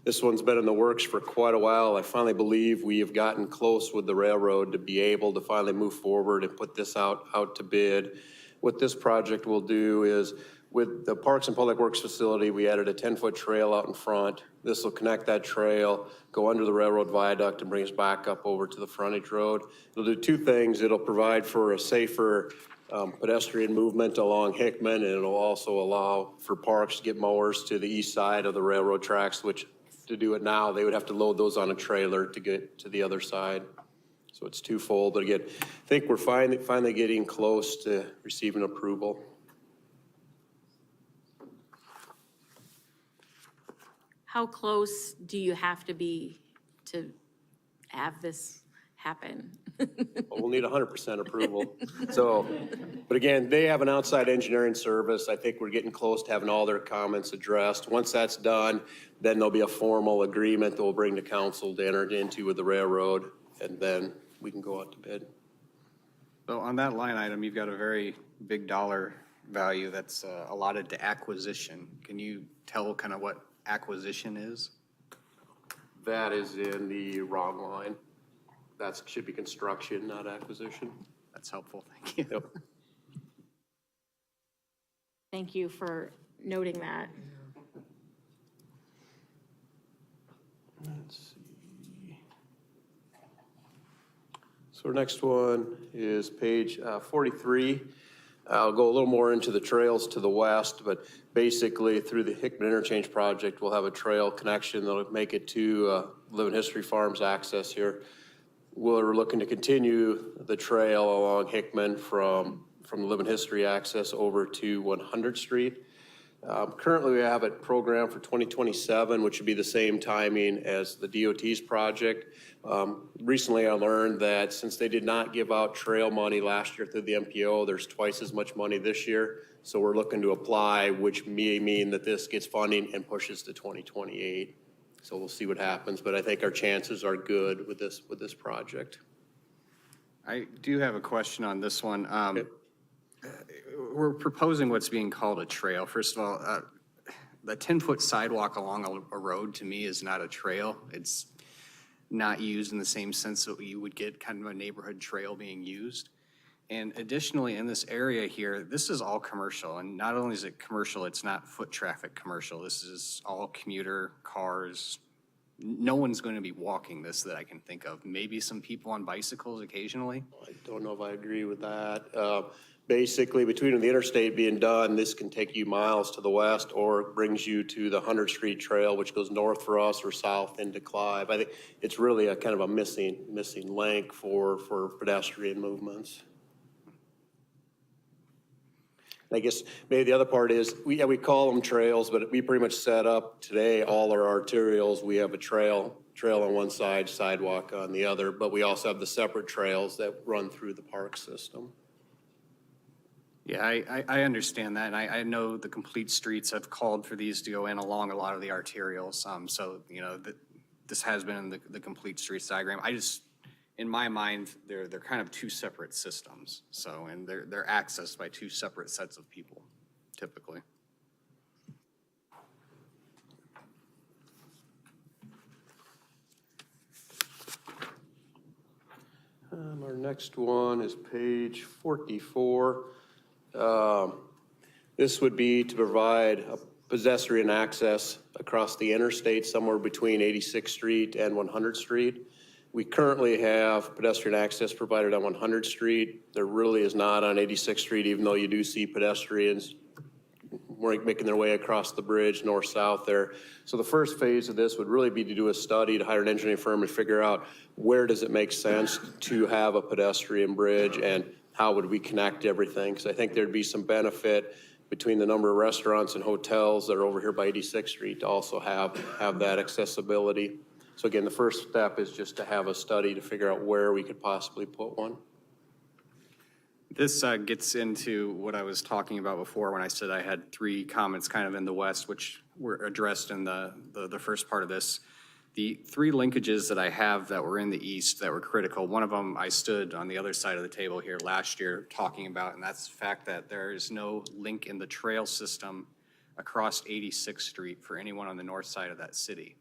This one's been in the works for quite a while. I finally believe we have gotten close with the railroad to be able to finally move forward and put this out to bid. What this project will do is, with the Parks and Public Works facility, we added a 10-foot trail out in front. This will connect that trail, go under the railroad viaduct, and bring us back up over to the frontage road. It'll do two things. It'll provide for a safer pedestrian movement along Hickman, and it'll also allow for parks to get mowers to the east side of the railroad tracks, which to do it now, they would have to load those on a trailer to get to the other side. So it's twofold, but again, I think we're finally getting close to receiving approval. How close do you have to be to have this happen? We'll need 100% approval. So, but again, they have an outside engineering service. I think we're getting close to having all their comments addressed. Once that's done, then there'll be a formal agreement that we'll bring to council to enter into with the railroad, and then we can go out to bid. So on that line item, you've got a very big dollar value that's allotted to acquisition. Can you tell kind of what acquisition is? That is in the wrong line. That should be construction, not acquisition. That's helpful, thank you. Yep. Thank you for noting that. Let's see. So our next one is page 43. I'll go a little more into the trails to the west, but basically through the Hickman Interchange project, we'll have a trail connection that'll make it to Living History Farms access here. We're looking to continue the trail along Hickman from the Living History access over to 100th Street. Currently, we have it programmed for 2027, which would be the same timing as the DOT's project. Recently, I learned that since they did not give out trail money last year through the MPO, there's twice as much money this year. So we're looking to apply, which may mean that this gets funding and pushes to 2028. So we'll see what happens, but I think our chances are good with this project. I do have a question on this one. We're proposing what's being called a trail. First of all, the 10-foot sidewalk along a road to me is not a trail. It's not used in the same sense that you would get kind of a neighborhood trail being used. And additionally, in this area here, this is all commercial. And not only is it commercial, it's not foot traffic commercial. This is all commuter cars. No one's going to be walking this that I can think of. Maybe some people on bicycles occasionally. I don't know if I agree with that. Basically, between the interstate being done, this can take you miles to the west or brings you to the 100th Street Trail, which goes north for us or south into Clive. I think it's really a kind of a missing link for pedestrian movements. I guess maybe the other part is, we call them trails, but we pretty much set up today all our arterials. We have a trail on one side, sidewalk on the other, but we also have the separate trails that run through the park system. Yeah, I understand that, and I know the complete streets have called for these to go in along a lot of the arterials. So, you know, this has been in the complete streets diagram. I just, in my mind, they're kind of two separate systems. So, and they're accessed by two separate sets of people, typically. Our next one is page 44. This would be to provide a pedestrian access across the interstate somewhere between 86th Street and 100th Street. We currently have pedestrian access provided on 100th Street. There really is not on 86th Street, even though you do see pedestrians making their way across the bridge north-south there. So the first phase of this would really be to do a study, to hire an engineering firm and figure out where does it make sense to have a pedestrian bridge and how would we connect everything? Because I think there'd be some benefit between the number of restaurants and hotels that are over here by 86th Street to also have that accessibility. So again, the first step is just to have a study to figure out where we could possibly put one. This gets into what I was talking about before when I said I had three comments kind of in the west, which were addressed in the first part of this. The three linkages that I have that were in the east that were critical, one of them I stood on the other side of the table here last year talking about, and that's the fact that there is no link in the trail system across 86th Street for anyone on the north side of that city.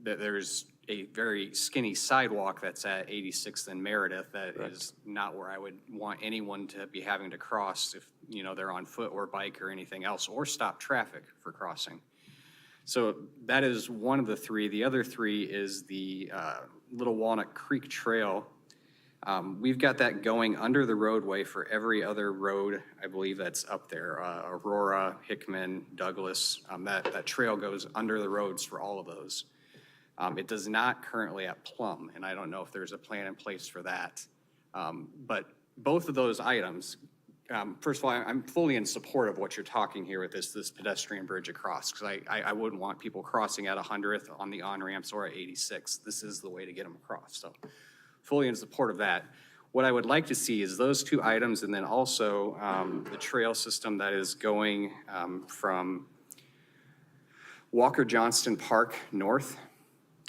There's a very skinny sidewalk that's at 86th and Meredith that is not where I would want anyone to be having to cross if, you know, they're on foot or bike or anything else, or stop traffic for crossing. So that is one of the three. The other three is the Little Walnut Creek Trail. We've got that going under the roadway for every other road, I believe that's up there. Aurora, Hickman, Douglas, that trail goes under the roads for all of those. It does not currently at Plum, and I don't know if there's a plan in place for that. But both of those items, first of all, I'm fully in support of what you're talking here with this pedestrian bridge across, because I wouldn't want people crossing at 100th on the on-ramps or at 86th. This is the way to get them across, so fully in support of that. What I would like to see is those two items, and then also the trail system that is going from Walker Johnston Park north.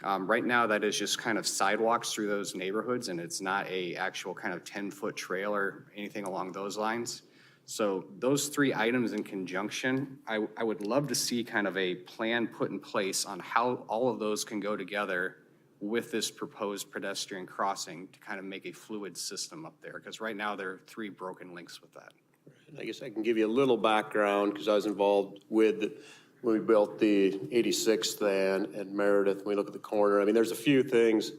Right now, that is just kind of sidewalks through those neighborhoods, and it's not a actual kind of 10-foot trail or anything along those lines. So those three items in conjunction, I would love to see kind of a plan put in place on how all of those can go together with this proposed pedestrian crossing to kind of make a fluid system up there. Because right now, there are three broken links with that. I guess I can give you a little background because I was involved with when we built the 86th and Meredith. When we look at the corner, I mean, there's a few things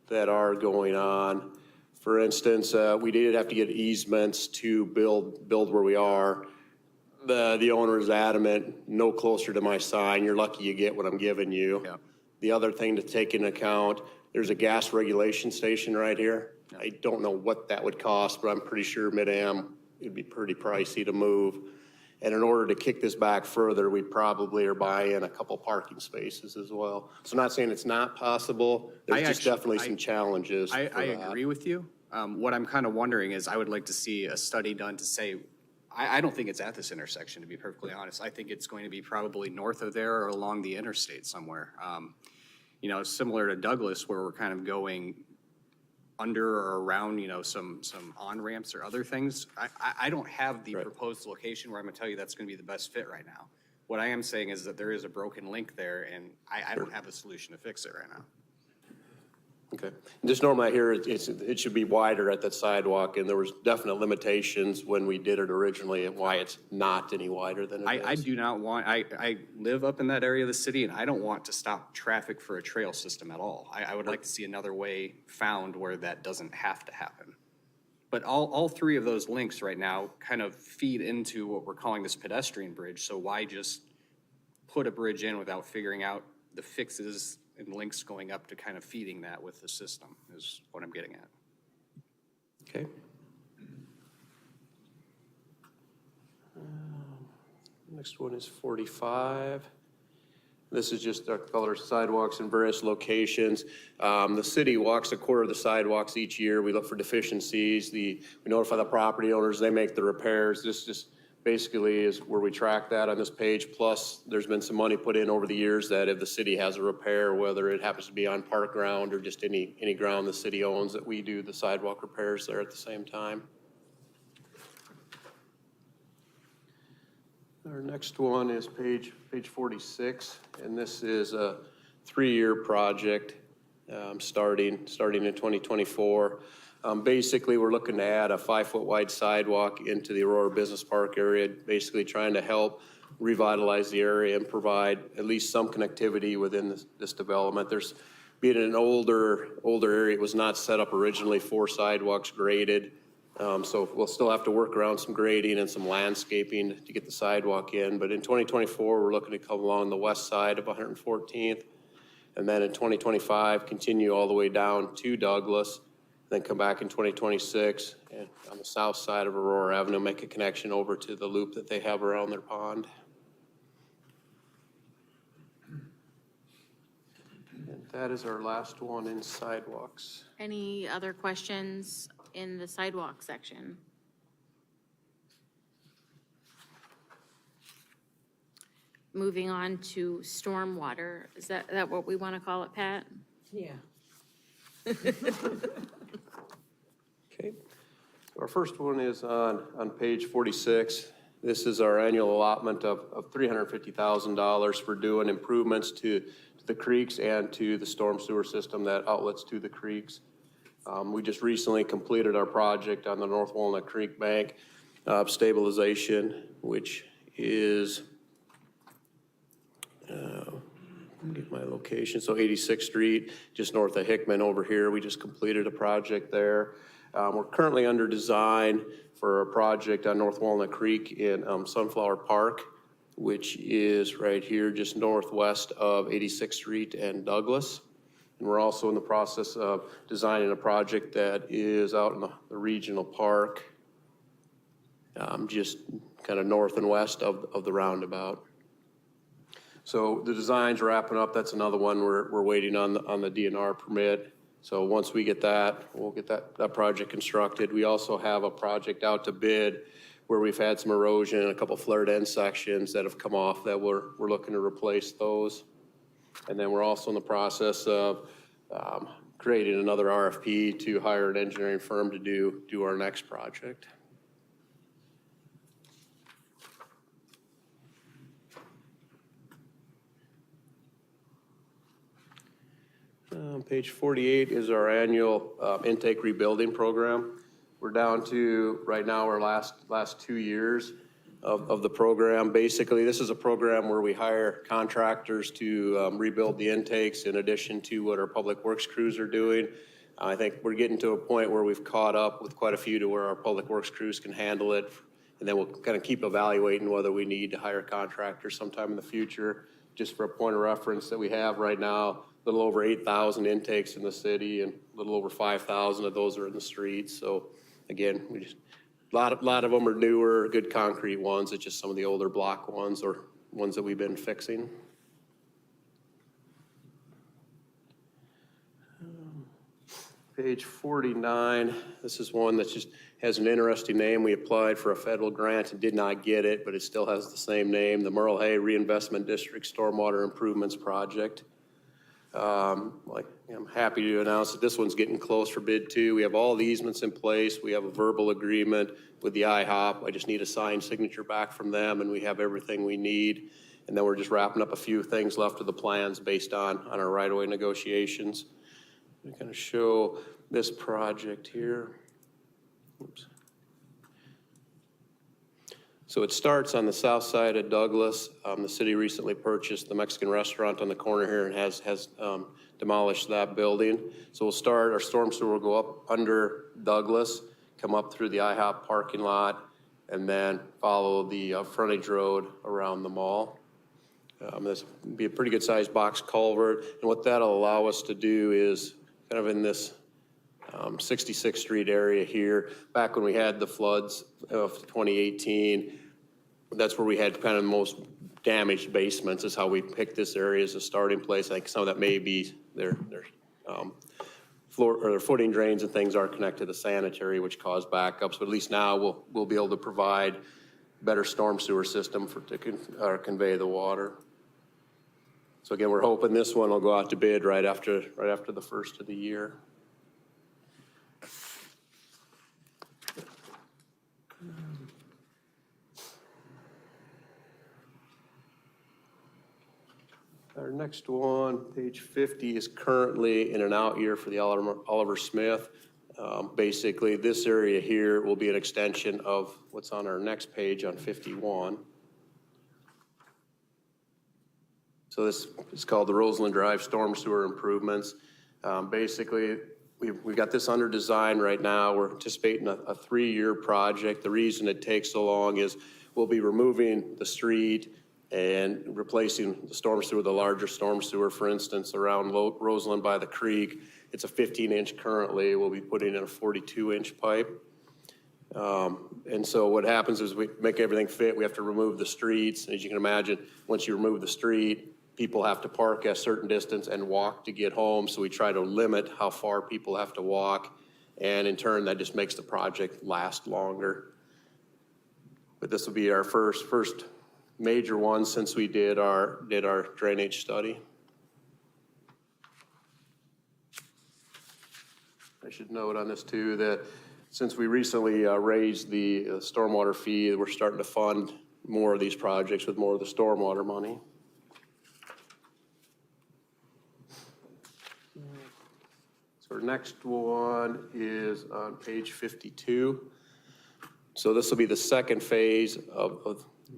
that are going on. For instance, we did have to get easements to build where we are. The owner is adamant, no closer to my sign. You're lucky you get what I'm giving you. Yep. The other thing to take into account, there's a gas regulation station right here. I don't know what that would cost, but I'm pretty sure Mid-Am, it'd be pretty pricey to move. And in order to kick this back further, we probably are buying a couple parking spaces as well. So I'm not saying it's not possible. There's just definitely some challenges. I agree with you. What I'm kind of wondering is I would like to see a study done to say, I don't think it's at this intersection, to be perfectly honest. I think it's going to be probably north of there or along the interstate somewhere. You know, similar to Douglas, where we're kind of going under or around, you know, some on-ramps or other things. I don't have the proposed location where I'm gonna tell you that's gonna be the best fit right now. What I am saying is that there is a broken link there, and I don't have a solution to fix it right now. Okay. Just normally I hear it should be wider at that sidewalk, and there was definite limitations when we did it originally and why it's not any wider than it is. I do not want, I live up in that area of the city, and I don't want to stop traffic for a trail system at all. I would like to see another way found where that doesn't have to happen. But all three of those links right now kind of feed into what we're calling this pedestrian bridge. So why just put a bridge in without figuring out the fixes and links going up to kind of feeding that with the system is what I'm getting at. Okay. Next one is 45. This is just our color sidewalks in various locations. The city walks a quarter of the sidewalks each year. We look for deficiencies. We notify the property owners, they make the repairs. This just basically is where we track that on this page. Plus, there's been some money put in over the years that if the city has a repair, whether it happens to be on park ground or just any ground the city owns, that we do the sidewalk repairs there at the same time. Our next one is page 46, and this is a 3-year project starting in 2024. Basically, we're looking to add a 5-foot wide sidewalk into the Aurora Business Park area, basically trying to help revitalize the area and provide at least some connectivity within this development. There's, being an older area, it was not set up originally for sidewalks graded. So we'll still have to work around some grading and some landscaping to get the sidewalk in. But in 2024, we're looking to come along the west side of 114th. And then in 2025, continue all the way down to Douglas, then come back in 2026 and on the south side of Aurora Avenue, make a connection over to the loop that they have around their pond. And that is our last one in sidewalks. Any other questions in the sidewalk section? Moving on to stormwater, is that what we want to call it, Pat? Yeah. Okay. Our first one is on page 46. This is our annual allotment of $350,000 for doing improvements to the creeks and to the storm sewer system that outlets to the creeks. We just recently completed our project on the North Walnut Creek bank stabilization, which is, get my location, so 86th Street, just north of Hickman over here. We just completed a project there. We're currently under design for a project on North Walnut Creek in Sunflower Park, which is right here just northwest of 86th Street and Douglas. And we're also in the process of designing a project that is out in the regional park, just kind of north and west of the roundabout. So the design's wrapping up. That's another one we're waiting on the DNR permit. So once we get that, we'll get that project constructed. We also have a project out to bid where we've had some erosion and a couple flared end sections that have come off that we're looking to replace those. And then we're also in the process of creating another RFP to hire an engineering firm to do our next project. Page 48 is our annual intake rebuilding program. We're down to, right now, our last 2 years of the program. Basically, this is a program where we hire contractors to rebuild the intakes in addition to what our public works crews are doing. I think we're getting to a point where we've caught up with quite a few to where our public works crews can handle it. And then we'll kind of keep evaluating whether we need to hire contractors sometime in the future. Just for a point of reference that we have right now, a little over 8,000 intakes in the city and a little over 5,000 of those are in the streets. So again, a lot of them are newer, good concrete ones. It's just some of the older block ones or ones that we've been fixing. Page 49, this is one that just has an interesting name. We applied for a federal grant and did not get it, but it still has the same name, the Merle Hay Reinvestment District Stormwater Improvements Project. I'm happy to announce that this one's getting close for bid too. We have all the easements in place. We have a verbal agreement with the IHOP. I just need a signed signature back from them and we have everything we need. And then we're just wrapping up a few things left of the plans based on our right-of-way negotiations. I'm going to show this project here. Oops. So it starts on the south side of Douglas. The city recently purchased the Mexican restaurant on the corner here and has demolished that building. So we'll start, our storm sewer will go up under Douglas, come up through the IHOP parking lot, and then follow the frontage road around the mall. This will be a pretty good sized box culvert. And what that'll allow us to do is kind of in this 66th Street area here, back when we had the floods of 2018, that's where we had kind of the most damaged basements is how we picked this area as a starting place. I think some of that may be their floor or their footing drains and things aren't connected to sanitary, which cause backups. But at least now we'll be able to provide better storm sewer system to convey the water. So again, we're hoping this one will go out to bid right after the first of the year. Our next one, page 50, is currently in an out year for the Oliver Smith. Basically, this area here will be an extension of what's on our next page on 51. So this is called the Roseland Drive Storm Sewer Improvements. Basically, we've got this under design right now. We're anticipating a 3-year project. The reason it takes so long is we'll be removing the street and replacing the storm sewer, the larger storm sewer, for instance, around Roseland by the creek. It's a 15-inch currently. We'll be putting in a 42-inch pipe. And so what happens is we make everything fit. We have to remove the streets. As you can imagine, once you remove the street, people have to park a certain distance and walk to get home. So we try to limit how far people have to walk. And in turn, that just makes the project last longer. But this will be our first major one since we did our drainage study. I should note on this too that since we recently raised the stormwater fee, we're starting to fund more of these projects with more of the stormwater money. So our next one is on page 52. So this will be the second phase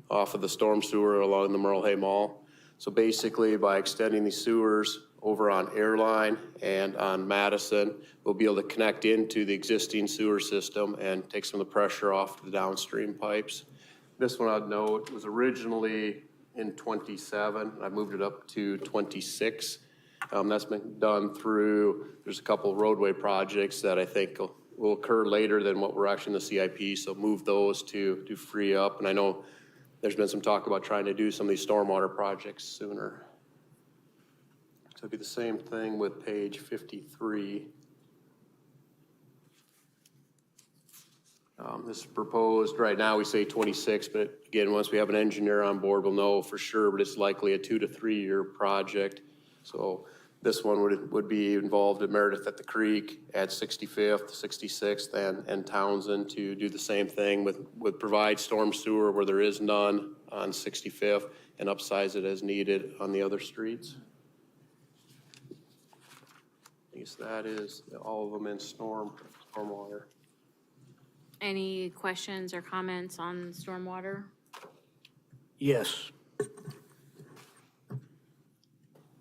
off of the storm sewer along the Merle Hay Mall. So basically, by extending these sewers over on Airline and on Madison, we'll be able to connect into the existing sewer system and take some of the pressure off the downstream pipes. This one I'd note was originally in 27. I moved it up to 26. That's been done through, there's a couple roadway projects that I think will occur later than what we're actually in the CIP, so move those to free up. And I know there's been some talk about trying to do some of these stormwater projects sooner. So it'd be the same thing with page 53. This is proposed, right now we say 26, but again, once we have an engineer on board, we'll know for sure, but it's likely a 2 to 3 year project. So this one would be involved at Meredith at the Creek, at 65th, 66th, and Townsend to do the same thing with provide storm sewer where there is none on 65th and upsize it as needed on the other streets. I guess that is all of them in stormwater. Any questions or comments on stormwater? Yes.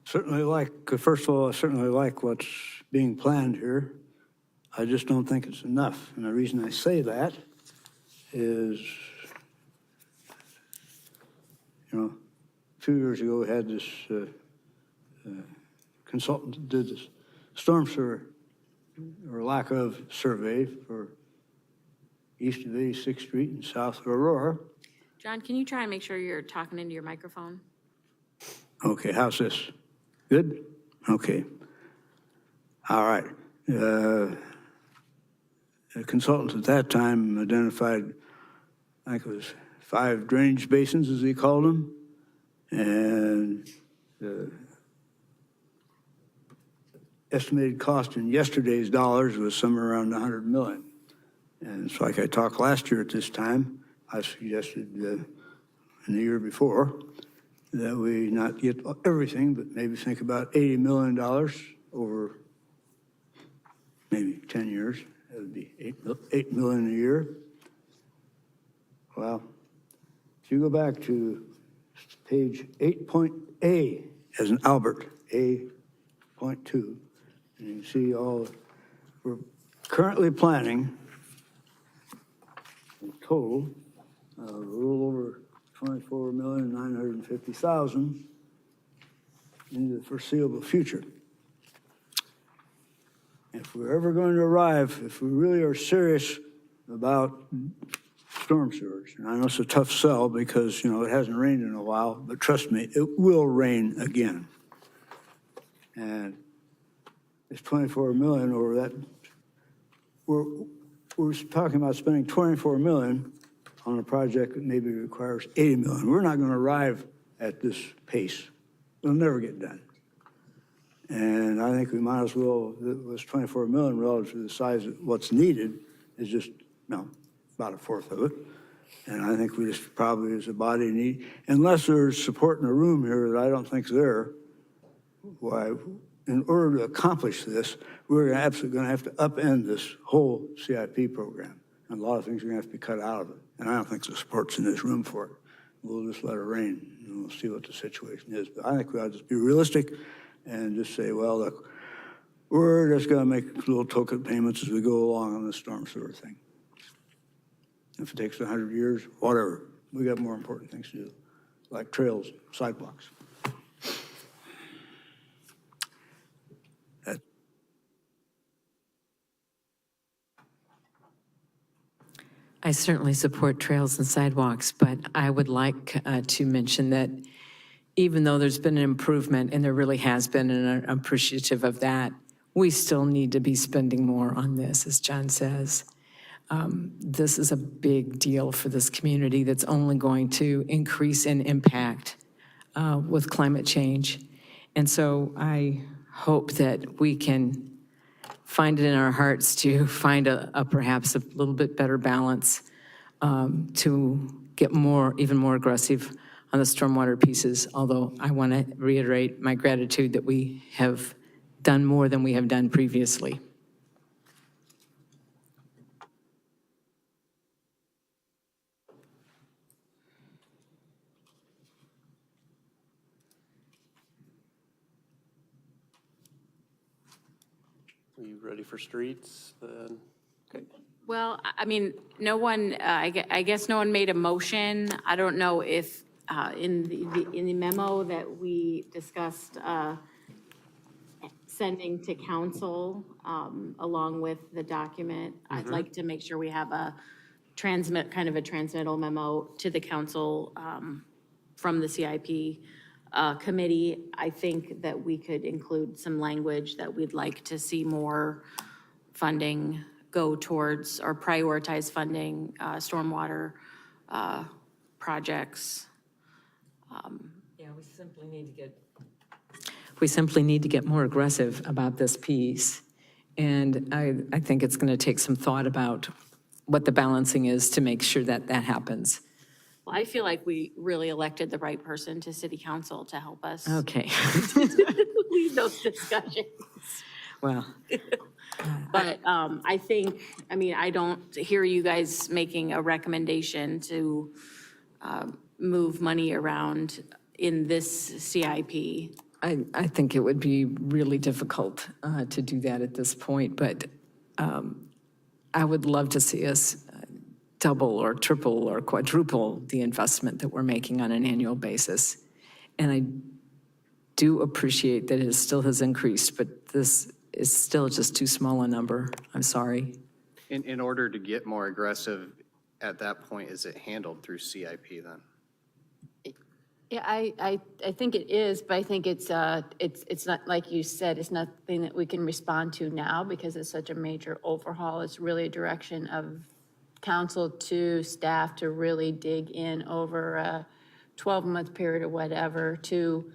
First of all, I certainly like what's being planned here. I just don't think it's enough. And the reason I say that is, a few years ago, we had this consultant that did this storm sewer, or lack of survey for east of 86th Street and south of Aurora. John, can you try and make sure you're talking into your microphone? Okay, how's this? Good? Okay. All right. The consultants at that time identified, I think it was 5 drainage basins, as he called them, and the estimated cost in yesterday's dollars was somewhere around $100 million. And it's like I talked last year at this time, I suggested in the year before that we not get everything, but maybe think about $80 million over maybe 10 years. That would be $8 million a year. Well, if you go back to page 8.A as in Albert, A.2, and you can see we're currently planning a total of a little over $24,950,000 into the foreseeable future. If we're ever going to arrive, if we really are serious about storm sewers. And I know it's a tough sell because, you know, it hasn't rained in a while, but trust me, it will rain again. And it's 24 million over that. We're talking about spending 24 million on a project that maybe requires 80 million. We're not going to arrive at this pace. It'll never get done. And I think we might as well, this 24 million relative to the size of what's needed is just, about a fourth of it. And I think we just probably as a body need, unless there's support in the room here that I don't think's there, why, in order to accomplish this, we're absolutely going to have to upend this whole CIP program. And a lot of things are going to have to be cut out of it. And I don't think the support's in this room for it. We'll just let it rain and we'll see what the situation is. But I think we ought to just be realistic and just say, well, look, we're just going to make little token payments as we go along on this storm sewer thing. If it takes 100 years, whatever. We got more important things to do, like trails, sidewalks. I certainly support trails and sidewalks, but I would like to mention that even though there's been an improvement, and there really has been, and I'm appreciative of that, we still need to be spending more on this, as John says. This is a big deal for this community that's only going to increase in impact with climate change. And so I hope that we can find it in our hearts to find a perhaps a little bit better balance to get even more aggressive on the stormwater pieces, although I want to reiterate my gratitude that we have done more than we have done previously. Are you ready for streets then? Okay. Well, I mean, no one, I guess no one made a motion. I don't know if in the memo that we discussed sending to council along with the document, I'd like to make sure we have a transmittal memo to the council from the CIP committee. I think that we could include some language that we'd like to see more funding go towards or prioritize funding stormwater projects. Yeah, we simply need to get more aggressive about this piece. And I think it's going to take some thought about what the balancing is to make sure that that happens. Well, I feel like we really elected the right person to city council to help us Okay. lead those discussions. Well, But I think, I mean, I don't hear you guys making a recommendation to move money around in this CIP. I think it would be really difficult to do that at this point, but I would love to see us double or triple or quadruple the investment that we're making on an annual basis. And I do appreciate that it still has increased, but this is still just too small a number. I'm sorry. In order to get more aggressive at that point, is it handled through CIP then? Yeah, I think it is, but I think it's not, like you said, it's nothing that we can respond to now because it's such a major overhaul. It's really a direction of council to staff to really dig in over a 12-month period or whatever to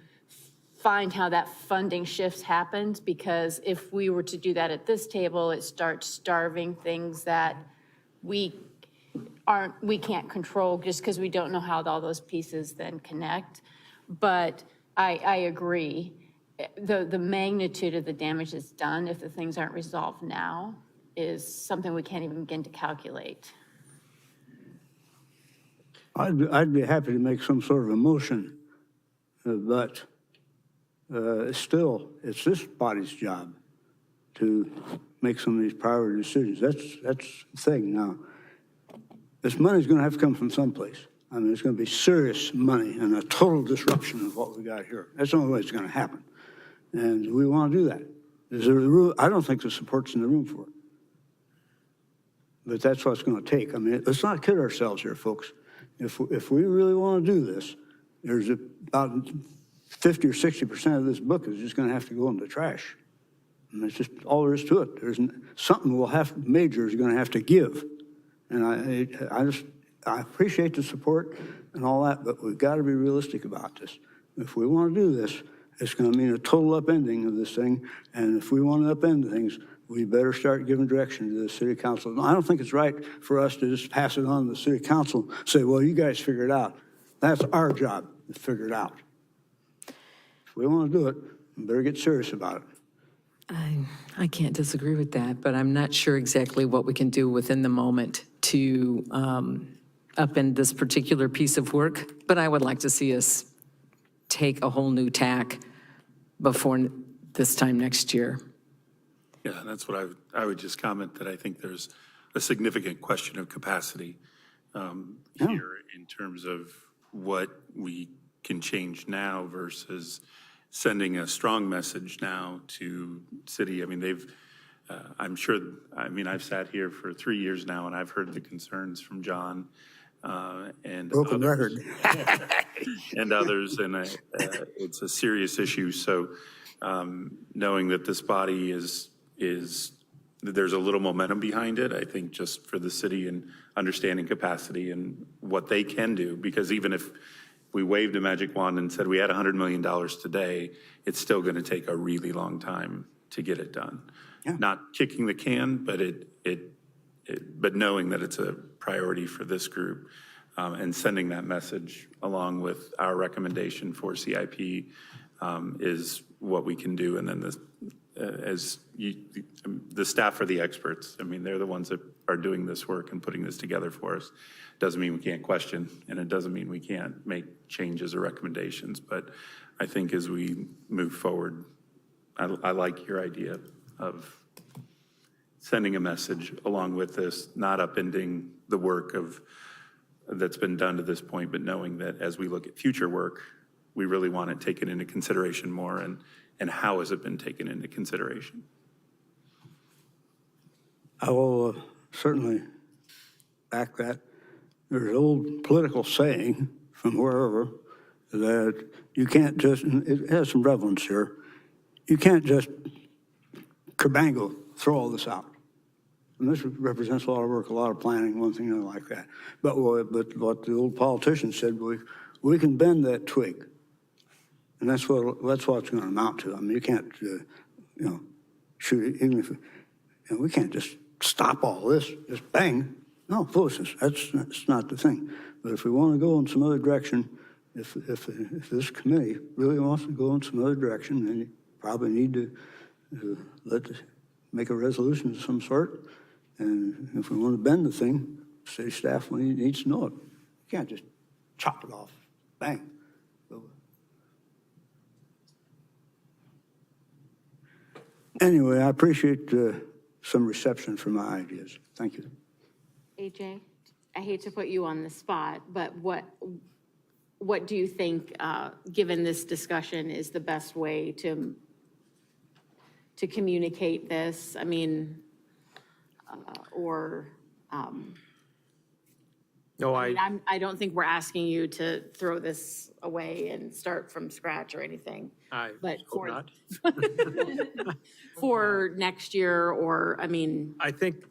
find how that funding shifts happens, because if we were to do that at this table, it starts starving things that we can't control just because we don't know how all those pieces then connect. But I agree. The magnitude of the damage that's done if the things aren't resolved now is something we can't even begin to calculate. I'd be happy to make some sort of a motion, but still, it's this body's job to make some of these priority decisions. That's the thing now. This money's going to have to come from someplace. I mean, it's going to be serious money and a total disruption of what we got here. That's the only way it's going to happen. And we want to do that. Is there a room? I don't think the support's in the room for it. but that's what it's going to take. I mean, let's not kid ourselves here, folks. If we really want to do this, there's about 50 or 60% of this book is just going to have to go in the trash. And that's just all there is to it. There's something major is going to have to give. And I appreciate the support and all that, but we've got to be realistic about this. If we want to do this, it's going to mean a total upending of this thing. And if we want to upend things, we better start giving direction to the city council. I don't think it's right for us to just pass it on to the city council, say, well, you guys figure it out. That's our job to figure it out. If we want to do it, we better get serious about it. I can't disagree with that, but I'm not sure exactly what we can do within the moment to upend this particular piece of work. But I would like to see us take a whole new tack before this time next year. Yeah, that's what I would just comment, that I think there's a significant question of capacity here in terms of what we can change now versus sending a strong message now to city. I mean, I'm sure, I've sat here for 3 years now, and I've heard the concerns from John and Broken record. and others, and it's a serious issue. So knowing that this body there's a little momentum behind it, I think, just for the city and understanding capacity and what they can do, because even if we waved a magic wand and said we had $100 million today, it's still going to take a really long time to get it done. Yeah. Not kicking the can, but knowing that it's a priority for this group, and sending that message along with our recommendation for CIP is what we can do. And then the staff are the experts. I mean, they're the ones that are doing this work and putting this together for us. Doesn't mean we can't question, and it doesn't mean we can't make changes or recommendations. But I think as we move forward, I like your idea of sending a message along with this, not upending the work that's been done to this point, but knowing that as we look at future work, we really want it taken into consideration more, and how has it been taken into consideration? I will certainly back that. There's an old political saying from wherever that you can't just, and it has some relevance here, you can't just kerbango, throw all this out. And this represents a lot of work, a lot of planning, one thing like that. But what the old politician said, we can bend that twig. And that's what it's going to amount to. I mean, you can't, shoot it, even if, we can't just stop all this, just bang. No, foolishness. That's not the thing. But if we want to go in some other direction, if this committee really wants to go in some other direction, then you probably need to make a resolution of some sort. And if we want to bend the thing, city staff needs to know it. You can't just chop it off, bang. Anyway, I appreciate some reception for my ideas. Thank you. AJ, I hate to put you on the spot, but what do you think, given this discussion, is the best way to communicate this? I mean, No, I don't think we're asking you to throw this away and start from scratch or anything. but for not. for next year, or, I mean. I think,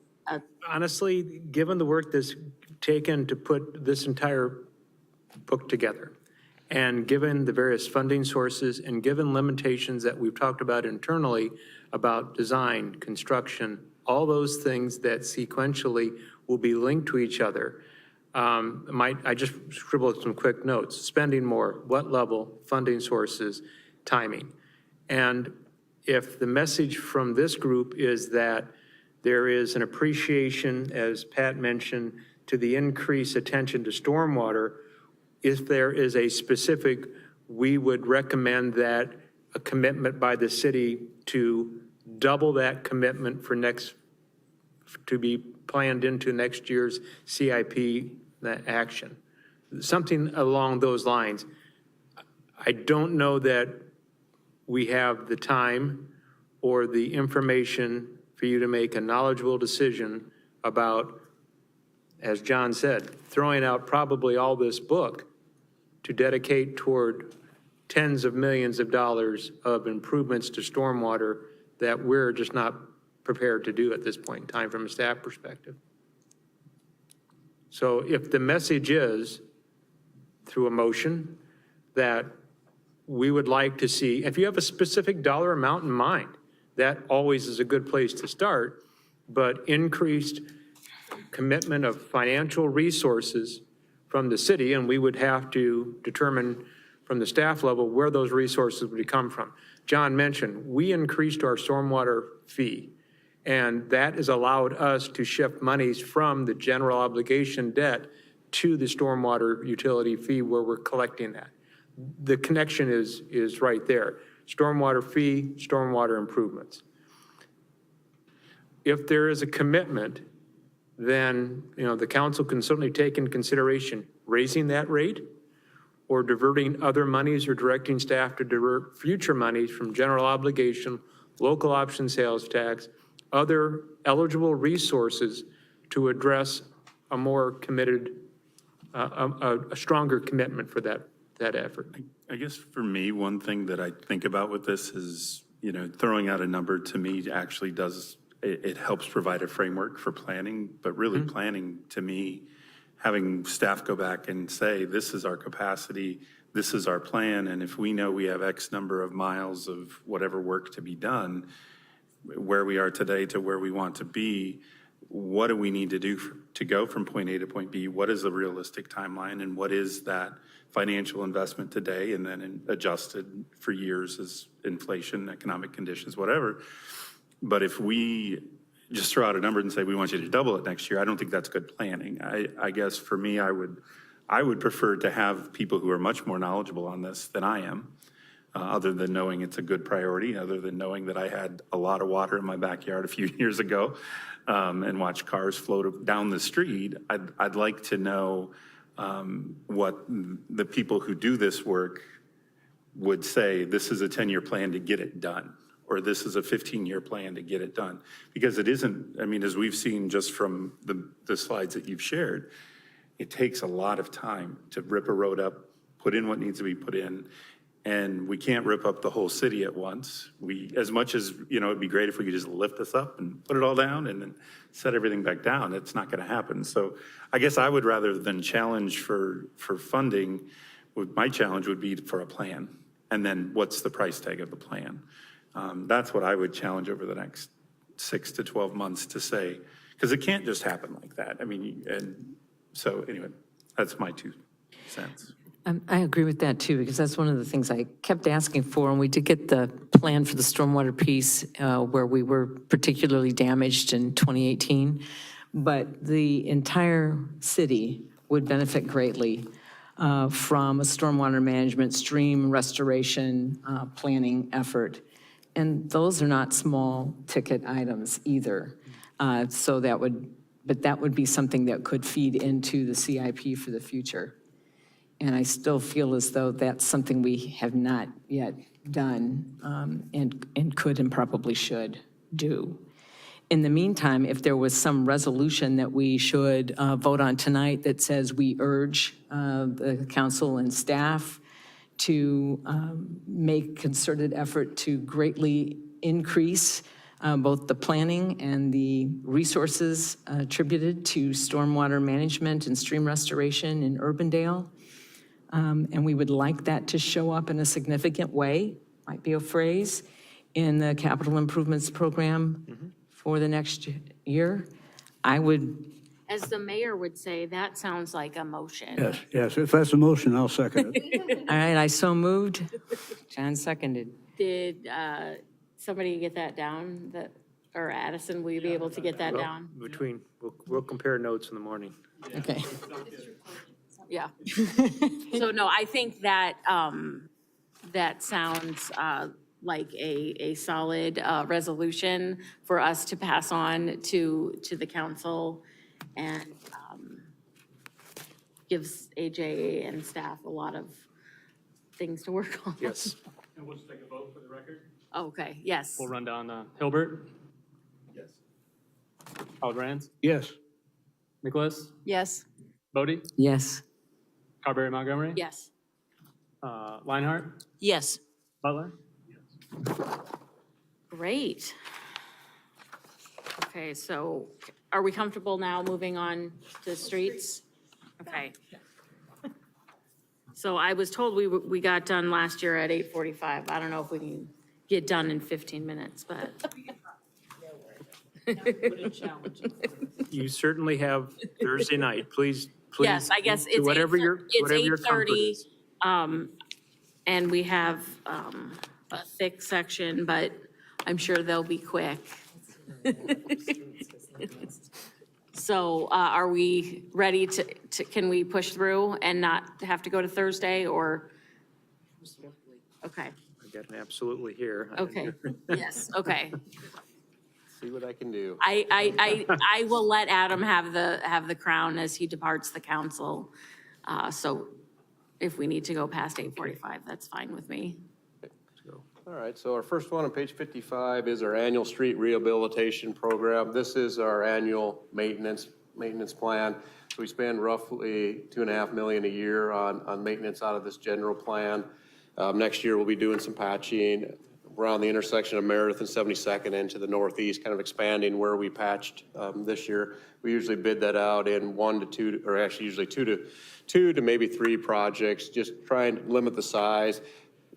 honestly, given the work that's taken to put this entire book together, and given the various funding sources, and given limitations that we've talked about internally about design, construction, all those things that sequentially will be linked to each other, I just scribbled some quick notes. Spending more, what level, funding sources, timing. And if the message from this group is that there is an appreciation, as Pat mentioned, to the increased attention to stormwater, if there is a specific, we would recommend that a commitment by the city to double that commitment for to be planned into next year's CIP action. Something along those lines. I don't know that we have the time or the information for you to make a knowledgeable decision about, as John said, throwing out probably all this book to dedicate toward tens of millions of dollars of improvements to stormwater that we're just not prepared to do at this point in time from a staff perspective. So if the message is, through a motion, that we would like to see, if you have a specific dollar amount in mind, that always is a good place to start, but increased commitment of financial resources from the city, and we would have to determine from the staff level where those resources would come from. John mentioned, we increased our stormwater fee, and that has allowed us to shift monies from the general obligation debt to the stormwater utility fee where we're collecting that. The connection is right there. Stormwater fee, stormwater improvements. If there is a commitment, then, the council can certainly take in consideration raising that rate or diverting other monies or directing staff to divert future monies from general obligation, local option sales tax, other eligible resources to address a more committed, a stronger commitment for that effort. I guess for me, one thing that I think about with this is, throwing out a number to me actually does, it helps provide a framework for planning, but really planning to me, having staff go back and say, this is our capacity, this is our plan, and if we know we have X number of miles of whatever work to be done, where we are today to where we want to be, what do we need to do to go from point A to point B? What is the realistic timeline, and what is that financial investment today, and then adjusted for years as inflation, economic conditions, whatever. But if we just throw out a number and say, we want you to double it next year, I don't think that's good planning. I guess for me, I would prefer to have people who are much more knowledgeable on this than I am, other than knowing it's a good priority, other than knowing that I had a lot of water in my backyard a few years ago and watched cars float down the street. I'd like to know what the people who do this work would say, this is a 10-year plan to get it done, or this is a 15-year plan to get it done. Because it isn't, as we've seen just from the slides that you've shared, it takes a lot of time to rip a road up, put in what needs to be put in, and we can't rip up the whole city at once. As much as, it'd be great if we could just lift this up and put it all down and then set everything back down, it's not gonna happen. So I guess I would, rather than challenge for funding, my challenge would be for a plan. And then what's the price tag of the plan? That's what I would challenge over the next 6 to 12 months to say, because it can't just happen like that. And so anyway, that's my 2 cents. I agree with that too, because that's one of the things I kept asking for, and we did get the plan for the stormwater piece where we were particularly damaged in 2018, but the entire city would benefit greatly from a stormwater management stream restoration planning effort. And those are not small ticket items either. So that would be something that could feed into the CIP for the future. And I still feel as though that's something we have not yet done and could and probably should do. In the meantime, if there was some resolution that we should vote on tonight that says we urge the council and staff to make concerted effort to greatly increase both the planning and the resources attributed to stormwater management and stream restoration in Urbandale. And we would like that to show up in a significant way, might be a phrase, in the capital improvements program for the next year. I would. As the mayor would say, that sounds like a motion. Yes, if that's a motion, I'll second it. All right, I so moved. John seconded. Did somebody get that down? Or Addison, will you be able to get that down? We'll compare notes in the morning. Okay. Yeah. So no, I think that that sounds like a solid resolution for us to pass on to the council, and gives AJ and staff a lot of things to work on. Yes. And we'll just take a vote for the record. Okay, yes. We'll run down Hilbert. Yes. Caltrans, Yes. Nicholas, Yes. Bodie, Yes. Carberry Montgomery, Yes. Leinhardt, Yes. Butler. Great. Okay, so are we comfortable now moving on to streets? Okay. So I was told we got done last year at 8:45. I don't know if we can get done in 15 minutes, but. You certainly have Thursday night. Please. Yes, I guess do it's whatever your comfort 8:30. is. And we have a thick section, but I'm sure they'll be quick. So are we ready to, can we push through and not have to go to Thursday or? Okay, I got an absolutely here. okay, yes, okay. See what I can do. I will let Adam have the crown as he departs the council. So if we need to go past 8:45, that's fine with me. All right, so our first one on page 55 is our annual street rehabilitation program. This is our annual maintenance plan. So we spend roughly $2.5 million a year on maintenance out of this general plan. Next year, we'll be doing some patching around the intersection of Meredith and 72nd into the northeast, kind of expanding where we patched this year. We usually bid that out in 1 to 2, or actually usually 2 to maybe 3 projects, just try and limit the size.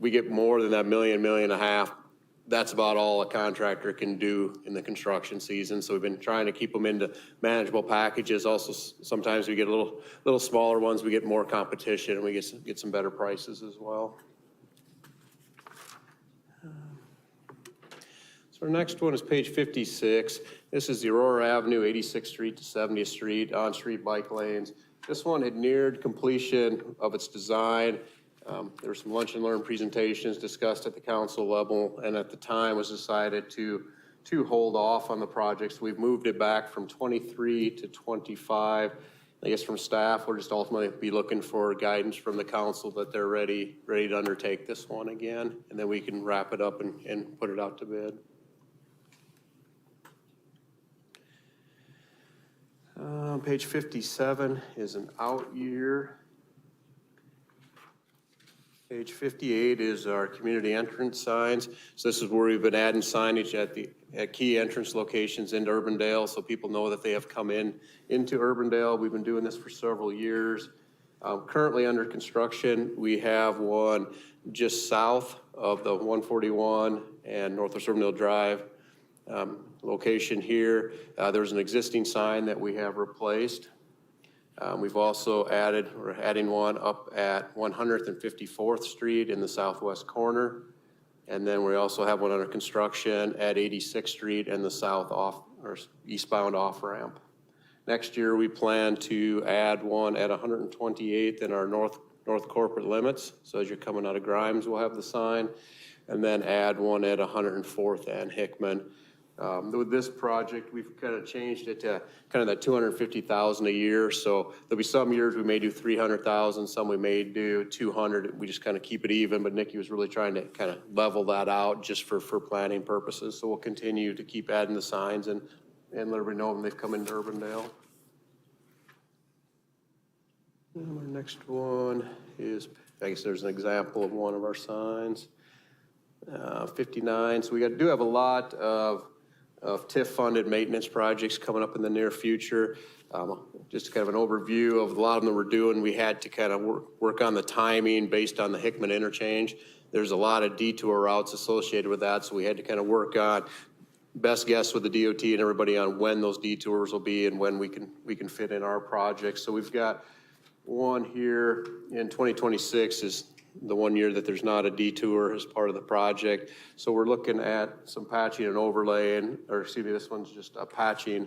We get more than that $1.5 million. That's about all a contractor can do in the construction season. So we've been trying to keep them into manageable packages. Also, sometimes we get a little smaller ones. We get more competition and we get some better prices as well. So our next one is page 56. This is the Aurora Avenue, 86th Street to 70th Street, on-street bike lanes. This one had neared completion of its design. There were some lunch and learn presentations discussed at the council level, and at the time was decided to hold off on the project. So we've moved it back from 23 to 25. I guess from staff, we'll just ultimately be looking for guidance from the council that they're ready to undertake this one again, and then we can wrap it up and put it out to bid. Page 57 is an out year. Page 58 is our community entrance signs. So this is where we've been adding signage at key entrance locations into Urbandale, so people know that they have come into Urbandale. We've been doing this for several years. Currently under construction, we have one just south of the 141 and Northwest Urbandale Drive location here. There's an existing sign that we have replaced. We've also we're adding one up at 154th Street in the southwest corner. And then we also have one under construction at 86th Street and the eastbound off-ramp. Next year, we plan to add one at 128th in our north corporate limits. So as you're coming out of Grimes, we'll have the sign. And then add one at 104th and Hickman. With this project, we've kind of changed it to kind of that $250,000 a year. So there'll be some years we may do $300,000, some we may do $200,000. We just kind of keep it even, but Nikki was really trying to kind of level that out just for planning purposes. So we'll continue to keep adding the signs and let everybody know when they've come into Urbandale. And our next one is, I guess there's an example of one of our signs. 59. So we do have a lot of TIF-funded maintenance projects coming up in the near future. Just kind of an overview of a lot of them we're doing. We had to kind of work on the timing based on the Hickman interchange. There's a lot of detour routes associated with that, so we had to kind of work on best guess with the DOT and everybody on when those detours will be and when we can fit in our projects. So we've got one here in 2026 is the 1 year that there's not a detour as part of the project. So we're looking at some patching and overlaying, or excuse me, this one's just a patching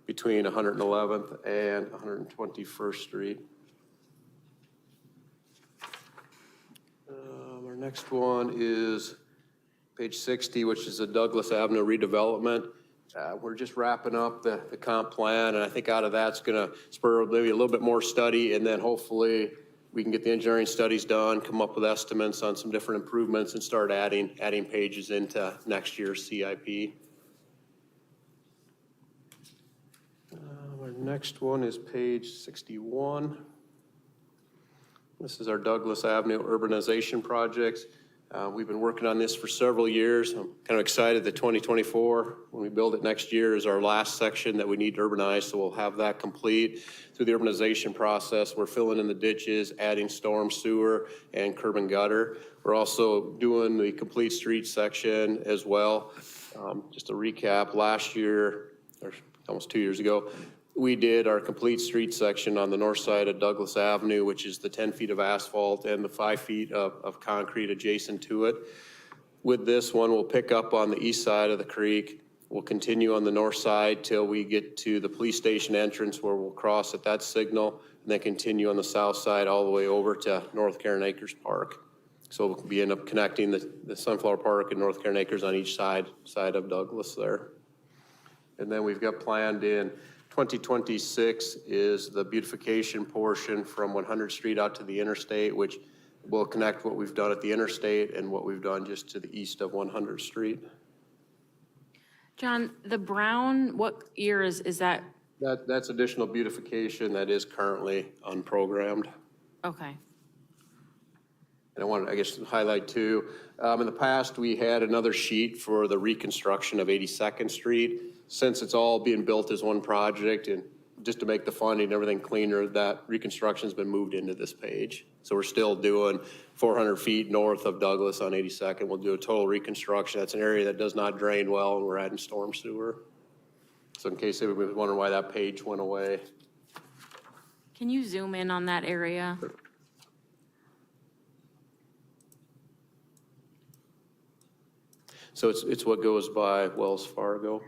between 111th and 121st Street. Our next one is page 60, which is the Douglas Avenue redevelopment. We're just wrapping up the comp plan, and I think out of that's gonna spur maybe a little bit more study, and then hopefully we can get the engineering studies done, come up with estimates on some different improvements, and start adding pages into next year's CIP. Next one is page 61. This is our Douglas Avenue urbanization projects. We've been working on this for several years. I'm kind of excited that 2024, when we build it next year, is our last section that we need to urbanize, so we'll have that complete. Through the urbanization process, we're filling in the ditches, adding storm sewer and curb and gutter. We're also doing the complete street section as well. Just to recap, last year, or almost 2 years ago, we did our complete street section on the north side of Douglas Avenue, which is the 10 feet of asphalt and the 5 feet of concrete adjacent to it. With this one, we'll pick up on the east side of the creek. We'll continue on the north side till we get to the police station entrance, where we'll cross at that signal, and then continue on the south side all the way over to North Karen Acres Park. So we'll end up connecting the Sunflower Park and North Karen Acres on each side of Douglas there. And then we've got planned in 2026 is the beautification portion from 100th Street out to the interstate, which will connect what we've done at the interstate and what we've done just to the east of 100th Street. John, the brown, what year is that? That's additional beautification that is currently unprogrammed. Okay. And I wanted, I guess, to highlight too, in the past, we had another sheet for the reconstruction of 82nd Street. Since it's all being built as one project, and just to make the funding and everything cleaner, that reconstruction's been moved into this page. So we're still doing 400 feet north of Douglas on 82nd. We'll do a total reconstruction. That's an area that does not drain well, and we're adding storm sewer. So in case anybody was wondering why that page went away. Can you zoom in on that area? So it's what goes by Wells Fargo.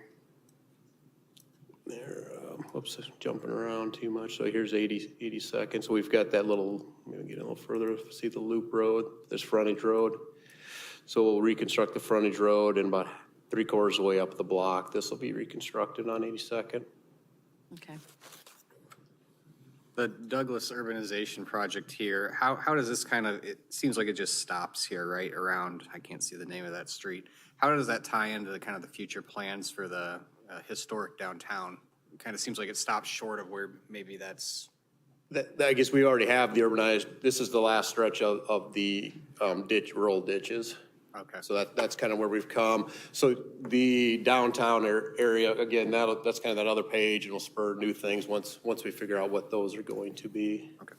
There, whoops, jumping around too much. So here's 82nd. So we've got that little, I'm gonna get a little further, see the loop road, this frontage road. So we'll reconstruct the frontage road, and about 3/4 of the way up the block, this will be reconstructed on 82nd. Okay. The Douglas urbanization project here, how does this kind of, it seems like it just stops here, right around, I can't see the name of that street. How does that tie into the kind of the future plans for the historic downtown? It kind of seems like it stops short of where maybe that's. I guess we already have the urbanized, this is the last stretch of the rural ditches. Okay. So that's kind of where we've come. So the downtown area, again, that's kind of that other page, and we'll spur new things once we figure out what those are going to be. Okay.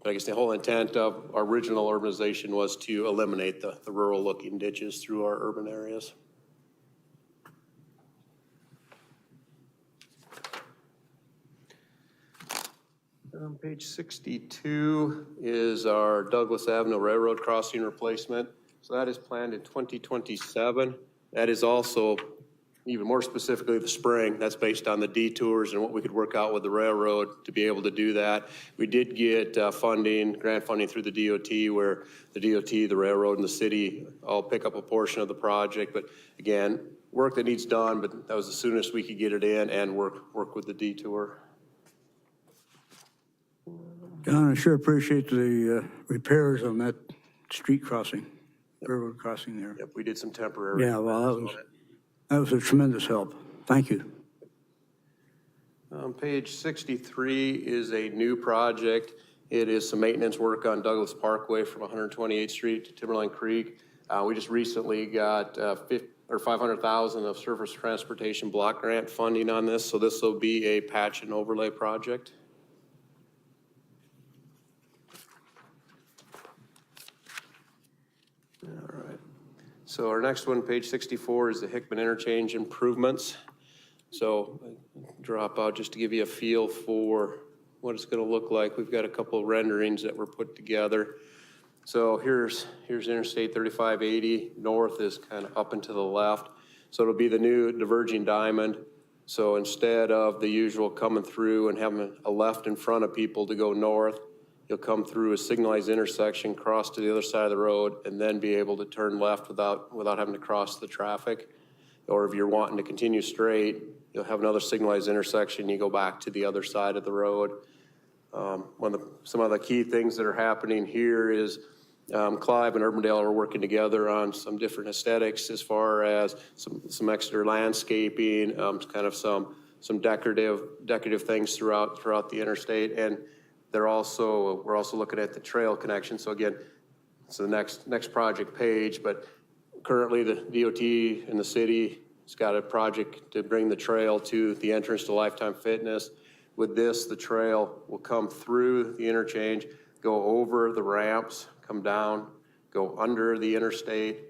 But I guess the whole intent of our original urbanization was to eliminate the rural-looking ditches through our urban areas. Page 62 is our Douglas Avenue Railroad crossing replacement. So that is planned in 2027. That is also, even more specifically, the spring. That's based on the detours and what we could work out with the railroad to be able to do that. We did get grant funding through the DOT, where the DOT, the railroad, and the city all pick up a portion of the project. But again, work that needs done, but that was the soonest we could get it in and work with the detour. John, I sure appreciate the repairs on that street crossing, railroad crossing there. Yep, we did some temporary. Yeah, well, that was a tremendous help. Thank you. Page 63 is a new project. It is some maintenance work on Douglas Parkway from 128th Street to Timberline Creek. We just recently got $500,000 of surface transportation block grant funding on this, so this will be a patch and overlay project. All right. So our next one, page 64, is the Hickman Interchange improvements. So drop out just to give you a feel for what it's going to look like. We've got a couple of renderings that were put together. So here's Interstate 3580. North is kind of up and to the left. So it'll be the new diverging diamond. So instead of the usual coming through and having a left in front of people to go north, you'll come through a signalized intersection, cross to the other side of the road, and then be able to turn left without having to cross the traffic. Or if you're wanting to continue straight, you'll have another signalized intersection, you go back to the other side of the road. Some of the key things that are happening here is Clive and Urbandale are working together on some different aesthetics as far as some extra landscaping, kind of some some decorative things throughout the interstate. And we're also looking at the trail connection. So again, it's the next project page, but currently the DOT in the city has got a project to bring the trail to the entrance to Lifetime Fitness. With this, the trail will come through the interchange, go over the ramps, come down, go under the interstate,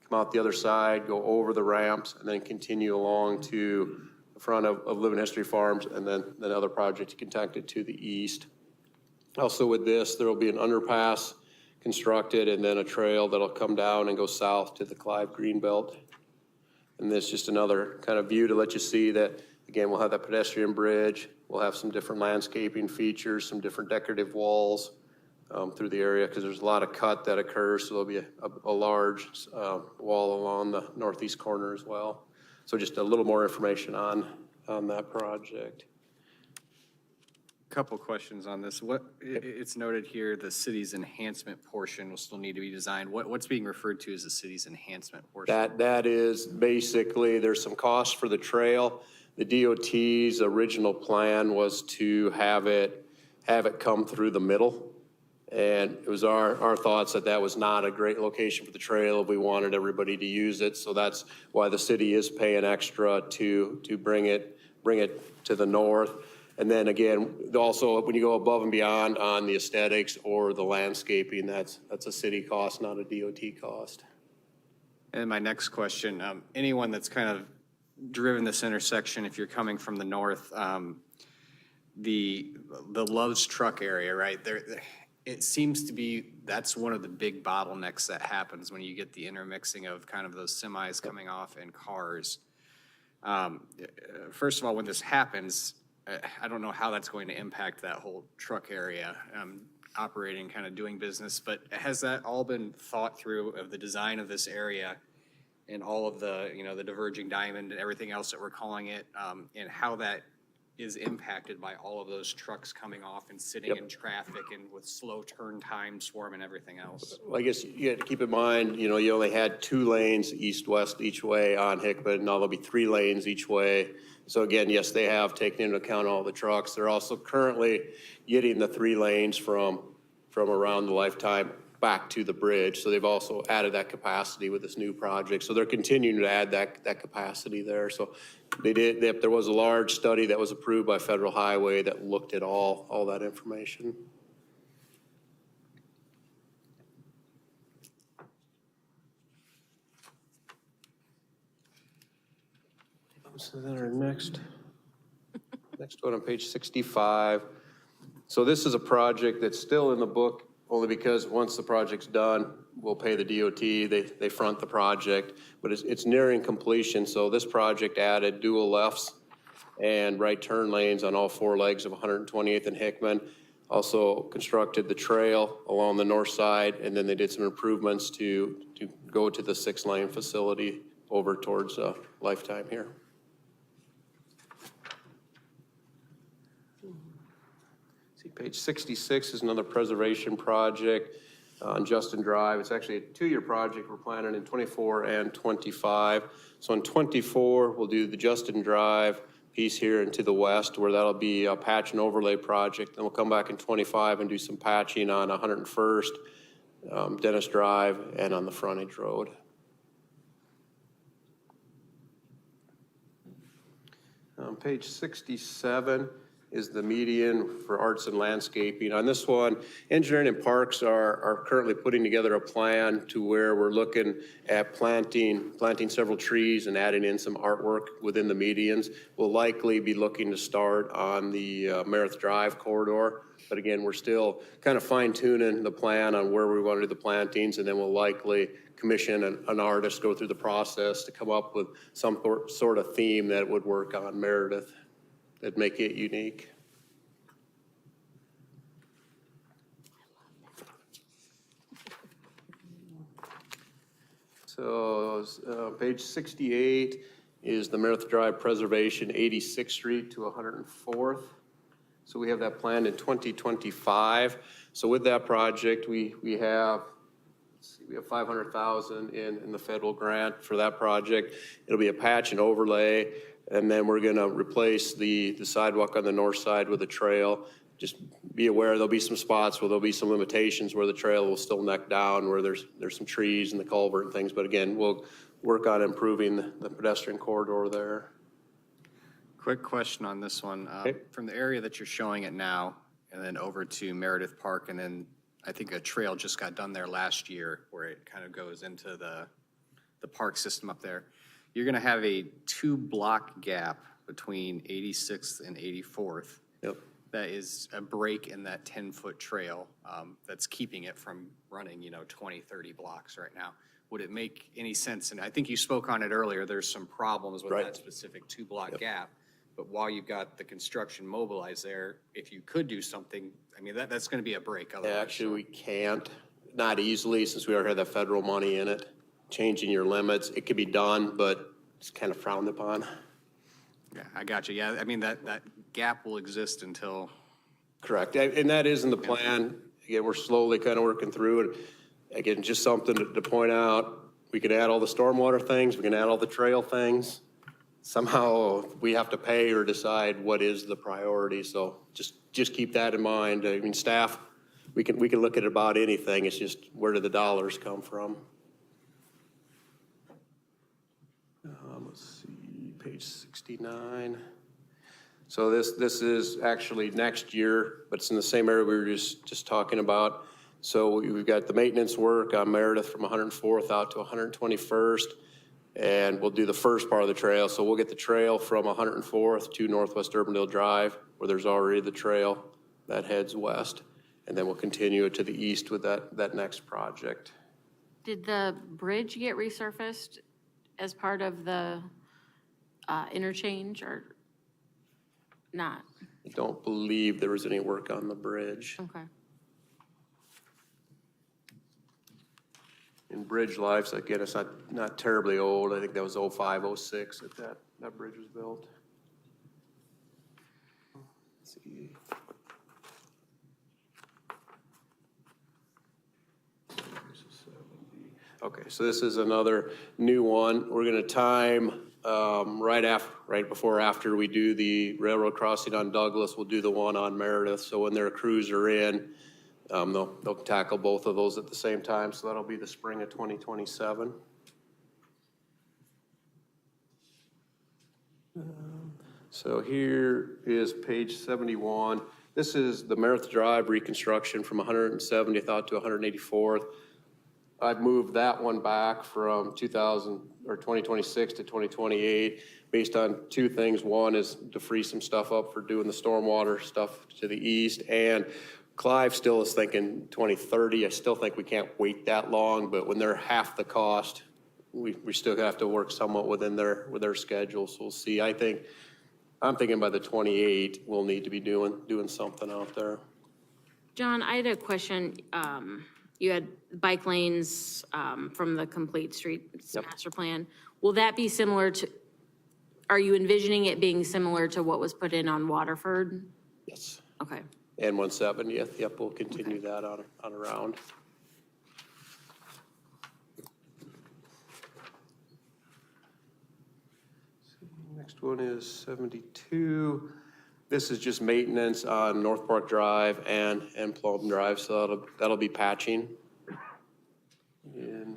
come out the other side, go over the ramps, and then continue along to the front of Living History Farms, and then another project connected to the east. Also with this, there will be an underpass constructed and then a trail that'll come down and go south to the Clive Greenbelt. And this is just another kind of view to let you see that, again, we'll have that pedestrian bridge. We'll have some different landscaping features, some different decorative walls through the area because there's a lot of cut that occurs. So there'll be a large wall along the northeast corner as well. So just a little more information on that project. Couple questions on this. It's noted here, the city's enhancement portion will still need to be designed. What's being referred to as the city's enhancement portion? That is basically, there's some costs for the trail. The DOT's original plan was to have it come through the middle. And it was our thoughts that was not a great location for the trail if we wanted everybody to use it. So that's why the city is paying extra to bring it to the north. And then again, also when you go above and beyond on the aesthetics or the landscaping, that's a city cost, not a DOT cost. And my next question, anyone that's kind of driven this intersection, if you're coming from the north, the Love's Truck area, right there, it seems to be, that's one of the big bottlenecks that happens when you get the intermixing of kind of those semis coming off and cars. First of all, when this happens, I don't know how that's going to impact that whole truck area, operating, kind of doing business, but has that all been thought through of the design of this area and all of the, the diverging diamond and everything else that we're calling it, and how that is impacted by all of those trucks coming off and sitting in traffic and with slow turn time, swarm and everything else? Well, I guess you have to keep in mind, you only had 2 lanes east-west each way on Hickman. Now there'll be 3 lanes each way. So again, yes, they have taken into account all the trucks. They're also currently getting the 3 lanes from around the Lifetime back to the bridge. So they've also added that capacity with this new project. So they're continuing to add that capacity there. So there was a large study that was approved by Federal Highway that looked at all that information. So then our next one on page 65. So this is a project that's still in the book only because once the project's done, we'll pay the DOT. They front the project, but it's nearing completion. So this project added dual lefts and right turn lanes on all 4 legs of 128th and Hickman. Also constructed the trail along the north side, and then they did some improvements to go to the 6-lane facility over towards Lifetime here. Page 66 is another preservation project on Justin Drive. It's actually a 2-year project we're planning in 24 and 25. So in 24, we'll do the Justin Drive piece here and to the west, where that'll be a patch and overlay project. Then we'll come back in 25 and do some patching on 101st, Dennis Drive, and on the frontage road. Page 67 is the median for arts and landscaping. On this one, engineering and parks are currently putting together a plan to where we're looking at planting several trees and adding in some artwork within the medians. We'll likely be looking to start on the Meredith Drive corridor. But again, we're still kind of fine tuning the plan on where we want to do the plantings, and then we'll likely commission an artist, go through the process to come up with some sort of theme that would work on Meredith that make it unique. So page 68 is the Meredith Drive preservation, 86th Street to 104th. So we have that planned in 2025. So with that project, we have $500,000 in the federal grant for that project. It'll be a patch and overlay. And then we're going to replace the sidewalk on the north side with a trail. Just be aware, there'll be some spots where there'll be some limitations where the trail will still neck down, where there's some trees and the culvert and things. But again, we'll work on improving the pedestrian corridor there. Quick question on this one. From the area that you're showing it now, and then over to Meredith Park, and then I think a trail just got done there last year where it kind of goes into the park system up there. You're going to have a 2-block gap between 86th and 84th. Yep. That is a break in that 10-foot trail that's keeping it from running, 20, 30 blocks right now. Would it make any sense? And I think you spoke on it earlier, there's some problems with that specific 2-block gap. But while you've got the construction mobilized there, if you could do something, I mean, that's going to be a break otherwise. Yeah, actually, we can't, not easily, since we already have that federal money in it. Changing your limits, it could be done, but it's kind of frowned upon. Yeah, I got you. Yeah, I mean, that gap will exist until. Correct, and that is in the plan. Again, we're slowly kind of working through it. Again, just something to point out. We can add all the stormwater things, we can add all the trail things. Somehow, we have to pay or decide what is the priority, so just keep that in mind. I mean, staff, we can look at about anything, it's just where do the dollars come from? Let's see, page 69. So this is actually next year, but it's in the same area we were just talking about. So we've got the maintenance work on Meredith from 104th out to 121st, and we'll do the first part of the trail. So we'll get the trail from 104th to Northwest Urbandale Drive, where there's already the trail that heads west, and then we'll continue it to the east with that next project. Did the bridge get resurfaced as part of the interchange or not? I don't believe there was any work on the bridge. Okay. In bridge lives, again, it's not terribly old. I think that was 05, 06 that bridge was built. Let's see. Okay, so this is another new one. We're going to time right before after we do the railroad crossing on Douglas, we'll do the one on Meredith. So when their crews are in, they'll tackle both of those at the same time. So that'll be the spring of 2027. So here is page 71. This is the Meredith Drive reconstruction from 170th out to 184th. I've moved that one back from 2026 to 2028 based on two things. One is to free some stuff up for doing the stormwater stuff to the east, and Clive still is thinking 2030. I still think we can't wait that long, but when they're half the cost, we still have to work somewhat within their schedule. So we'll see. I'm thinking by the 28, we'll need to be doing something out there. John, I had a question. You had bike lanes from the Complete Streets Master Plan. Will that be similar to, are you envisioning it being similar to what was put in on Waterford? Yes. Okay. And 170th, yep, we'll continue that on around. Next one is 72. This is just maintenance on North Park Drive and Plum Drive, so that'll be patching in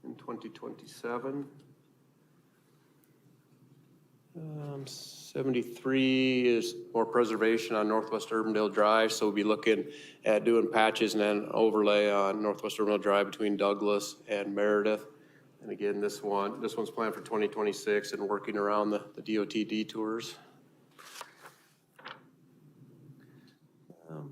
2027. 73 is more preservation on Northwest Urbandale Drive, so we'll be looking at doing patches and then overlay on Northwest Urbandale Drive between Douglas and Meredith. And again, this one's planned for 2026 and working around the DOT detours.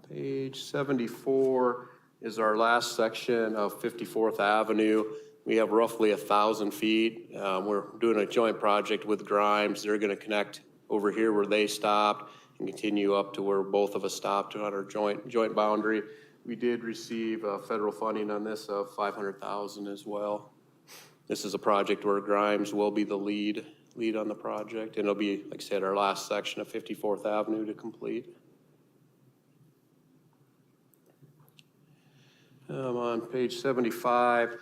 Page 74 is our last section of 54th Avenue. We have roughly 1,000 feet. We're doing a joint project with Grimes. They're going to connect over here where they stopped and continue up to where both of us stopped on our joint boundary. We did receive federal funding on this of $500,000 as well. This is a project where Grimes will be the lead on the project, and it'll be, like I said, our last section of 54th Avenue to complete. On page 75,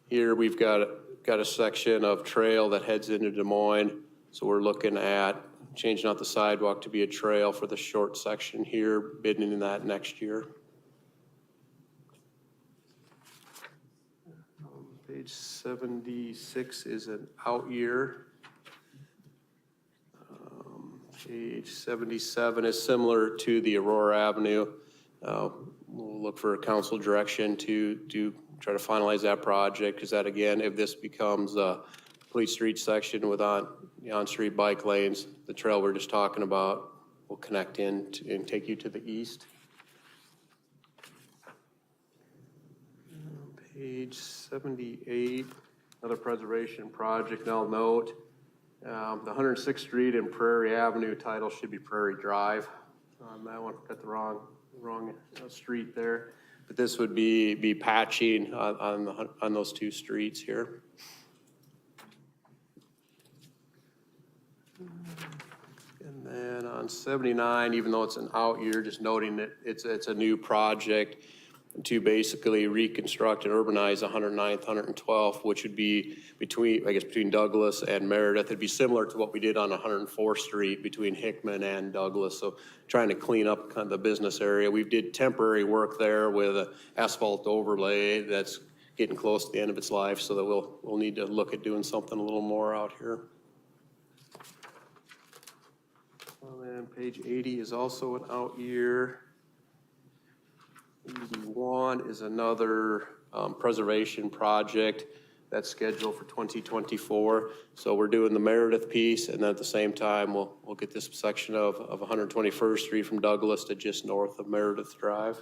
here we've got a section of trail that heads into Des Moines. So we're looking at changing out the sidewalk to be a trail for the short section here, bidding in that next year. Page 76 is an out year. Page 77 is similar to the Aurora Avenue. We'll look for council direction to try to finalize that project, because that, again, if this becomes a complete street section with on-street bike lanes, the trail we're just talking about will connect in and take you to the east. Page 78, another preservation project, and I'll note the 106th Street and Prairie Avenue title should be Prairie Drive. That one got the wrong street there, but this would be patching on those two streets here. And then on 79, even though it's an out year, just noting that it's a new project to basically reconstruct and urbanize 109th, 112th, which would be between Douglas and Meredith. It'd be similar to what we did on 104th Street between Hickman and Douglas. So trying to clean up kind of the business area. We did temporary work there with an asphalt overlay that's getting close to the end of its life, so that we'll need to look at doing something a little more out here. And then page 80 is also an out year. 81 is another preservation project that's scheduled for 2024. So we're doing the Meredith piece, and then at the same time, we'll get this section of 121st Street from Douglas to just north of Meredith Drive.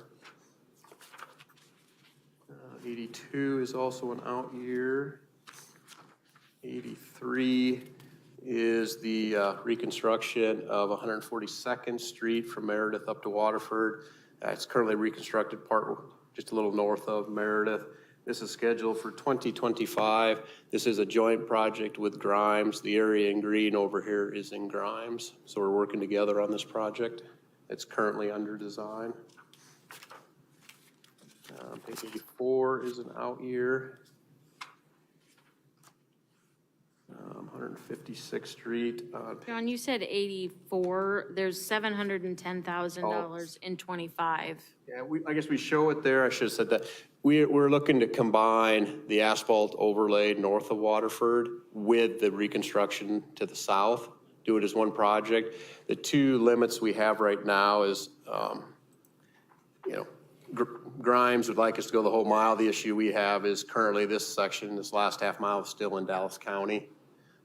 82 is also an out year. 83 is the reconstruction of 142nd Street from Meredith up to Waterford. It's currently reconstructed part just a little north of Meredith. This is scheduled for 2025. This is a joint project with Grimes. The area in green over here is in Grimes. So we're working together on this project. It's currently under design. Page 84 is an out year. 156th Street. John, you said 84, there's $710,000 in 25. Yeah, I guess we show it there. I should have said that. We're looking to combine the asphalt overlay north of Waterford with the reconstruction to the south, do it as one project. The two limits we have right now is, Grimes would like us to go the whole mile. The issue we have is currently this section, this last half mile is still in Dallas County.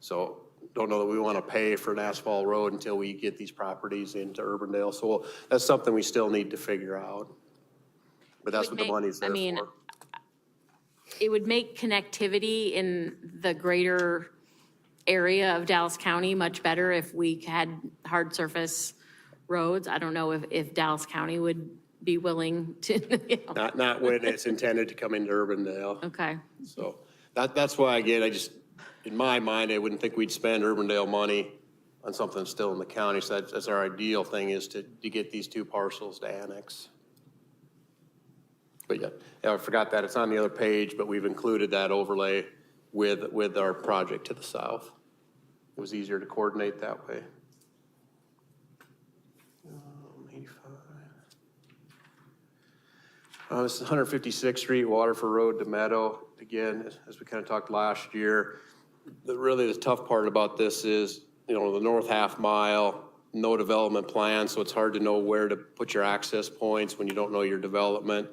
So don't know that we want to pay for an asphalt road until we get these properties into Urbandale. So that's something we still need to figure out. But that's what the money's there for. It would make connectivity in the greater area of Dallas County much better if we had hard surface roads. I don't know if Dallas County would be willing to, Not when it's intended to come into Urbandale. Okay. So that's why, again, in my mind, I wouldn't think we'd spend Urbandale money on something still in the county. So that's our ideal thing, is to get these two parcels to annex. But yeah, I forgot that. It's on the other page, but we've included that overlay with our project to the south. It was easier to coordinate that way. 85. This is 156th Street, Waterford Road to Meadow. Again, as we kind of talked last year, the tough part about this is, the north half mile, no development plan, so it's hard to know where to put your access points when you don't know your development.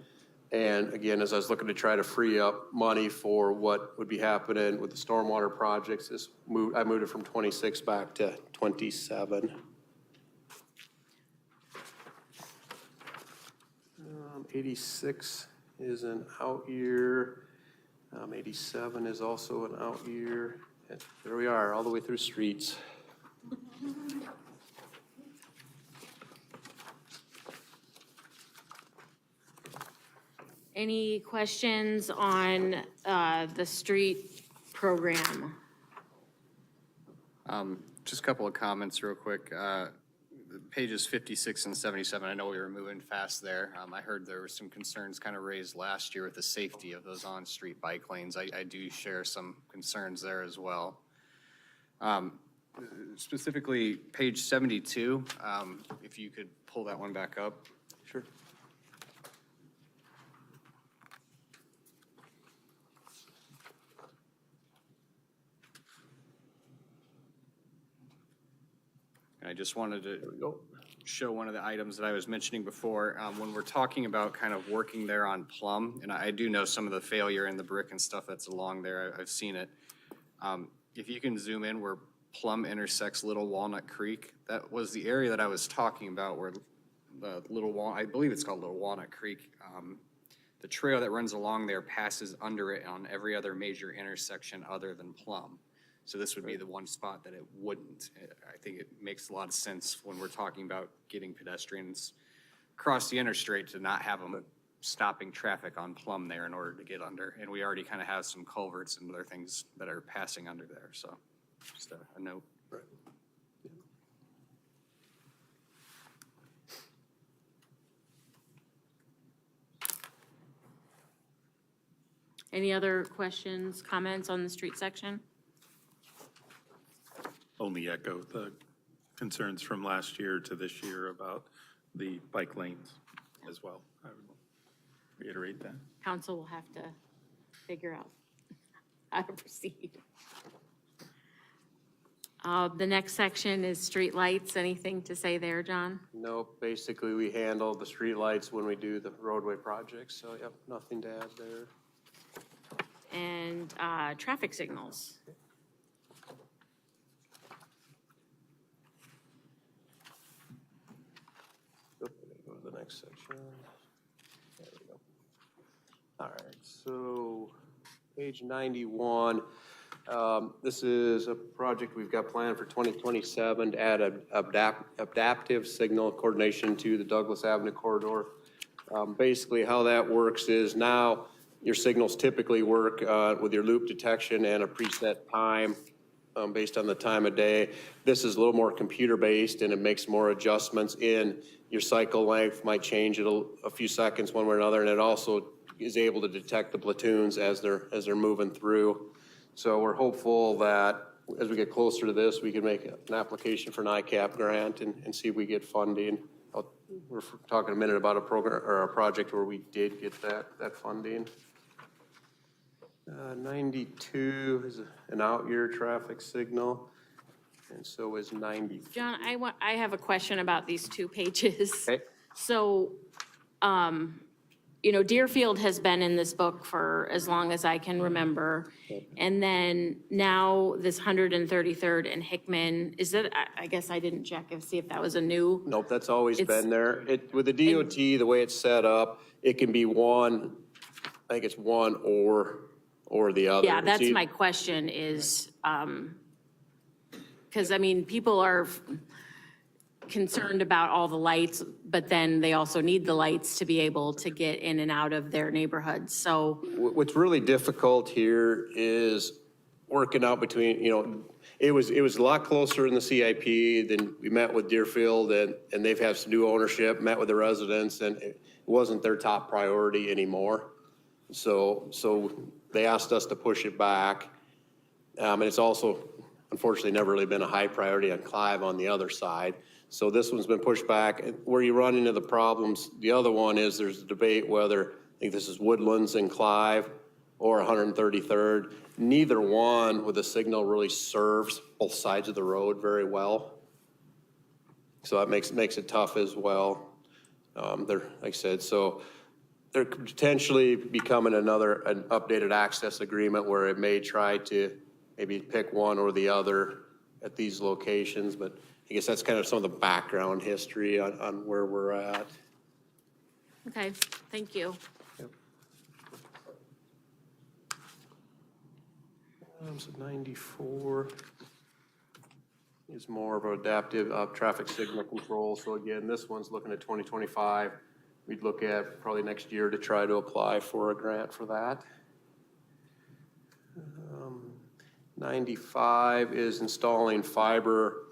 And again, as I was looking to try to free up money for what would be happening with the stormwater projects, I moved it from 26 back to 27. 86 is an out year. 87 is also an out year. And there we are, all the way through streets. Any questions on the street program? Just a couple of comments real quick. Pages 56 and 77, I know we were moving fast there. I heard there were some concerns kind of raised last year with the safety of those on-street bike lanes. I do share some concerns there as well. specifically page 72, if you could pull that one back up. Sure. I just wanted to show one of the items that I was mentioning before. When we're talking about kind of working there on Plum, and I do know some of the failure in the brick and stuff that's along there, I've seen it. If you can zoom in where Plum intersects Little Walnut Creek, that was the area that I was talking about where the I believe it's called Little Walnut Creek. The trail that runs along there passes under it on every other major intersection other than Plum. So this would be the one spot that it wouldn't. I think it makes a lot of sense when we're talking about getting pedestrians across the interstate to not have them stopping traffic on Plum there in order to get under. And we already kind of have some culverts and other things that are passing under there. So just a note. Right. Any other questions, comments on the street section? Only echo the concerns from last year to this year about the bike lanes as well. I would reiterate that. Council will have to figure out how to proceed. The next section is streetlights. Anything to say there, John? No, basically, we handle the streetlights when we do the roadway projects, so, yep, nothing to add there. And traffic signals. Go to the next section. There we go. All right, so page 91. This is a project we've got planned for 2027 to add an adaptive signal coordination to the Douglas Avenue corridor. Basically, how that works is now your signals typically work with your loop detection and a preset time based on the time of day. This is a little more computer-based, and it makes more adjustments in your cycle length, might change it a few seconds one way or another, and it also is able to detect the platoons as they're moving through. So we're hopeful that as we get closer to this, we can make an application for an ICAP grant and see if we get funding. We're talking a minute about a program or a project where we did get that funding. 92 is an out-year traffic signal, and so is 90. John, I have a question about these two pages. Okay. So, you know, Deerfield has been in this book for as long as I can remember. And then now this 133rd and Hickman, is that, I guess I didn't check and see if that was a new. Nope, that's always It's- been there. With the DOT, the way it's set up, it can be one, I think it's one or the other. Yeah, that's See- my question is, because I mean, people are concerned about all the lights, but then they also need the lights to be able to get in and out of their neighborhoods. So What's really difficult here is working out between, it was a lot closer in the CIP than we met with Deerfield, and they've had some new ownership, met with the residents, and it wasn't their top priority anymore. So they asked us to push it back. And it's also, unfortunately, never really been a high priority on Clive on the other side. So this one's been pushed back. Where you run into the problems, the other one is there's a debate whether, I think this is Woodlands and Clive or 133rd. Neither one with a signal really serves both sides of the road very well. So that makes it tough as well. Like I said, so there could potentially becoming an updated access agreement where it may try to maybe pick one or the other at these locations, but I guess that's kind of some of the background history on where we're at. okay, thank you. So 94 is more of an adaptive traffic signal control. So again, this one's looking at 2025. We'd look at probably next year to try to apply for a grant for that. 95 is installing fiber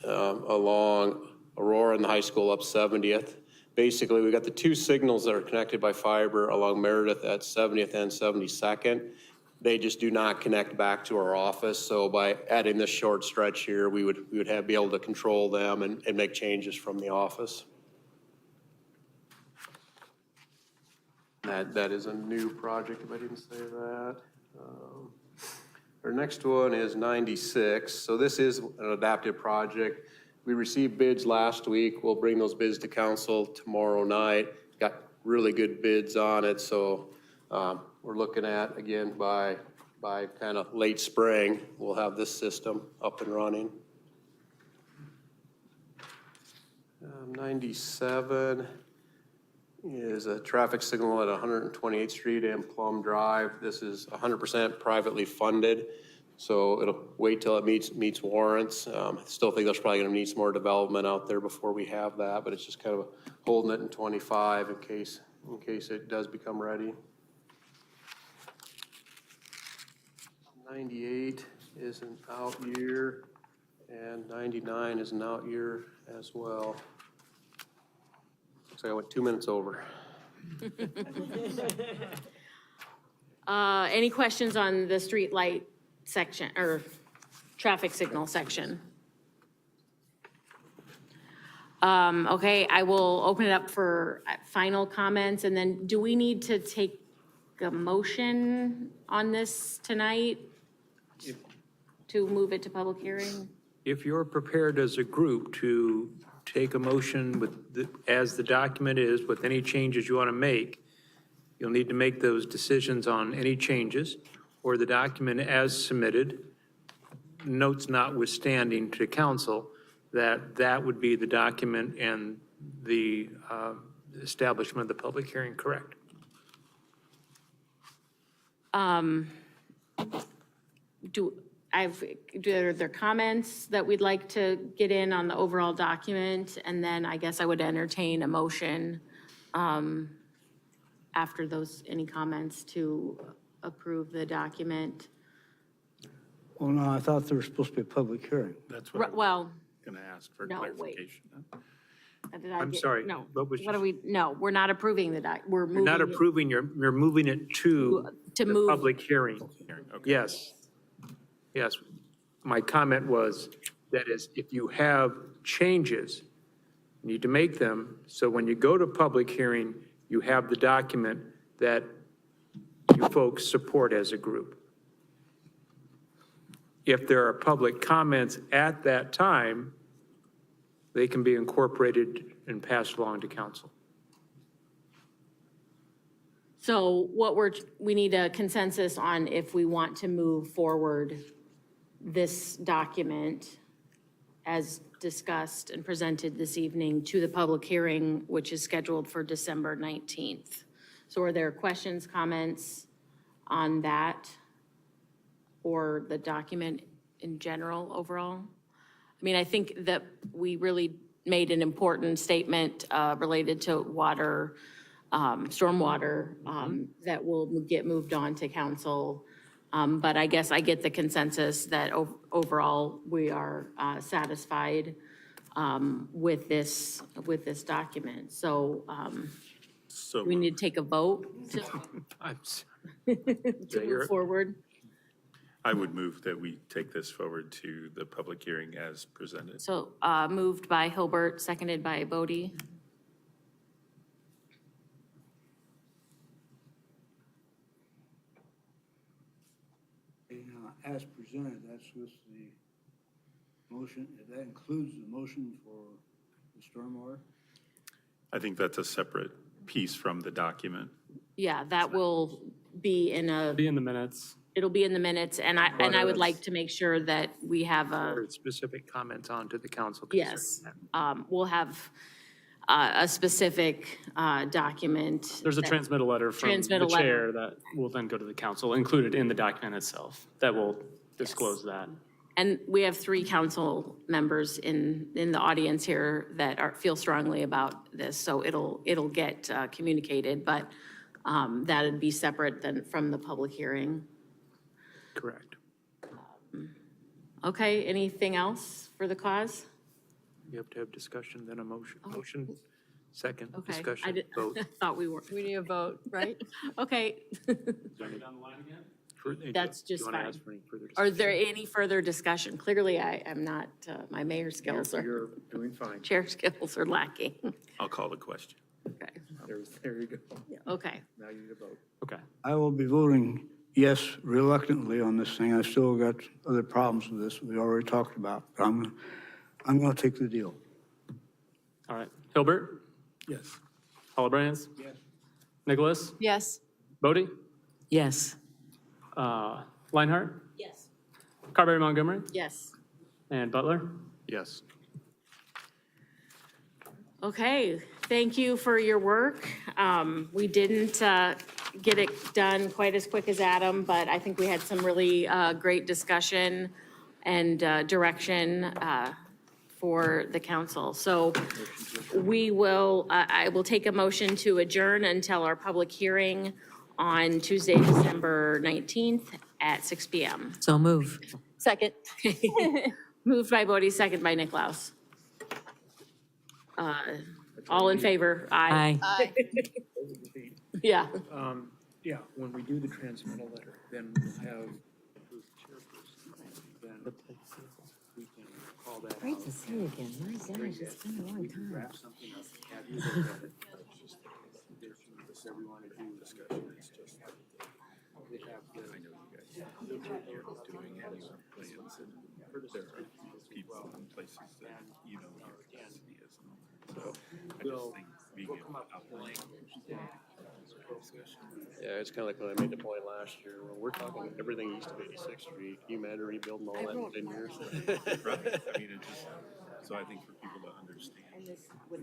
along Aurora and the high school up 70th. Basically, we got the two signals that are connected by fiber along Meredith at 70th and 72nd. they just do not connect back to our office. So by adding this short stretch here, we would be able to control them and make changes from the office. That is a new project, if I didn't say that. Our next one is 96. So this is an adaptive project. We received bids last week. We'll bring those bids to council tomorrow night. Got really good bids on it. So we're looking at, again, by kind of late spring, we'll have this system up and running. 97 is a traffic signal at 128th Street and Plum Drive. This is 100% privately funded, so it'll wait till it meets warrants. I still think there's probably going to need some more development out there before we have that, but it's just kind of holding it in 25 in case it does become ready. 98 is an out year, and 99 is an out year as well. Looks like I went 2 minutes over. Any questions on the street light section, or traffic signal section? Okay, I will open it up for final comments, and then do we need to take a motion on this tonight to move it to public hearing? If you're prepared as a group to take a motion as the document is, with any changes you want to make, you'll need to make those decisions on any changes, or the document as submitted, notes notwithstanding to council, that would be the document and the establishment of the public hearing, correct? Are there comments that we'd like to get in on the overall document? And then I guess I would entertain a motion after those, any comments to approve the document. Well, no, I thought there was supposed to be a public hearing. That's what Well, I'm going to ask for no, wait. clarification. I'm sorry, No, what was what are we, no, we're not approving we're moving. You're not it approving, you're moving it to To the move, public hearing. Yes. Yes. My comment was, that is, if you have changes, you need to make them, so when you go to public hearing, you have the document that you folks support as a group. If there are public comments at that time, they can be incorporated and passed along to council. so what we need a consensus on if we want to move forward this document as discussed and presented this evening to the public hearing, which is scheduled for December 19th. So are there questions, comments on that or the document in general overall? I mean, I think that we really made an important statement related to water, stormwater, that will get moved on to council. But I guess I get the consensus that overall we are satisfied with this document. So we need to take a vote to move forward. I would move that we take this forward to the public hearing as presented. So moved by Hilbert, seconded by Bodie. As presented, that's with the motion, that includes the motion for the stormwater? I think that's a separate piece from the document. Yeah, that will be in Be in the minutes. it'll be in the minutes, and I would like to make sure that we have Or specific comments on to the council. yes, we'll have a specific document. There's a transmittal letter from the Transmittal letter. chair that will then go to the council, included in the document itself, that will disclose that. And we have 3 council members in the audience here that feel strongly about this, so it'll get communicated, but that'd be separate than from the public hearing. Correct. Okay, anything else for the cause? You have to have discussion, then a motion. Motion, second, Okay. discussion, vote. Thought we were. We need a vote, right? Okay. Do I get on the line again? That's just Do you want fine. to ask for any further Are discussion? there any further discussion? Clearly, I am not, my mayor skills or You're doing fine. chair skills are lacking. I'll call the question. Okay. There you go. Okay. Now you need to vote. Okay. I will be voting yes reluctantly on this thing. I've still got other problems with this we already talked about. But I'm going to take the deal. All right. Hilbert? Yes. Hollebrans? Yes. Nicholas? Yes. Bodie? Yes. Leinhardt? Yes. Carberry Montgomery? Yes. And Butler? Yes. Okay, thank you for your work. We didn't get it done quite as quick as Adam, but I think we had some really great discussion and direction for the council. So we will, I will take a motion to adjourn until our public hearing on Tuesday, December 19th at 6 PM. So move. Second. Moved by Bodie, second by Nicklaus. All in favor? Aye. Aye. Yeah. Yeah, when we do the transmittal letter, then we'll have the chairperson. Then we can call that Great out. to see you again. My gosh, it's been a long We can time. draft something up, have you look at it. This everyone to do discussion, it's just. They have the. I know you guys. Doing annual plans and there are people in places that, you know, your capacity is. So I just think being able to outline. Yeah, it's kind of like when I made the point last year, when we're talking everything east of 86th Street, can you imagine rebuilding all that in 10 years? Right, I mean, it just, so I think for people to understand.